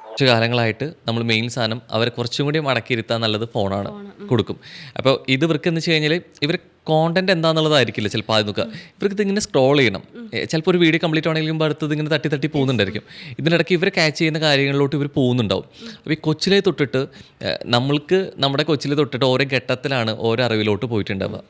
കുറച്ച് കാലങ്ങളായിട്ട് നമ്മൾ മെയിൻ സാധനം അവരെ കുറച്ചും കൂടി മടക്കിയിരുത്താൻ നല്ലത് ഫോണാണ് കൊടുക്കും. അപ്പോൾ ഇത് ഇവർക്ക് എന്ന് വെച്ച് കഴിഞ്ഞാൽ ഇവർ കോണ്ടന്റ് എന്താണെന്നുള്ളതായിരിക്കില്ല ചിലപ്പോൾ ആദ്യം നോക്കുക. ഇവർക്ക് ഇതിങ്ങനെ സ്ക്രോൾ ചെയ്യണം. ചിലപ്പോൾ ഒരു വീഡിയോ കംപ്ലീറ്റ് ആണെങ്കിലും അടുത്തത് ഇങ്ങനെ തട്ടി പോകുന്നുണ്ടായിരിക്കും. ഇതിനിടയ്ക്ക് ഇവർ ക്യാച്ച് ചെയ്യുന്ന കാര്യങ്ങളിലോട്ട് ഇവർ പോകുന്നുണ്ടാവും. അപ്പോൾ ഈ കൊച്ചിലെ തൊട്ടിട്ട് നമ്മുടെ കൊച്ചിലെ തൊട്ടിട്ട് ഓരോ ഘട്ടത്തിലാണ് ഓരോ അറിവിലോട്ട് പോയിട്ടുണ്ടാവുക.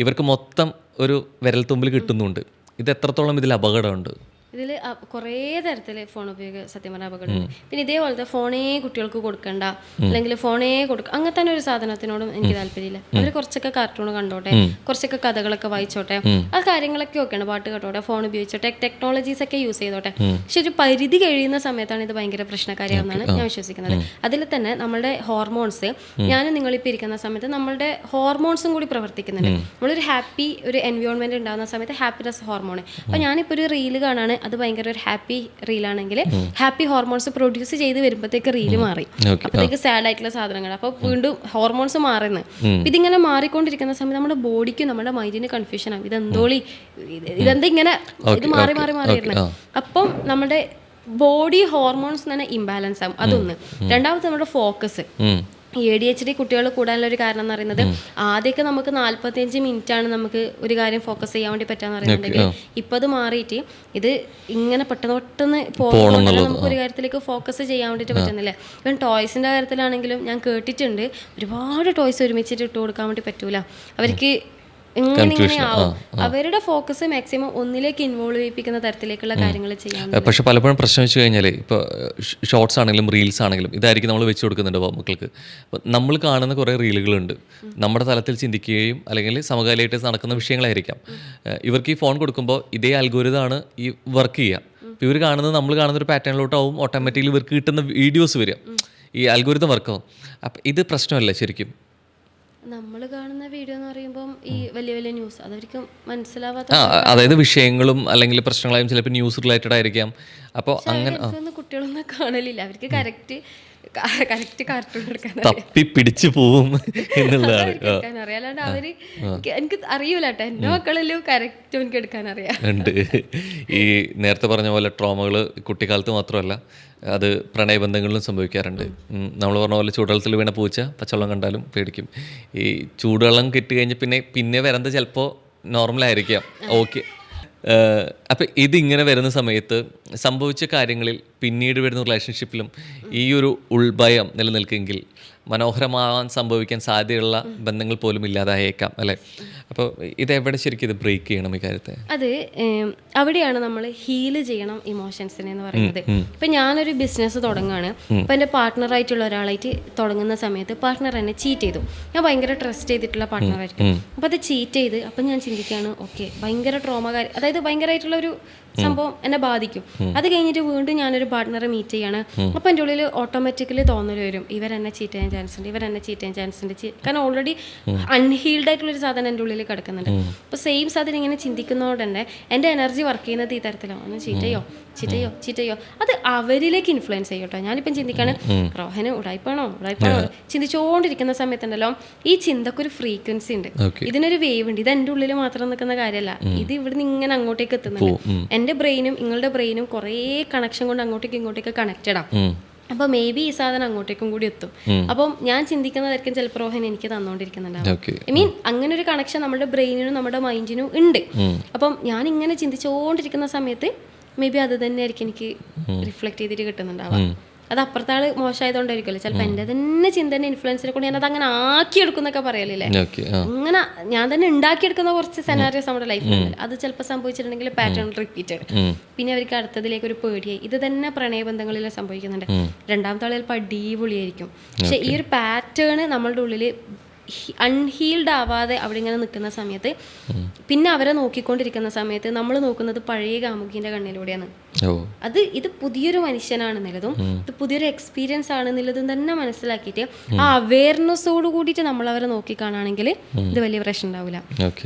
ഇവർക്ക് മൊത്തം ഒരു വിരൽത്തുമ്പിൽ കിട്ടുന്നുണ്ട്. ഇത് എത്രത്തോളം ഇതിൽ അപകടമുണ്ട്? ഇതിൽ കുറേ തരത്തിൽ ഫോൺ ഉപയോഗം സത്യം പറഞ്ഞാൽ അപകടം. പിന്നെ ഇതേപോലത്തെ ഫോണേ കുട്ടികൾക്ക് കൊടുക്കണ്ട, അല്ലെങ്കിൽ ഫോണേ അങ്ങനത്തെ തന്നെ ഒരു സാധനത്തിനോടും എനിക്ക് താല്പര്യമില്ല. അവർ കുറച്ചൊക്കെ കാർട്ടൂൺ കണ്ടോട്ടെ, കുറച്ചൊക്കെ കഥകളൊക്കെ വായിച്ചോട്ടെ, ആ കാര്യങ്ങളൊക്കെ ഓക്കെയാണ്, പാട്ട് കേട്ടോട്ടെ, ഫോൺ ഉപയോഗിച്ചോട്ടെ, ടെക്നോളജീസ് ഒക്കെ യൂസ് ചെയ്തോട്ടെ. പക്ഷെ ഒരു പരിധി കഴിയുന്ന സമയത്താണ് ഇത് ഭയങ്കര പ്രശ്നക്കാരിയാണെന്നാണ് ഞാൻ വിശ്വസിക്കുന്നത്. അതിൽ തന്നെ നമ്മളുടെ ഹോർമോൺസ്, ഞാൻ നിങ്ങളിപ്പോൾ ഇരിക്കുന്ന സമയത്ത് നമ്മളുടെ ഹോർമോൺസും കൂടി പ്രവർത്തിക്കുന്നുണ്ട്. നമ്മളൊരു ഹാപ്പി ഒരു എൻവയോൺമെന്റ് ഉണ്ടാകുന്ന സമയത്ത് ഹാപ്പിനെസ് ഹോർമോൺ. അപ്പോൾ ഞാനിപ്പോൾ ഒരു റീല് കാണാണ്, അത് ഭയങ്കര ഒരു ഹാപ്പി റീലാണെങ്കിൽ ഹാപ്പി ഹോർമോൺസ് പ്രൊഡ്യൂസ് ചെയ്ത് വരുമ്പോഴത്തേക്ക് റീല് മാറി, അപ്പോഴത്തേക്ക് സാഡ് ആയിട്ടുള്ള സാധനങ്ങൾ, അപ്പോൾ വീണ്ടും ഹോർമോൺസ് മാറുന്നത്. ഇതിങ്ങനെ മാറിക്കൊണ്ടിരിക്കുന്ന സമയത്ത് നമ്മുടെ ബോഡിക്കും നമ്മുടെ മൈൻഡിന് കൺഫ്യൂഷൻ ആവും. ഇതെന്താ ഇങ്ങനെ ഇത് മാറി മാറി മാറി വരുന്നത്. അപ്പം നമ്മുടെ ബോഡി ഹോർമോൺസ് തന്നെ ഇംബാലൻസ് ആവും. അതൊന്ന്. രണ്ടാമത്തെ നമ്മുടെ ഫോക്കസ്. ADHD കുട്ടികൾ കൂടാനുള്ള ഒരു കാരണം എന്ന് പറയുന്നത്, ആദ്യമൊക്കെ നമുക്ക് 45 മിനിറ്റാണ് നമുക്ക് ഒരു കാര്യം ഫോക്കസ് ചെയ്യാൻ വേണ്ടി പറ്റാന്ന് പറയുന്നുണ്ടെങ്കിൽ ഇപ്പം അത് മാറിയിട്ട് ഇത് ഇങ്ങനെ പെട്ടെന്ന് പോകുന്നത് നമുക്ക് ഒരു കാര്യത്തിലേക്ക് ഫോക്കസ് ചെയ്യാൻ വേണ്ടിയിട്ട് പറ്റുന്നില്ല. ഇപ്പം ടോയ്സിൻ്റെ കാര്യത്തിലാണെങ്കിലും ഞാൻ കേട്ടിട്ടുണ്ട്, ഒരുപാട് ടോയ്സ് ഒരുമിച്ചിട്ട് ഇട്ട് കൊടുക്കാൻ വേണ്ടി പറ്റൂല, അവർക്ക് ഇങ്ങനെ ആവും. അവരുടെ ഫോക്കസ് മാക്സിമം ഒന്നിലേക്ക് ഇൻവോൾവ് ചെയ്യിപ്പിക്കുന്ന തരത്തിലേക്കുള്ള കാര്യങ്ങൾ ചെയ്യാൻ. പക്ഷെ പലപ്പോഴും പ്രശ്നം വെച്ച് കഴിഞ്ഞാൽ ഇപ്പോൾ ഷോർട്സ് ആണെങ്കിലും റീൽസ് ആണെങ്കിലും ഇതായിരിക്കും നമ്മൾ വെച്ച് കൊടുക്കുന്നുണ്ട് മക്കൾക്ക്. അപ്പോൾ നമ്മൾ കാണുന്ന കുറേ റീലുകളുണ്ട്, നമ്മുടെ തലത്തിൽ ചിന്തിക്കുകയും അല്ലെങ്കിൽ സമകാലികമായിട്ട് നടക്കുന്ന വിഷയങ്ങളായിരിക്കാം. ഇവർക്ക് ഈ ഫോൺ കൊടുക്കുമ്പോൾ ഇതേ അൽഗോരിതമാണ് ഈ വർക്ക് ചെയ്യുക. ഇപ്പോൾ ഇവർ കാണുന്നത് നമ്മൾ കാണുന്ന ഒരു പാറ്റേണിലോട്ടാവും ഓട്ടോമാറ്റിക്കലി ഇവർക്ക് കിട്ടുന്ന വീഡിയോസ് വരിക, ഈ അൽഗോരിതം വർക്കാവും. അപ്പം ഇത് പ്രശ്നമല്ല ശരിക്കും. നമ്മൾ കാണുന്ന വീഡിയോ എന്ന് പറയുമ്പോൾ ഈ വലിയ വലിയ ന്യൂസ് അതവർക്ക് മനസ്സിലാവാത്ത, അതായത് വിഷയങ്ങളും അല്ലെങ്കിൽ പ്രശ്നങ്ങളായും ചിലപ്പോൾ ന്യൂസ് റിലേറ്റഡ് ആയിരിക്കാം. അപ്പോൾ അങ്ങനെ കുട്ടികളൊന്നും കാണലില്ല, അവർക്ക് കറക്റ്റ് കാർട്ടൂൺ എടുക്കാൻ തപ്പി പിടിച്ചു പോവും എന്നുള്ളതാണ് അറിയാണ്ട് അവര്. എനിക്ക് അറിയൂല കേട്ടോ, എൻ്റെ മക്കളെല്ലാം കറക്റ്റ് എനിക്ക് എടുക്കാൻ അറിയാം. ഉണ്ട്. ഈ നേരത്തെ പറഞ്ഞ പോലെ ട്രോമകൾ കുട്ടിക്കാലത്ത് മാത്രമല്ല, അത് പ്രണയബന്ധങ്ങളിലും സംഭവിക്കാറുണ്ട്. നമ്മൾ പറഞ്ഞ പോലെ ചൂടുവെള്ളത്തിൽ വീണ പൂച്ച പച്ചവെള്ളം കണ്ടാലും പേടിക്കും. ഈ ചൂടുവെള്ളം കിട്ടി പിന്നെ വരുന്നത് ചിലപ്പോൾ നോർമലായിരിക്കാം, ഓക്കെ. അപ്പം ഇതിങ്ങനെ വരുന്ന സമയത്ത് സംഭവിച്ച കാര്യങ്ങളിൽ പിന്നീട് വരുന്ന റിലേഷൻഷിപ്പിലും ഈ ഒരു ഉൾഭയം നിലനിൽക്കെങ്കിൽ മനോഹരമാവാൻ സംഭവിക്കാൻ സാധ്യതയുള്ള ബന്ധങ്ങൾ പോലും ഇല്ലാതായേക്കാം അല്ലേ? അപ്പോൾ ഇതെവിടെ ശരിക്കും ഇത് ബ്രേക്ക് ചെയ്യണം ഈ കാര്യത്തെ? അത് അവിടെയാണ് നമ്മൾ ഹീല് ചെയ്യണം ഇമോഷൻസിനെ എന്ന് പറയുന്നത്. ഇപ്പം ഞാനൊരു ബിസിനസ് തുടങ്ങുകയാണ്, ഇപ്പം എൻ്റെ പാർട്ട്ണറായിട്ടുള്ള ഒരാളായിട്ട് തുടങ്ങുന്ന സമയത്ത് പാർട്ട്ണർ എന്നെ ചീറ്റ് ചെയ്തു. ഞാൻ ഭയങ്കര ട്രസ്റ്റ് ചെയ്തിട്ടുള്ള പാർട്ട്ണറായിരിക്കും. അപ്പോൾ അത് ചീറ്റ് ചെയ്ത് അപ്പം ഞാൻ ചിന്തിക്കുകയാണ്, ഓക്കെ ഭയങ്കര ട്രോമകാരി, അതായത് ഭയങ്കരമായിട്ടുള്ള ഒരു സംഭവം എന്നെ ബാധിക്കും. അത് കഴിഞ്ഞിട്ട് വീണ്ടും ഞാനൊരു പാർട്ട്ണറെ മീറ്റ് ചെയ്യാണ്. അപ്പോൾ എൻ്റെ ഉള്ളിൽ ഓട്ടോമാറ്റിക്കലി തോന്നൽ വരും, ഇവരെന്നെ ചീറ്റ് ചെയ്യാൻ ചാൻസ് ഉണ്ട്, ഇവരെന്നെ ചീറ്റ് ചെയ്യാൻ ചാൻസ് ഉണ്ട്. കാരണം ഓൾറെഡി അൺഹീൽഡ് ആയിട്ടുള്ളൊരു സാധനം എൻ്റെ ഉള്ളിൽ കിടക്കുന്നുണ്ട്. അപ്പോൾ സെയിം സാധനം ഇങ്ങനെ ചിന്തിക്കുന്നതുകൊണ്ട് തന്നെ എൻ്റെ എനർജി വർക്ക് ചെയ്യുന്നത് ഈ തരത്തിലാണ്. ഒന്ന് ചീറ്റ് ചെയ്യോ അത് അവരിലേക്ക് ഇൻഫ്ലുവൻസ് ചെയ്യും കേട്ടോ. ഞാനിപ്പം ചിന്തിക്കാണ്, റോഹന് ഉടായിപ്പാണോ ചിന്തിച്ചുകൊണ്ടിരിക്കുന്ന സമയത്തുണ്ടല്ലോ, ഈ ചിന്തക്കൊരു ഫ്രീക്വൻസി ഉണ്ട്, ഇതിനൊരു വേവ് ഉണ്ട്. ഇത് എൻ്റെ ഉള്ളിൽ മാത്രം നിൽക്കുന്ന കാര്യമല്ല, ഇത് ഇവിടുന്ന് ഇങ്ങനെ അങ്ങോട്ടേക്ക് എത്തുന്നുണ്ട്. എൻ്റെ ബ്രെയിനും നിങ്ങളുടെ ബ്രെയിനും കുറേ കണക്ഷൻ കൊണ്ട് അങ്ങോട്ടേക്ക് ഇങ്ങോട്ടേക്ക് കണക്റ്റഡ് ആണ്. അപ്പോൾ മേ ബി ഈ സാധനം അങ്ങോട്ടേക്കും കൂടി എത്തും. അപ്പം ഞാൻ ചിന്തിക്കുന്നതായിരിക്കും ചിലപ്പോൾ റോഹൻ എനിക്ക് തന്നുകൊണ്ടിരിക്കുന്നുണ്ടാവും. ഐ മീൻ അങ്ങനെ ഒരു കണക്ഷൻ നമ്മുടെ ബ്രെയിനിനും നമ്മുടെ മൈൻഡിനും ഉണ്ട്. അപ്പം ഞാൻ ഇങ്ങനെ ചിന്തിച്ചുകൊണ്ടിരിക്കുന്ന സമയത്ത് മേ ബി അത് തന്നെ ആയിരിക്കും എനിക്ക് റിഫ്ലക്ട് ചെയ്തിട്ട് കിട്ടുന്നുണ്ടാവാം. അത് അപ്പുറത്തെ ആൾ മോശമായതുകൊണ്ടായിരിക്കുമല്ലോ, ചിലപ്പോൾ എൻ്റെ തന്നെ ചിന്തൻ്റെ ഇൻഫ്ലുവൻസിനെ കൊണ്ട് ഞാനത് അങ്ങനെ ആക്കിയെടുക്കുന്നൊക്കെ പറയലില്ലേ, അങ്ങനെ ഞാൻ തന്നെ ഉണ്ടാക്കിയെടുക്കുന്ന കുറച്ച് സെനാരിയോസ് നമ്മുടെ ലൈഫിലുണ്ട്. അത് ചിലപ്പോൾ സംഭവിച്ചിട്ടുണ്ടെങ്കിൽ പാറ്റേൺ റിപ്പീറ്റഡ്, പിന്നെ അവർക്ക് അടുത്തതിലേക്ക് ഒരു പേടിയായി. ഇത് തന്നെ പ്രണയബന്ധങ്ങളിൽ സംഭവിക്കുന്നുണ്ട്. രണ്ടാമത്തെ ആൾ ചിലപ്പോൾ അടിപൊളിയായിരിക്കും, പക്ഷെ ഈ ഒരു പാറ്റേൺ നമ്മളുടെ ഉള്ളിൽ അൺഹീൽഡ് ആവാതെ അവിടെ ഇങ്ങനെ നിൽക്കുന്ന സമയത്ത്, പിന്നെ അവരെ നോക്കിക്കൊണ്ടിരിക്കുന്ന സമയത്ത് നമ്മൾ നോക്കുന്നത് പഴയ കാമുകിന്റെ കണ്ണിലൂടെയാണ്. ഇത് പുതിയൊരു മനുഷ്യനാണെന്നുള്ളതും ഇത് പുതിയൊരു എക്സ്പീരിയൻസ് ആണെന്നുള്ളതും തന്നെ മനസ്സിലാക്കിയിട്ട് ആ അവയർനെസ്സോട് കൂടിയിട്ട് നമ്മൾ അവരെ നോക്കിക്കാണാണെങ്കിൽ ഇത് വലിയ പ്രശ്നം ഉണ്ടാവില്ല.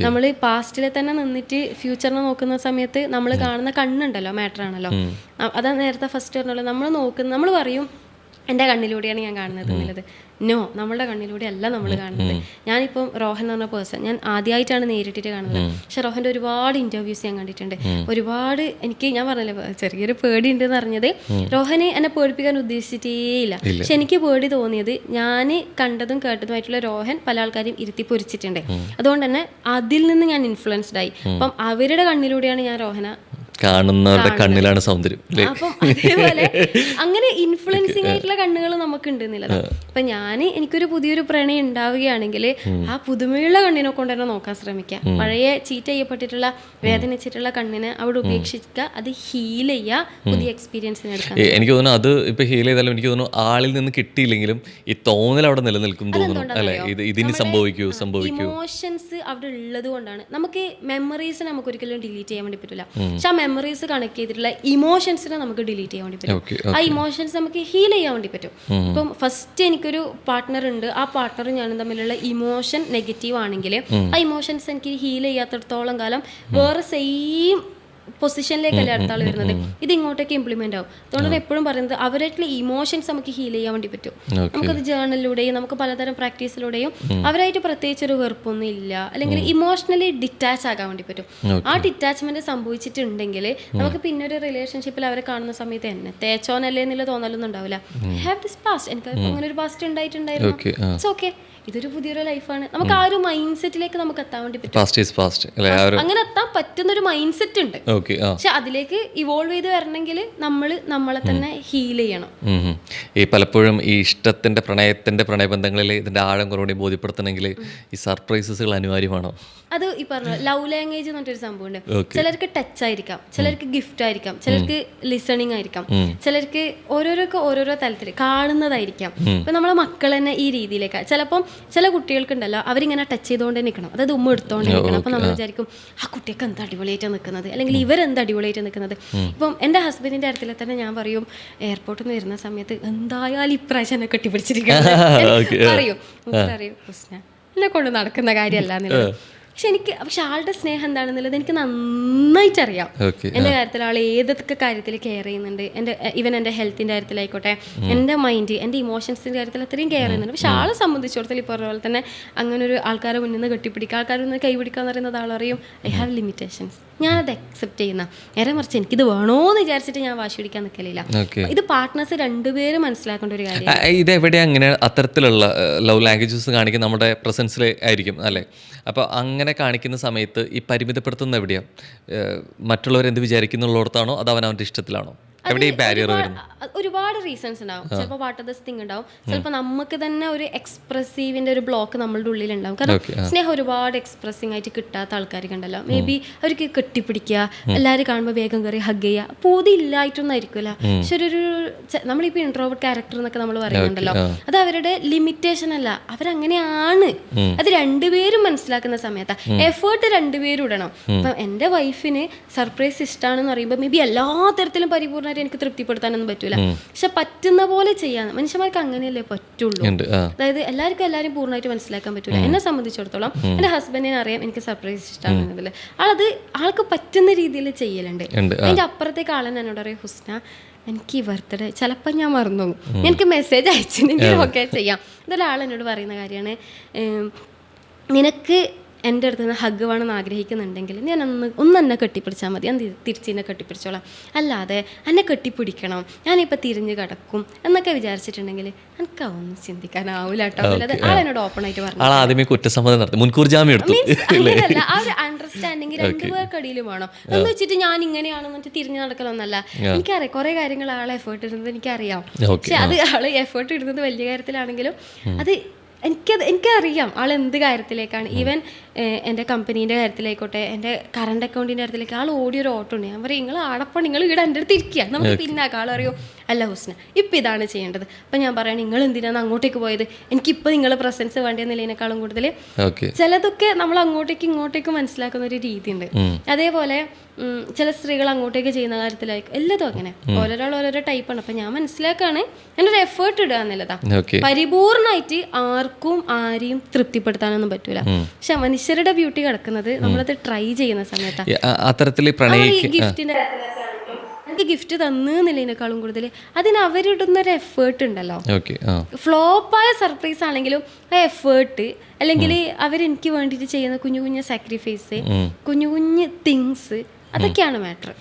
നമ്മൾ പാസ്റ്റിലെ തന്നെ നിന്നിട്ട് ഫ്യൂച്ചറിനെ നോക്കുന്ന സമയത്ത് നമ്മൾ കാണുന്ന കണ്ണുണ്ടല്ലോ, മാറ്റർ ആണല്ലോ. അതാ നേരത്തെ ഫസ്റ്റ് പറഞ്ഞല്ലോ, നമ്മൾ പറയും എൻ്റെ കണ്ണിലൂടെയാണ് ഞാൻ കാണുന്നത് എന്നുള്ളത്. നോ, നമ്മളുടെ കണ്ണിലൂടെ അല്ല നമ്മൾ കാണുന്നത്. ഞാനിപ്പം റോഹൻ എന്ന് പറഞ്ഞ പേഴ്സൺ ഞാൻ ആദ്യമായിട്ടാണ് നേരിട്ടിട്ട് കാണുന്നത്. പക്ഷെ റോഹൻ്റെ ഒരുപാട് ഇൻ്റർവ്യൂസ് ഞാൻ കണ്ടിട്ടുണ്ട്. ഒരുപാട് ഞാൻ പറഞ്ഞില്ലേ ചെറിയൊരു പേടി ഉണ്ടെന്ന് അറിഞ്ഞത്, റോഹനെ എന്നെ പേടിപ്പിക്കാൻ ഉദ്ദേശിച്ചിട്ടേയില്ല. പക്ഷെ എനിക്ക് പേടി തോന്നിയത് ഞാൻ കണ്ടതും കേട്ടതുമായിട്ടുള്ള റോഹൻ പല ആൾക്കാരും ഇരുത്തി പൊരിച്ചിട്ടുണ്ട്. അതുകൊണ്ട് തന്നെ അതിൽ നിന്ന് ഞാൻ ഇൻഫ്ലുവൻസ്ഡ് ആയി. അപ്പം അവരുടെ കണ്ണിലൂടെയാണ് ഞാൻ റോഹന കാണുന്നവരുടെ കണ്ണിലാണ് സൗന്ദര്യം അല്ലേ? അപ്പം അതേപോലെ അങ്ങനെ ഇൻഫ്ലുവൻസിങ് ആയിട്ടുള്ള കണ്ണുകൾ നമുക്ക് ഉണ്ടെന്നുള്ളത്. അപ്പൊ എനിക്കൊരു പുതിയൊരു പ്രണയം ഉണ്ടാവുകയാണെങ്കിൽ ആ പുതുമയുള്ള കണ്ണിനെ കൊണ്ട് തന്നെ നോക്കാൻ ശ്രമിക്കുക. പഴയ ചീറ്റ് ചെയ്യപ്പെട്ടിട്ടുള്ള വേദനിച്ചിട്ടുള്ള കണ്ണിനെ അവിടെ ഉപേക്ഷിക്കുക, അത് ഹീൽ ചെയ്യുക, പുതിയ എക്സ്പീരിയൻസിന് എടുക്കാൻ. എനിക്ക് തോന്നുന്നു അത് ഇപ്പൊ ഹീൽ ചെയ്താലും എനിക്ക് തോന്നുന്നു ആളിൽ നിന്ന് കിട്ടിയില്ലെങ്കിലും ഈ തോന്നൽ അവിടെ നിലനിൽക്കും തോന്നുന്നു അല്ലെ? ഇതിന് സംഭവിക്കൂ. ഇമോഷൻസ് അവിടെ ഉള്ളത് കൊണ്ടാണ് നമുക്ക് മെമ്മറീസ് നമുക്ക് ഒരിക്കലും ഡിലീറ്റ് ചെയ്യാൻ വേണ്ടി പറ്റില്ല. പക്ഷെ ആ മെമ്മറീസ് കണക്ട് ചെയ്തിട്ടുള്ള ഇമോഷൻസിനെ നമുക്ക് ഡിലീറ്റ് ചെയ്യാൻ വേണ്ടി പറ്റും. ആ ഇമോഷൻസ് നമുക്ക് ഹീൽ ചെയ്യാൻ വേണ്ടി പറ്റും. ഇപ്പം ഫസ്റ്റ് എനിക്കൊരു പാർട്ട്ണർ ഉണ്ട്, ആ പാർട്ട്ണറും ഞാനും തമ്മിലുള്ള ഇമോഷൻ നെഗറ്റീവ് ആണെങ്കിൽ ആ ഇമോഷൻസ് എനിക്ക് ഹീൽ ചെയ്യാത്തിടത്തോളം കാലം വേറെ സെയിം പൊസിഷനിലേക്കല്ലേ അടുത്ത ആൾ വരുന്നത്, ഇത് ഇങ്ങോട്ടേക്ക് ഇംപ്ലിമെന്റ് ആവും. അതുകൊണ്ടാണ് എപ്പോഴും പറയുന്നത് അവരായിട്ടുള്ള ഇമോഷൻസ് നമുക്ക് ഹീൽ ചെയ്യാൻ വേണ്ടി പറ്റും. നമുക്കത് ജേർണലിലൂടെയും നമുക്ക് പലതരം പ്രാക്ടീസിലൂടെയും അവരായിട്ട് പ്രത്യേകിച്ച് ഒരു വെറുപ്പൊന്നും ഇല്ല, അല്ലെങ്കിൽ ഇമോഷണലി ഡിറ്റാച്ച് ആകാൻ വേണ്ടി പറ്റും. ആ ഡിറ്റാച്ച്മെന്റ് സംഭവിച്ചിട്ടുണ്ടെങ്കിൽ നമുക്ക് പിന്നെ ഒരു റിലേഷൻഷിപ്പിൽ അവരെ കാണുന്ന സമയത്ത് എന്നെ തേച്ചോനല്ലേ എന്നുള്ള തോന്നലൊന്നും ഉണ്ടാവില്ല. ഹാവ് ദിസ് പാസ്റ്റ്, എനിക്ക് അങ്ങനെ ഒരു പാസ്റ്റ് ഉണ്ടായിട്ടുണ്ടായിരുന്നു, ഇറ്റ്സ് ഓക്കെ, ഇതൊരു പുതിയൊരു ലൈഫാണ്. നമുക്ക് ആ ഒരു മൈൻഡ് സെറ്റിലേക്ക് നമുക്ക് എത്താൻ വേണ്ടി പറ്റും. അങ്ങനെ എത്താൻ പറ്റുന്ന ഒരു മൈൻഡ് സെറ്റ് ഉണ്ട്. പക്ഷെ അതിലേക്ക് ഇവോൾവ് ചെയ്ത് വരണമെങ്കിൽ നമ്മളെ തന്നെ ഹീൽ ചെയ്യണം. ഈ പലപ്പോഴും ഈ ഇഷ്ടത്തിന്റെ പ്രണയബന്ധങ്ങളിൽ ഇതിന്റെ ആഴം കുറവുകൂടി ബോധ്യപ്പെടുത്തണമെങ്കിൽ ഈ സർപ്രൈസസുകൾ അനിവാര്യമാണോ? അത് ഈ പറഞ്ഞ ലവ് ലാംഗ്വേജ് എന്ന് പറഞ്ഞൊരു സംഭവം ഉണ്ട്. ചിലർക്ക് ടച്ച് ആയിരിക്കാം, ചിലർക്ക് ഗിഫ്റ്റ് ആയിരിക്കാം, ചിലർക്ക് ലിസണിങ് ആയിരിക്കാം, ചിലർക്ക് ഓരോരോ തലത്തിൽ കാണുന്നതായിരിക്കാം. ഇപ്പൊ നമ്മളെ മക്കൾ തന്നെ ഈ രീതിയിലേക്ക് ചിലപ്പം ചില കുട്ടികൾക്കുണ്ടല്ലോ അവരിങ്ങനെ ടച്ച് ചെയ്തുകൊണ്ട് നിൽക്കണം, അതായത് ഉമ്മ എടുത്തോണ്ട് നിൽക്കണം. അപ്പൊ നമ്മൾ വിചാരിക്കും ആ കുട്ടിയൊക്കെ എന്താ അടിപൊളിയായിട്ട് നിൽക്കുന്നത്, അല്ലെങ്കിൽ ഇവരെന്താ അടിപൊളിയായിട്ട് നിൽക്കുന്നത്. ഇപ്പം എൻ്റെ ഹസ്ബൻഡിന്റെ കാര്യത്തിൽ തന്നെ ഞാൻ പറയും, എയർപോർട്ടിൽ നിന്ന് വരുന്ന സമയത്ത് എന്തായാലും ഇപ്രാവശ്യം എന്നെ കെട്ടിപ്പിടിച്ചിരിക്കുന്നത് പറയും. അറിയും എന്നെ കൊണ്ട് നടക്കുന്ന കാര്യമല്ല എന്നുള്ളത്. പക്ഷെ ആളുടെ സ്നേഹം എന്താണെന്നുള്ളത് എനിക്ക് നന്നായിട്ട് അറിയാം. എൻ്റെ കാര്യത്തിൽ ആൾ ഏതൊക്കെ കാര്യത്തിൽ കെയർ ചെയ്യുന്നുണ്ട്, എൻ്റെ ഹെൽത്തിൻ്റെ കാര്യത്തിലായിക്കോട്ടെ, എൻ്റെ മൈൻഡ്, എൻ്റെ ഇമോഷൻസിൻ്റെ കാര്യത്തിൽ അത്രയും കെയർ ചെയ്യുന്നുണ്ട്. പക്ഷെ ആളെ സംബന്ധിച്ചിടത്തോളം ഇപ്പോൾ പറഞ്ഞ പോലെ തന്നെ അങ്ങനെ ഒരു ആൾക്കാരെ മുന്നിൽ നിന്ന് കെട്ടിപ്പിടിക്കുക, ആൾക്കാരെ മുന്നിൽ കൈപിടിക്കുക എന്ന് പറയുന്നത് ആളറിയും ഐ ഹാവ് ലിമിറ്റേഷൻസ്, ഞാനത് അക്സെപ്റ്റ് ചെയ്യുന്ന. നേരെ മറിച്ച് എനിക്കിത് വേണോന്ന് വിചാരിച്ചിട്ട് ഞാൻ വാശി പിടിക്കാൻ നിൽക്കലില്ല. ഇത് പാർട്ട്നേഴ്സ് രണ്ടുപേരും മനസ്സിലാക്കേണ്ട ഒരു കാര്യം. ഇതെവിടെ അങ്ങനെ അത്തരത്തിലുള്ള ലവ് ലാംഗ്വേജസ് കാണിക്കുന്ന നമ്മുടെ പ്രസൻസിൽ ആയിരിക്കും അല്ലേ? അപ്പോൾ അങ്ങനെ കാണിക്കുന്ന സമയത്ത് ഈ പരിമിതപ്പെടുത്തുന്ന എവിടെയാണ്? മറ്റുള്ളവരെന്ത് വിചാരിക്കുന്നുള്ളിടത്താണോ അത് അവനവൻ്റെ ഇഷ്ടത്തിലാണോ? എവിടെ ഈ ബാരിയർ വരുന്നത്? ഒരുപാട് റീസൺസ് ഉണ്ടാവും. ചിലപ്പോൾ വാട്ട് ദ തിങ് ഉണ്ടാവും, ചിലപ്പോൾ നമുക്ക് തന്നെ ഒരു എക്സ്പ്രസീവിന്റെ ഒരു ബ്ലോക്ക് നമ്മളുടെ ഉള്ളിൽ ഉണ്ടാവും. കാരണം സ്നേഹം ഒരുപാട് എക്സ്പ്രസിംഗ് ആയിട്ട് കിട്ടാത്ത ആൾക്കാർക്ക് ഉണ്ടല്ലോ, മേ ബി അവർക്ക് കെട്ടിപ്പിടിക്കുക, എല്ലാവരും കാണുമ്പോൾ വേഗം കയറി ഹഗ് ചെയ്യുക, പൂതി ഇല്ലായിട്ടൊന്നും ആയിരിക്കില്ല. പക്ഷെ നമ്മളിപ്പോൾ ഇൻട്രോവേർട്ട് ക്യാരക്ടർ എന്നൊക്കെ നമ്മൾ പറയുന്നുണ്ടല്ലോ, അത് അവരുടെ ലിമിറ്റേഷൻ അല്ല, അവരങ്ങനെയാണ്. അത് രണ്ടുപേരും മനസ്സിലാക്കുന്ന സമയത്താണ് എഫേർട്ട് രണ്ടുപേരും ഇടണം. അപ്പം എൻ്റെ വൈഫിന് സർപ്രൈസ് ഇഷ്ടമാണെന്ന് പറയുമ്പോൾ മേ ബി എല്ലാ തരത്തിലും പരിപൂർണ്ണ എനിക്ക് തൃപ്തിപ്പെടുത്താനൊന്നും പറ്റൂല. പക്ഷെ പറ്റുന്ന പോലെ ചെയ്യാൻ മനുഷ്യന്മാർക്ക് അങ്ങനെയല്ലേ പറ്റുള്ളൂ. അതായത് എല്ലാവരും പൂർണ്ണമായിട്ട് മനസ്സിലാക്കാൻ പറ്റൂല. എന്നെ സംബന്ധിച്ചിടത്തോളം എൻ്റെ ഹസ്ബൻഡിനെ അറിയാം എനിക്ക് സർപ്രൈസ് ഇഷ്ടമാണെന്നതിൽ ആൾക്ക് പറ്റുന്ന രീതിയിൽ ചെയ്യലുണ്ട്. അതിൻ്റെ അപ്പുറത്തേക്ക് ആളെ എന്നോട് പറയും, ഹുസ്ന എനിക്ക് ഈ ബർത്ത്ഡേ ചിലപ്പോൾ ഞാൻ മറന്നു പോകും, എനിക്ക് മെസ്സേജ് അയച്ചിട്ടുണ്ടെങ്കിൽ ഓക്കെ ചെയ്യാം. ഇതൊരാൾ എന്നോട് പറയുന്ന കാര്യമാണ്, നിനക്ക് എൻ്റെ അടുത്ത് നിന്ന് ഹഗ് വേണമെന്ന് ആഗ്രഹിക്കുന്നുണ്ടെങ്കിൽ ഞാൻ ഒന്ന് എന്നെ കെട്ടിപ്പിടിച്ചാൽ മതി, ഞാൻ തിരിച്ചെന്നെ കെട്ടിപ്പിടിച്ചോളാം. അല്ലാതെ എന്നെ കെട്ടിപ്പിടിക്കണം, ഞാനിപ്പോൾ തിരിഞ്ഞ് കിടക്കും എന്നൊക്കെ വിചാരിച്ചിട്ടുണ്ടെങ്കിൽ എനിക്ക് ഒന്നും ചിന്തിക്കാനാവില്ല കേട്ടോ. അല്ലാതെ ആളെന്നോട് ഓപ്പൺ ആയിട്ട് പറഞ്ഞു, അങ്ങനെയല്ല. ആ ഒരു അണ്ടർസ്റ്റാൻഡിങ് രണ്ടുപേർക്കടിയിലും വേണം. എന്ന് വെച്ചിട്ട് ഞാൻ ഇങ്ങനെയാണെന്ന് തിരിഞ്ഞ് നടക്കലൊന്നല്ല. എനിക്കറിയാം കുറേ കാര്യങ്ങൾ ആളെ എഫേർട്ട് ഇടുന്നത് എനിക്കറിയാം. പക്ഷെ അത് ആള് എഫേർട്ട് ഇടുന്നത് വലിയ കാര്യത്തിലാണെങ്കിലും അത് എനിക്കറിയാം ആൾ എന്ത് കാര്യത്തിലേക്കാണ്. ഈവൻ എൻ്റെ കമ്പനീൻ്റെ കാര്യത്തിലായിക്കോട്ടെ, എൻ്റെ കറണ്ട് അക്കൗണ്ടിൻ്റെ കാര്യത്തിലേക്ക് ആൾ ഓടിയൊരു ഓട്ടോ ഉണ്ട്. ഞാൻ പറയും നിങ്ങൾ ആടപ്പം നിങ്ങൾ ഇവിടെ എൻ്റെ അടുത്ത് ഇരിക്കുക, നമുക്ക് പിന്നാക്കാം. ആൾ അറിയും അല്ല ഹുസ്ന ഇപ്പം ഇതാണ് ചെയ്യേണ്ടത്. അപ്പം ഞാൻ പറയണം നിങ്ങൾ എന്തിനാണ് അങ്ങോട്ടേക്ക് പോയത്, എനിക്കിപ്പോൾ നിങ്ങളുടെ പ്രസൻസ് വേണ്ടിയെന്നുള്ളതിനേക്കാളും കൂടുതൽ ചിലതൊക്കെ നമ്മൾ അങ്ങോട്ടേക്ക് മനസ്സിലാക്കുന്ന ഒരു രീതിയുണ്ട്. അതേപോലെ ചില സ്ത്രീകൾ അങ്ങോട്ടേക്ക് ചെയ്യുന്ന കാര്യത്തിലായിരിക്കും എല്ലാതും അങ്ങനെ ഓരോരാൾ ടൈപ്പാണ്. അപ്പം ഞാൻ മനസ്സിലാക്കുകയാണ് എൻ്റെ ഒരു എഫേർട്ട് ഇടുക എന്നുള്ളതാണ്. പരിപൂർണമായിട്ട് ആർക്കും ആരെയും തൃപ്തിപ്പെടുത്താനൊന്നും പറ്റൂല. പക്ഷെ മനുഷ്യരുടെ ബ്യൂട്ടി കിടക്കുന്നത് നമ്മളത് ട്രൈ ചെയ്യുന്ന സമയത്താണ്. ഗിഫ്റ്റിന്റെ എനിക്ക് ഗിഫ്റ്റ് തന്നതിനേക്കാളും കൂടുതൽ അതിന് അവരിടുന്നൊരു എഫേർട്ട് ഉണ്ടല്ലോ. ഫ്ലോപ്പായ സർപ്രൈസ് ആണെങ്കിലും ആ എഫേർട്ട്, അല്ലെങ്കിൽ അവരെനിക്ക് വേണ്ടിയിട്ട് ചെയ്യുന്ന കുഞ്ഞു കുഞ്ഞു സാക്രിഫൈസ്, കുഞ്ഞു കുഞ്ഞു തിങ്സ്, അതൊക്കെയാണ് മാറ്റർ.